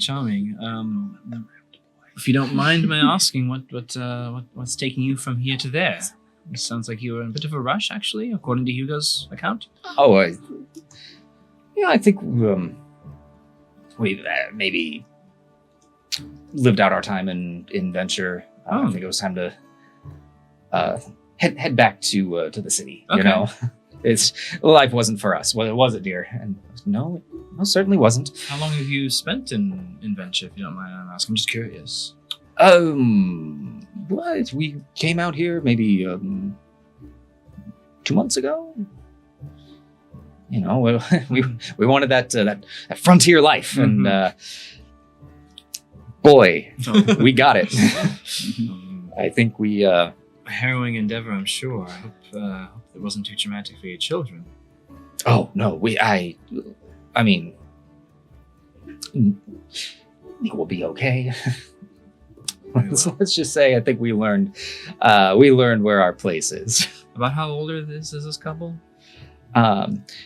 If you don't mind my asking, what's taking you from here to there? It sounds like you were in a bit of a rush, actually, according to Hugo's account. Oh, I think we've maybe lived out our time in Venture. I think it was time to head back to the city. You Okay. know, life wasn't for us. Well, was it, dear? And no, certainly wasn't. How long have you spent in Venture, if you don't mind asking? I'm just curious. What? We came out here maybe 2 months ago. You know, we wanted that frontier life, and boy, we got it. I think we. A harrowing endeavor, I'm sure. I hope it wasn't too traumatic for your children. Oh no, I mean, I think we'll be okay. Let's just say I think we learned where our place is. About how old is this couple?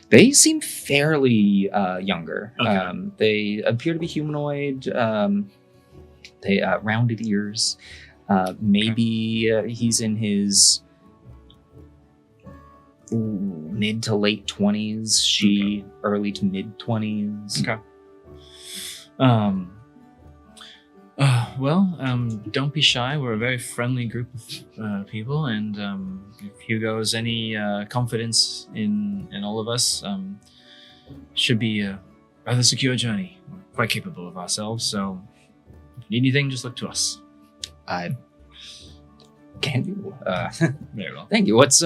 They seem fairly younger. Okay. They appear to be humanoid. They rounded ears. Maybe he's in his mid to late 20s. She early to mid 20s. Okay. Don't be shy. We're a very friendly group of people, and if Hugo has any confidence in all of us, should be a rather secure journey. We're quite capable of ourselves, so if you need anything, just look to us. I can do. Very well. Thank you. What's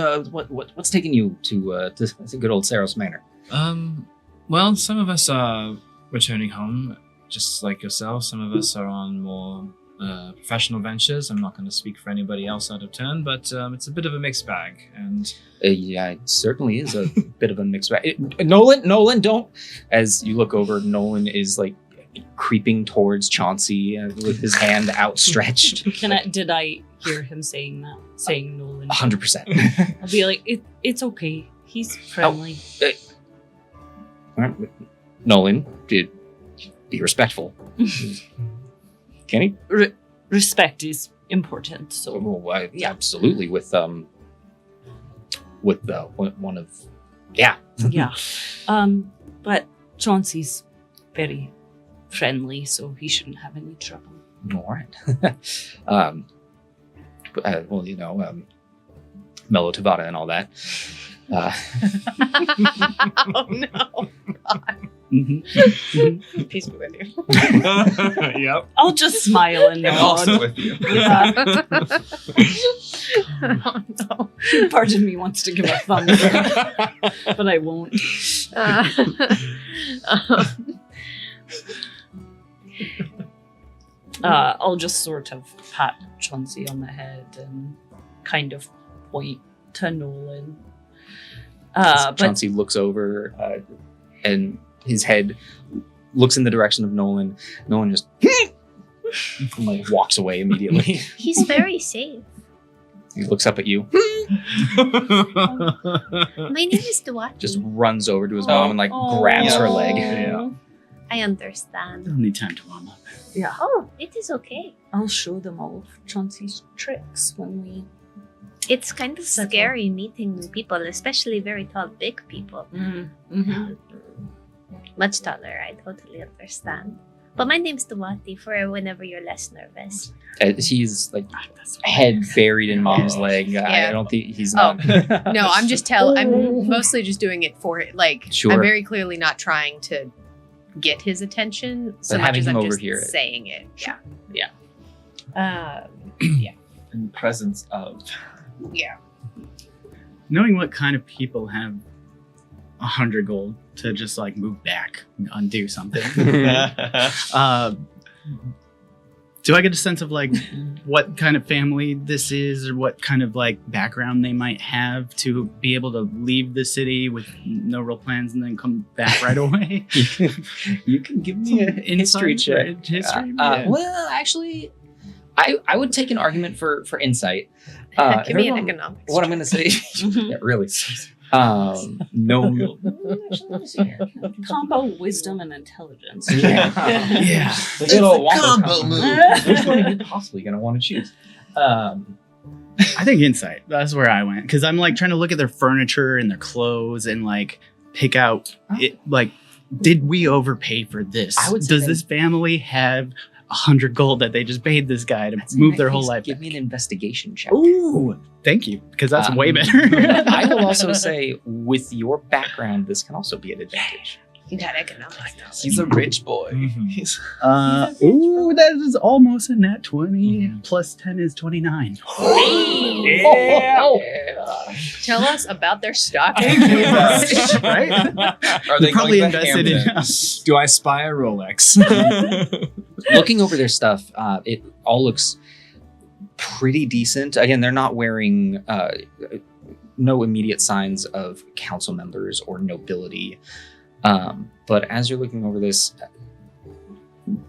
taking you to good old Saros Manor? Well, some of us are returning home, just like yourself. Some of us are on more professional ventures. I'm not going to speak for anybody else out of turn, but it's a bit of a mixed bag. And Yeah, it certainly is a bit of a mixed bag. Nolan, don't. As you look over, Nolan is like creeping towards Chauncey with his hand outstretched. Did I hear him saying that? Saying Nolan? 100%. I'll be like, it's okay. He's friendly. Nolan, be respectful. Can he? Respect is important. So Well, Yeah. absolutely. With one of, yeah. yeah. But Chauncey's very friendly, so he shouldn't have any trouble. All right. Well, you know, Melo Tavada and all that. Oh no. Peace be with you. Yep. I'll just smile and And nod. also with you. Yeah. Oh, no. Part of me wants to give a thumbs up, but I won't. I'll just sort of pat Chauncey on the head and kind of point to Nolan. But Chauncey looks over and his head looks in the direction of Nolan. Nolan just and, like walks away immediately. He's very safe. He looks up at you, My name is Duwati. just runs over to his mom and like grabs her leg. Yeah. I understand. Don't need time to warm up. Yeah, Oh, it is okay. I'll show them all of Chauncey's tricks when we. It's kind of Settle. scary meeting new people, especially very tall, big people. Mm-hmm. Much taller, I totally understand. But my name's Duwati for whenever you're less nervous. He's like head buried in mom's leg. Yeah. I don't think he's Oh. not. No, I'm mostly just doing it for it. Like, Sure. I'm very clearly not trying to get his attention so But much having as him I'm just overhear it. saying it. Yeah. Yeah. In presence of. Yeah. Knowing what kind of people have 100 gold to just like move back, undo something. Do I get a sense of like what kind of family this is, or what kind of like background they might have to be able to leave the city with no real plans and then come back right away? You can give me a history check. History. Well, actually, I would take an argument for insight. Give me an everyone- economics. What I'm going to say, yeah, really. No. Combo wisdom and intelligence. Yeah. Yeah. The little combo move. Which one are you possibly going to want to choose? I think insight. That's where I went, because I'm like trying to look at their furniture and their clothes and like pick out it. Like, did we overpay for this? I would say Does that- this family have 100 gold that they just paid this guy to move their whole life? Give back? me an investigation check. Ooh, thank you, because that's way Um, better. I will also say, with your background, this can also be an advantage. You got economics. He's a rich boy. Mhm. He's Ooh, that is almost a nat 20. Mhm. Plus 10 is 29. Tell us about their stocking. Right? Are they Probably going to invested in Hamptons? Do I spy a Rolex? Looking over their stuff, it all looks pretty decent. Again, they're not wearing no immediate signs of council members or nobility. But as you're looking over this,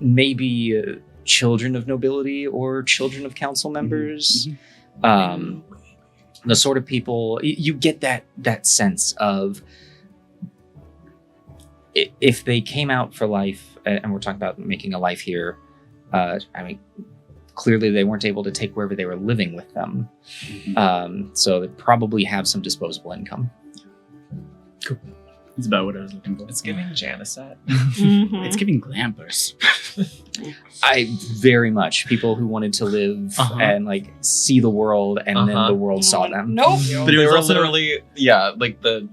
maybe children of nobility or children of council members. The sort of people you get that sense of if they came out for life, and we're talking about making a life here. I mean, clearly they weren't able to take wherever they were living with them, so they probably have some disposable income. That's about what I was looking for. It's giving Janicet. It's giving glampers. I very much people who wanted to live and like see the world, and then Uh-huh. the world saw them. Nope. But it They was were also- literally, yeah, like the.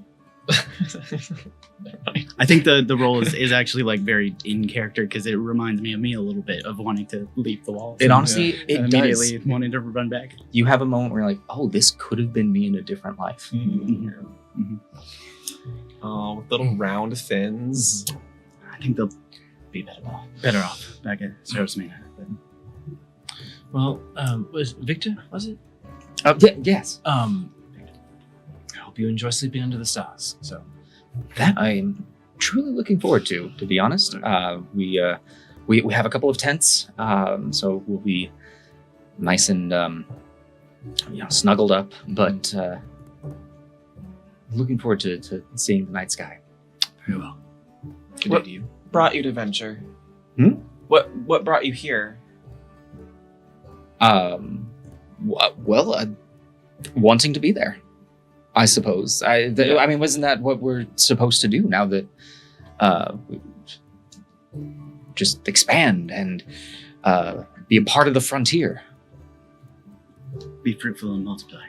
I think the role is actually like very in character, because it reminds me of me a little bit of wanting to leap the walls. It honestly, And it does. immediately wanting to run back. You have a moment where you're like, oh, this could have been me in a different life. Oh, with little round fins. I think they'll be better off back at Sarosmina. Well, was Victor? Was it? Yes. I hope you enjoy sleeping under the stars. So That I'm truly looking forward to be honest. We have a couple of tents, so we'll be nice and snuggled up. But looking forward to seeing the night sky. Very well. good What- day to you. Brought you to Venture? Hmm? What brought you here? Wanting to be there, I suppose. I mean, wasn't that what we're supposed to do now that we just expand and be a part of the frontier? Be fruitful and multiply.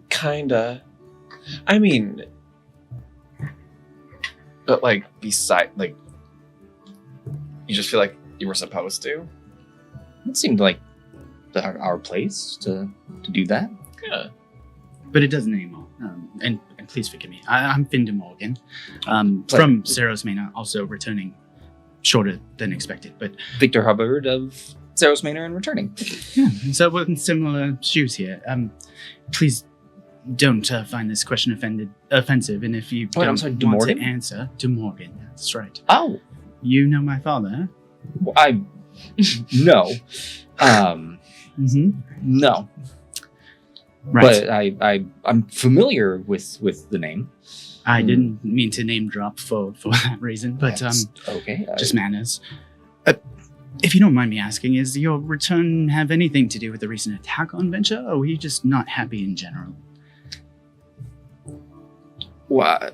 Kinda. I mean, But like beside, like, you just feel like you were supposed to. It seemed like our place to do that. Yeah. But it doesn't anymore. And please forgive me. I'm Finn de Morgan, from Melos Machina, also returning shorter than expected. But Victor Hubbard of Melos Machina and returning. yeah, so we're in similar shoes here. Please don't find this question offensive. And if you Wait, I'm don't sorry, De want to Morgan? answer, De Morgan. That's right. Oh, You know my father. I no, Mm-hmm. no. Right. But I'm familiar with the name. I didn't mean to name drop for that reason, but That's okay. just manners. If you don't mind me asking, is your return have anything to do with the recent attack on Venture, or were you just not happy in general? What?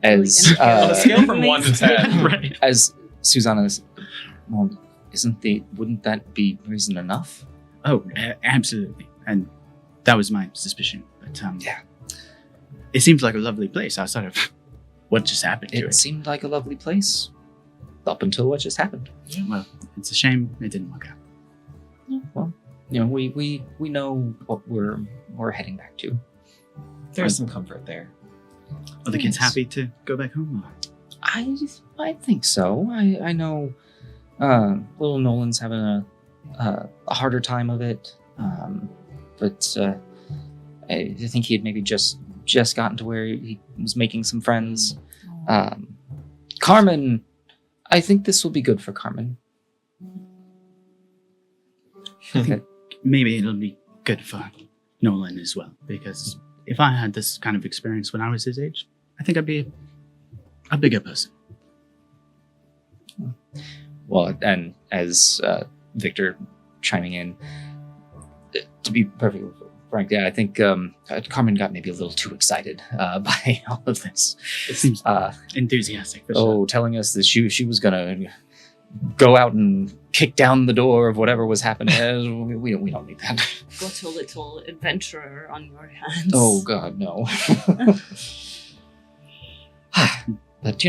As On a scale from 1 to 10. Right. as Susanna's, well, wouldn't that be reason enough? Oh, absolutely. And that was my suspicion. But Yeah. it seems like a lovely place outside of what just happened to It it. seemed like a lovely place up until what just happened. Well, it's a shame it didn't work out. Well, we know what we're heading back to. There's some comfort there. Are the kids Yes. happy to go back home? Or? I think so. I know little Nolan's having a harder time of it, but I think he had maybe just gotten to where he was making some friends. Carmen, I think this will be good for Carmen. I think maybe it'll be good for Nolan as well, because if I had this kind of experience when I was his age, I think I'd be a bigger person. Well, and as Victor chiming in, to be perfectly frank, yeah, I think Carmen got maybe a little too excited by all of this. It seems enthusiastic. For sure. Telling us that she was gonna go out and kick down the door of whatever was happening. We don't need that. Got a little adventurer on your hands. Oh God, no. But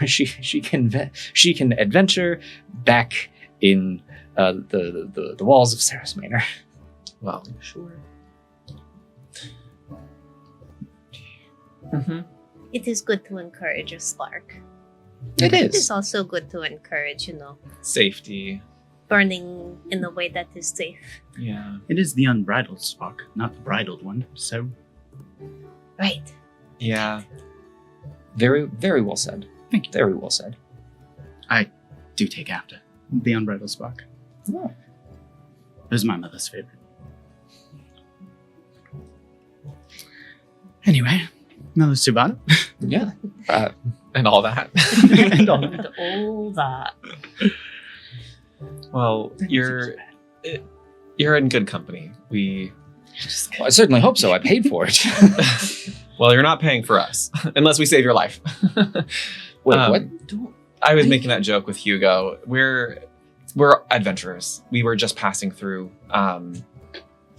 she can adventure back in the walls of Melos Manor. Well, Sure. mm-hmm. It is good to encourage a spark. It It is is. also good to encourage, Safety. burning in a way that is safe. Yeah. It is the unbridled spark, not the bridled one. So Right. Yeah. Very, very well said. Thank you. Very well said. do take after the unbridled spark. Oh. It was my mother's favorite. Anyway, Melos Machina. Yeah. And all that. And all And all that. Well, you're in good company. Well, I certainly hope so. I paid for it. Well, you're not paying for us unless we save your life. Wait, Um, what? I was making that joke with Hugo. We're adventurers. We were just passing through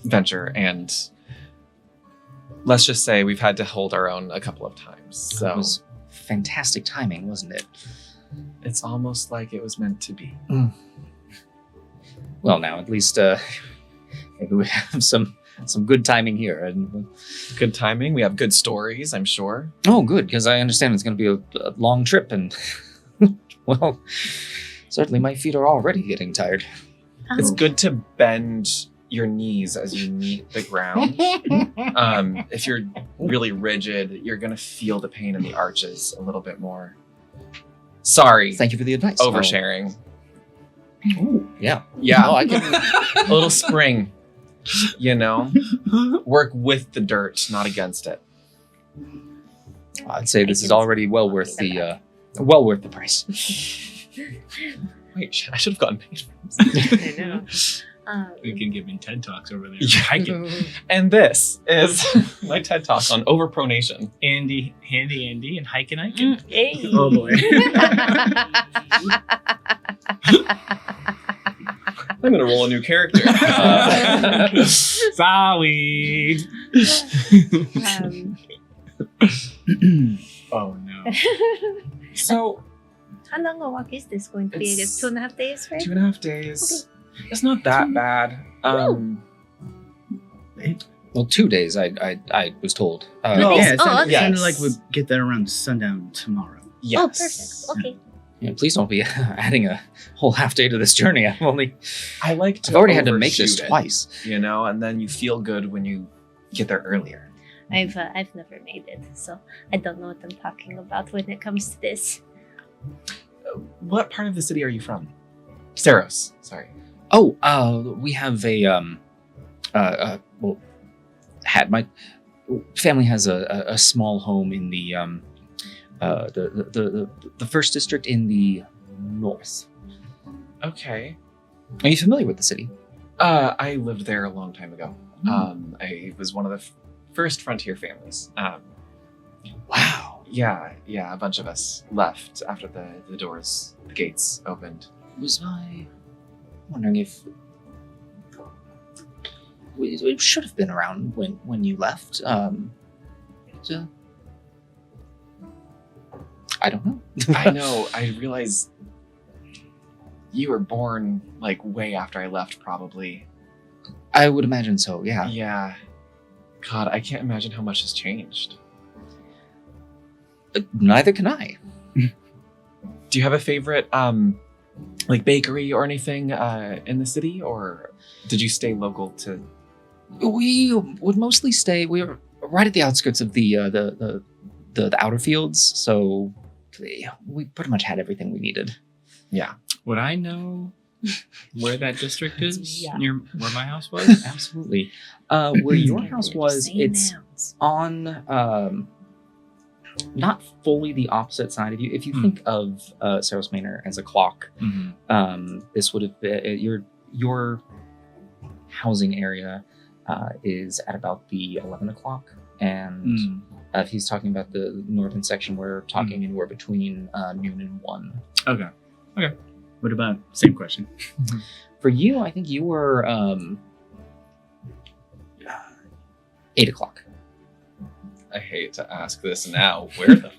Venture, and let's just say we've had to hold our own a couple of times. That So was fantastic timing, wasn't it? it's almost like it was meant to be. Well, now at least maybe we have some good timing here. And Good timing. We have good stories, I'm sure. oh, good, because I understand it's going to be a long trip, and well, certainly my feet are already getting tired. It's good to bend your knees as you meet the ground. If you're really rigid, you're going to feel the pain in the arches a little bit more. Sorry. Thank you for the advice. Oversharing. Oh, yeah. Yeah. Oh, I can. A little spring, work with the dirt, not against it. I'd say this is already well worth the price. Wait, shit, I should have gotten paid. I know. We can give me TED Talks over there. Yeah. I can. And this is my TED Talk on overpronation. Handy Andy and hiking hiking. Hey. Oh boy. I'm going to roll a new character. Sorry. Oh no. So How long a walk is this going to be? It's 2.5 days, right? 2.5 days. It's not that bad. Well, 2 days. I was told. No. Yeah, it sounded, okay. it sounded like we'd get there around sundown tomorrow. Yes. Oh, perfect. Okay. Yeah, please don't be adding a whole half day to this journey. I've I to already had to make this overshoot it, twice. and then you feel good when you get there earlier. I've never made it, so I don't know what I'm talking about when it comes to this. What part of the city are you from? Saros. Sorry. Oh, we have well, had my family has a small home in the first district in the north. Okay. Are you familiar with the city? I lived there a long time ago. I was one of the first frontier families. Wow. Yeah, a bunch of us left after the gates opened. Was I wondering if we should have been around when you left? I don't know. I know. I realize you were born like way after I left, probably. I would imagine so. Yeah. Yeah. God, I can't imagine how much has changed. Neither can I. Do you have a favorite, like bakery or anything in the city, or did you stay local to? We would mostly stay. We were right at the outskirts of the outer fields, so we pretty much had everything we needed. Yeah. Would I know where that district is? Yeah. Near where my house was? Absolutely. Where your house was, Say it's nouns. on not fully the opposite side of you. If you think of Saros Manor as a clock, this would have been your housing area is at about the 11 o'clock, and if he's talking about the northern section, we're talking anywhere between noon and 1. Okay. What about, same question. For you, I think you were 8 o'clock. I hate to ask this now. Where the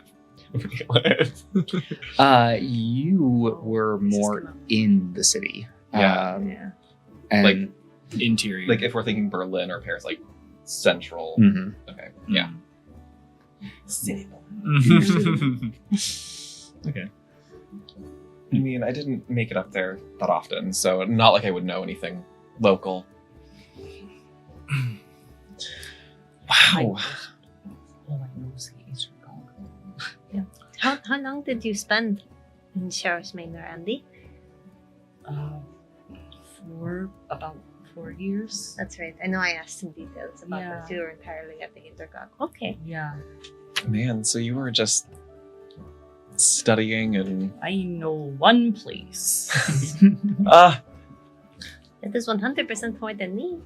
You were more in the city. Yeah. Yeah. And Like- Interior. like if we're thinking Berlin or Paris, like central. Mhm. Okay. Yeah. City. Okay. I mean, I didn't make it up there that often, so not like I would know anything local. Wow. All I know is the Eastern Congo. How long did you spend in Saros Manor, Andy? For about 4 years. That's right. I know I asked some details about Yeah. that. You were entirely at the Intercog. Okay. Yeah. Man, so you were just studying and I know one place. ah, That is 100% more than me.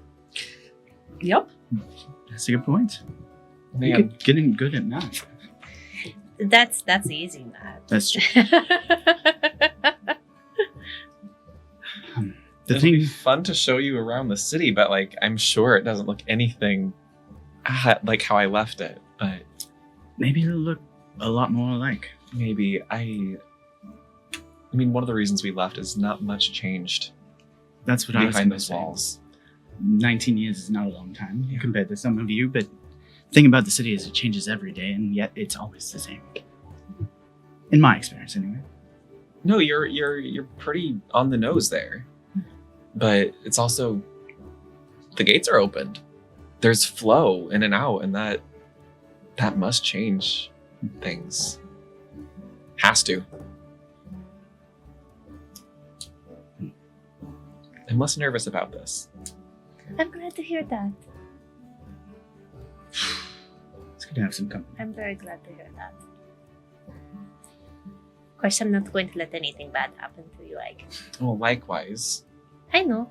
Yep. That's a good point. man. You're getting good at math. That's easy, Matt. That's true. The It'd be thing, fun to show you around the city, but like I'm sure it doesn't look anything like how I left it. But maybe it'll look a lot more alike. maybe I mean, one of the reasons we left is not much changed That's what I was behind going to those say. walls. 19 years is not a long time Yeah. compared to some of you, but the thing about the city is it changes every day, and yet it's always the same. In my experience, anyway. No, you're pretty on the nose there. But it's also the gates are opened. There's flow in and out, and that must change things. Has to. I'm less nervous about this. I'm glad to hear that. It's good to have some company. I'm very glad to hear that. Of course, I'm not going to let anything bad happen to you, Ike. Well, likewise. I know.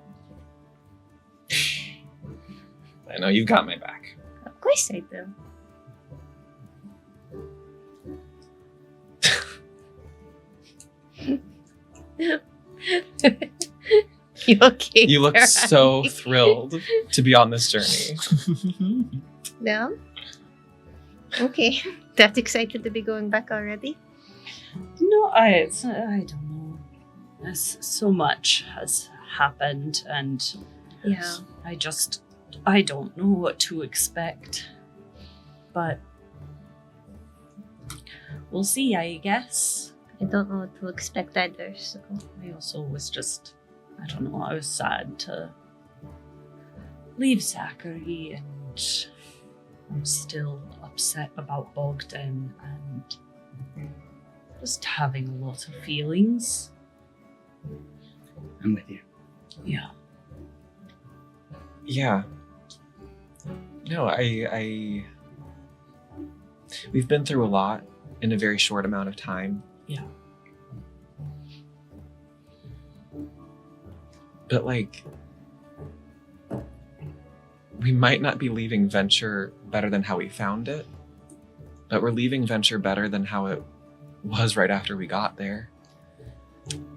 I know you've got my back. Of course I do. You okay? You look Karen? so thrilled to be on this journey. Yeah. Okay. That excited to be going back already? No, I don't know. So much has happened, and Yeah. I don't know what to expect. But we'll see, I guess. I don't know what to expect either, so. I also was just, I don't know, I was sad to leave Zachary, and I'm still upset about Bogdan, and just having a lot of feelings. I'm with you. Yeah. Yeah. No, we've been through a lot in a very short amount of time. Yeah. But like, we might not be leaving Venture better than how we found it, but we're leaving Venture better than how it was right after we got there.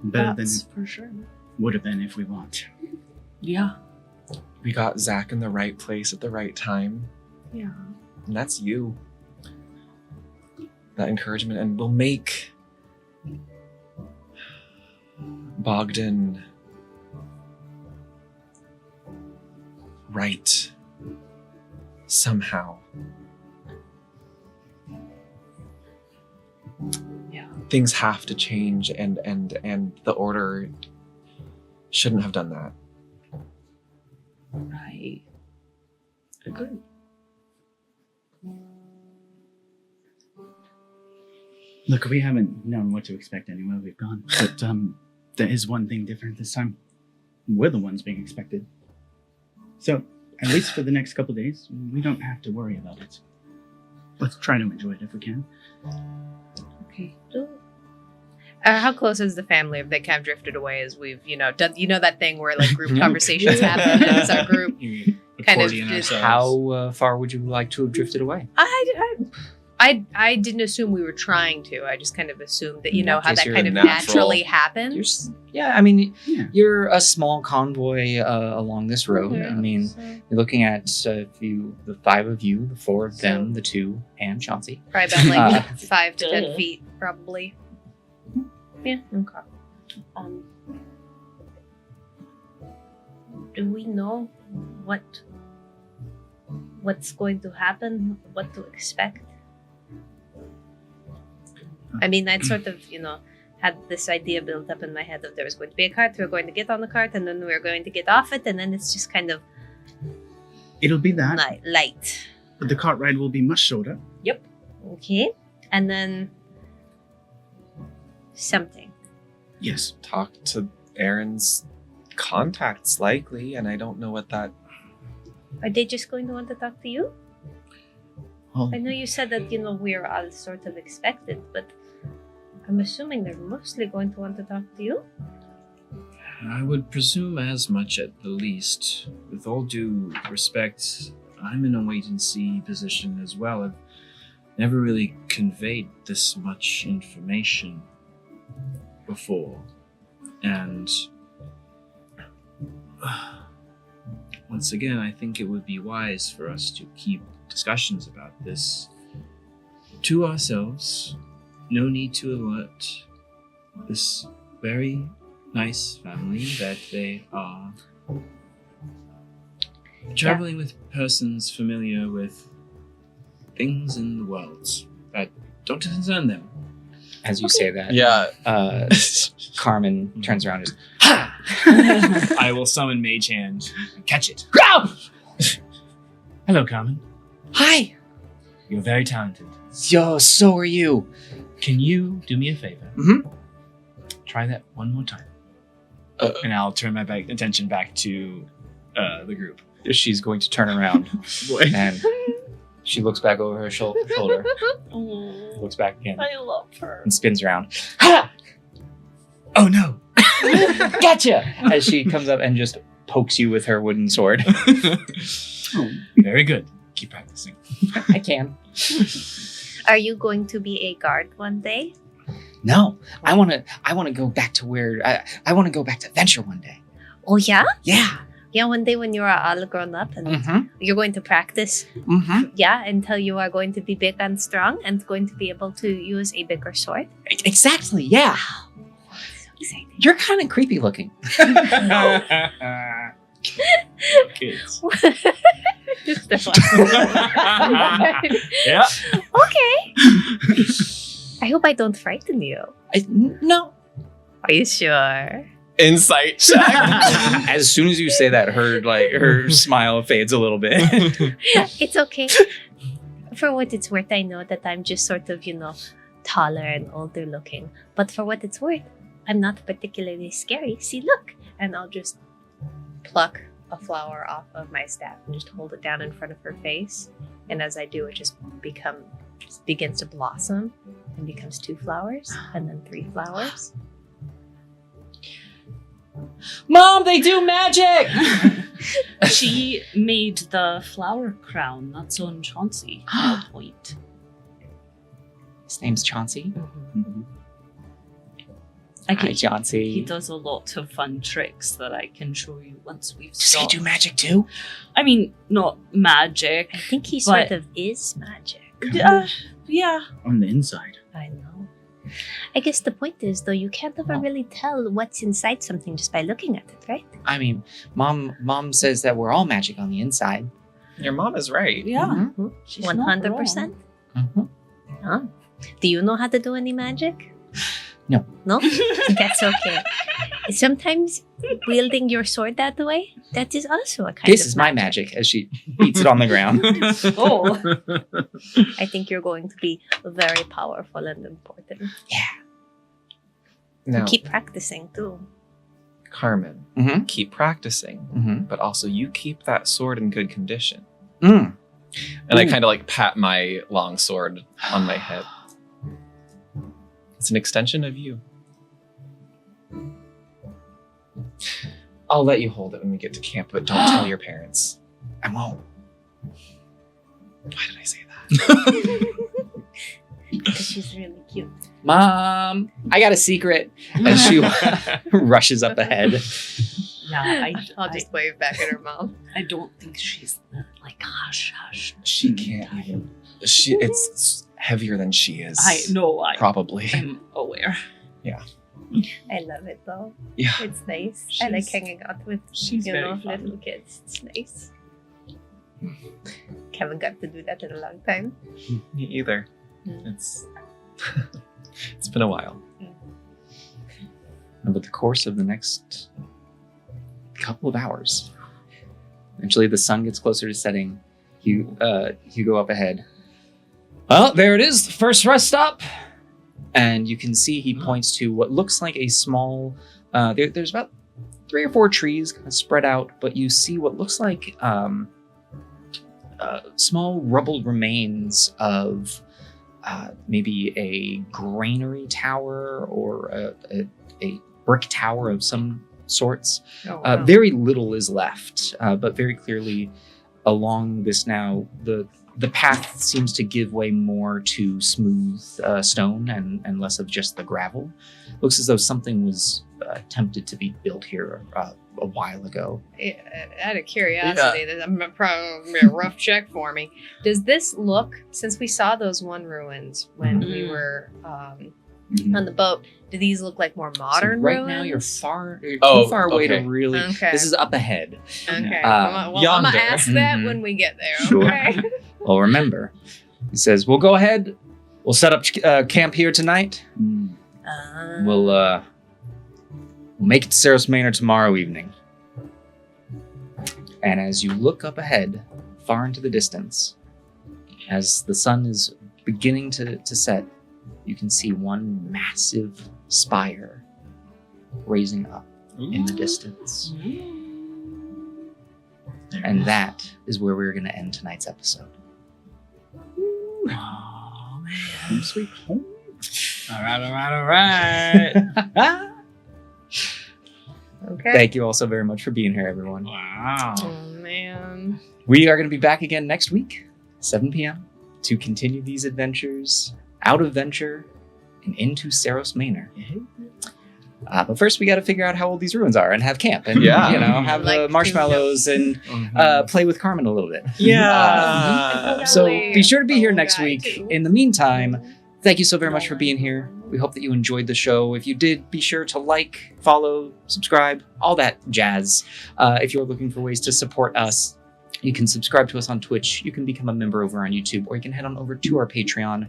Better That's than for sure. it would have been if we want. Yeah. We got Zach in the right place at the right time, Yeah. and that's you. That encouragement, and we'll make Bogdan right somehow. Yeah. Things have to change, and the order shouldn't have done that. I agree. Look, we haven't known what to expect anywhere we've gone, but there is one thing different this time. We're the ones being expected. So, at least for the next couple days, we don't have to worry about it. Let's try to enjoy it if we can. Okay. How close is the family? Have they kind of drifted away as we've, done, that thing where like group conversations happen and as our group kind of Accordion just, ourselves. How far would you like to have drifted away? I didn't assume we were trying to. I just kind of assumed that, In that how case, that you're kind of natural. naturally happens. You're a small convoy along this road. Yeah, I mean, so you're looking at the 5 of you, the 4 of them, So- the 2, and Chauncey. probably about like 5 to Duh. 10 feet, probably. Yeah. Okay. Do we know what's going to happen? What to expect? I mean, I'd sort of, had this idea built up in my head of there was going to be a cart, we were going to get on the cart, and then we were going to get off it, and then it's just kind of It'll be that, light. but the cart ride will be much shorter. Okay. And then something. Yes. Talk to Aaron's contacts, likely, and I don't know what that. Are they just going to want to talk to you? Well, I know you said that, we're all sort of expected, but I'm assuming they're mostly going to want to talk to you. I would presume as much at the least. With all due respect, I'm in a wait-and-see position as well. I've never really conveyed this much information before. And once again, I think it would be wise for us to keep discussions about this to ourselves. No need to alert this very nice family that they are traveling with persons familiar with things in the world that don't concern them. As you say that, Yeah. Carmen turns around and just, I will summon Mage Hand and catch it. Hello, Carmen. hi! You're very talented. Yo, so are you. Can you do me a favor? Mhm. Try that one more time. And I'll turn my attention back to the group. She's going to turn around and she looks back over her shoulder, looks back again, I love her. and spins around. Ha! Oh no! Gotcha! As she comes up and just pokes you with her wooden sword. Very good. Keep practicing. I can. Are you going to be a guard one day? No, I want to go back to where I want to go back to Venture one day. Oh, yeah? Yeah. Yeah, one day when you are all grown up and Mm-hmm. you're going to practice, Mm-hmm. yeah, until you are going to be big and strong and going to be able to use a bigger sword. Exactly. Yeah. So exciting. You're kind of creepy looking. Kids. Just the one. Yeah. Okay. I hope I don't frighten you. No. Are you sure? Insight check. As soon as you say that, her smile fades a little bit. It's okay. For what it's worth, I know that I'm just sort of, taller and older looking. But for what it's worth, I'm not particularly scary. See, look. And I'll just pluck a flower off of my staff and just hold it down in front of her face. And as I do, it just begins to blossom and becomes 2 flowers and then 3 flowers. Mom, they do magic. She made the flower crown that's on Chauncey. No point. His name's Chauncey. Mhm. I Hi, can, Chauncey. he does a lot of fun tricks that I can show you once we've Does he stopped. do magic too? I mean, not magic. I think he But- sort of is magic. Yeah. On the inside. I know. I guess the point is, though, you can't ever really tell what's inside something just by looking at it, right? I mean, Mom says that we're all magic on the inside. Your mom is right. Yeah. Mhm. She's not 100%. Mhm. Huh? Do you know how to do any magic? No. No? That's okay. Sometimes wielding your sword that way, that is also a kind This of is my magic as she beats it on the ground. Oh. I think you're going to be very powerful and important. Now, Keep practicing, too. Carmen, Mm-hmm. keep practicing, Mm-hmm. but also you keep that sword in good condition. Mm. And I Ooh. kind of like pat my long sword on my head. It's an extension of you. I'll let you hold it when we get to camp, but don't tell your parents. I won't. Why did I say that? Because she's really cute. Mom, I got a secret. As she rushes up ahead. Yeah, I'll just wave back at her mom. I don't think she's like hush hush. She can't even. It's heavier than she is. I know. Probably. I'm aware. I love it, though. Yeah. It's nice. I like She's- hanging out with, She's very fun. little kids. It's nice. Haven't got to do that in a long time. Me either. It's it's been a while. Over the course of the next couple of hours, eventually the sun gets closer to setting. You go up ahead. Well, there it is, the first rest stop. And you can see he points to what looks like a small. There's about 3 or 4 trees kind of spread out, but you see what looks like small rubbled remains of maybe a granary tower or a brick tower of some sorts. Very little is left, but very clearly along this now, the path seems to give way more to smooth stone and less of just the gravel. Looks as though something was attempted to be built here a while ago. Out of curiosity, this is probably a rough check for me. Does this look, since we saw those one ruins when we were Mhm. on the boat, do these look like more modern So right ruins? now you're too Oh, far away okay. to really. Okay. This is up ahead. Okay. I'm Yonder. gonna ask that Mhm. when we get there. Sure. Okay. Well, remember, he says we'll go ahead. We'll set up camp here tonight. Mm. We'll make it to Saros Manor tomorrow evening. And as you look up ahead, far into the distance, as the sun is beginning to set, you can see one massive spire raising up in the distance. And that is where we're going to end tonight's episode. Oh, man. Home sweet home. All right. Okay. Thank you all so very much for being here, everyone. Wow. Oh man. We are going to be back again next week, 7 p.m., to continue these adventures out of Venture and into Saros Manor. But first, we got to figure out how old these ruins are and have camp and Yeah. have Like, marshmallows and play with Carmen a little bit. Yeah. So be sure to be here next guy, week. too. In the meantime, thank you so very much for being here. We hope that you enjoyed the show. If you did, be sure to like, follow, subscribe, all that jazz. If you're looking for ways to support us, you can subscribe to us on Twitch. You can become a member over on YouTube, or you can head on over to our Patreon.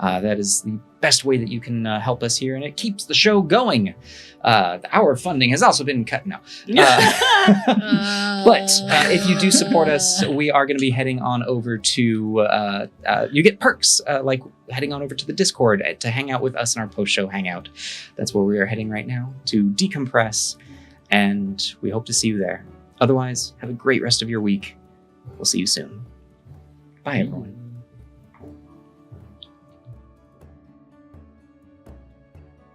That is the best way that you can help us here, and it keeps the show going. Our funding has also been cut now. But if you do support us, we are going to be heading on over to, you get perks, like heading on over to the Discord to hang out with us in our post-show hangout. That's where we are heading right now to decompress, and we hope to see you there. Otherwise, have a great rest of your week. We'll see you soon. Bye, everyone.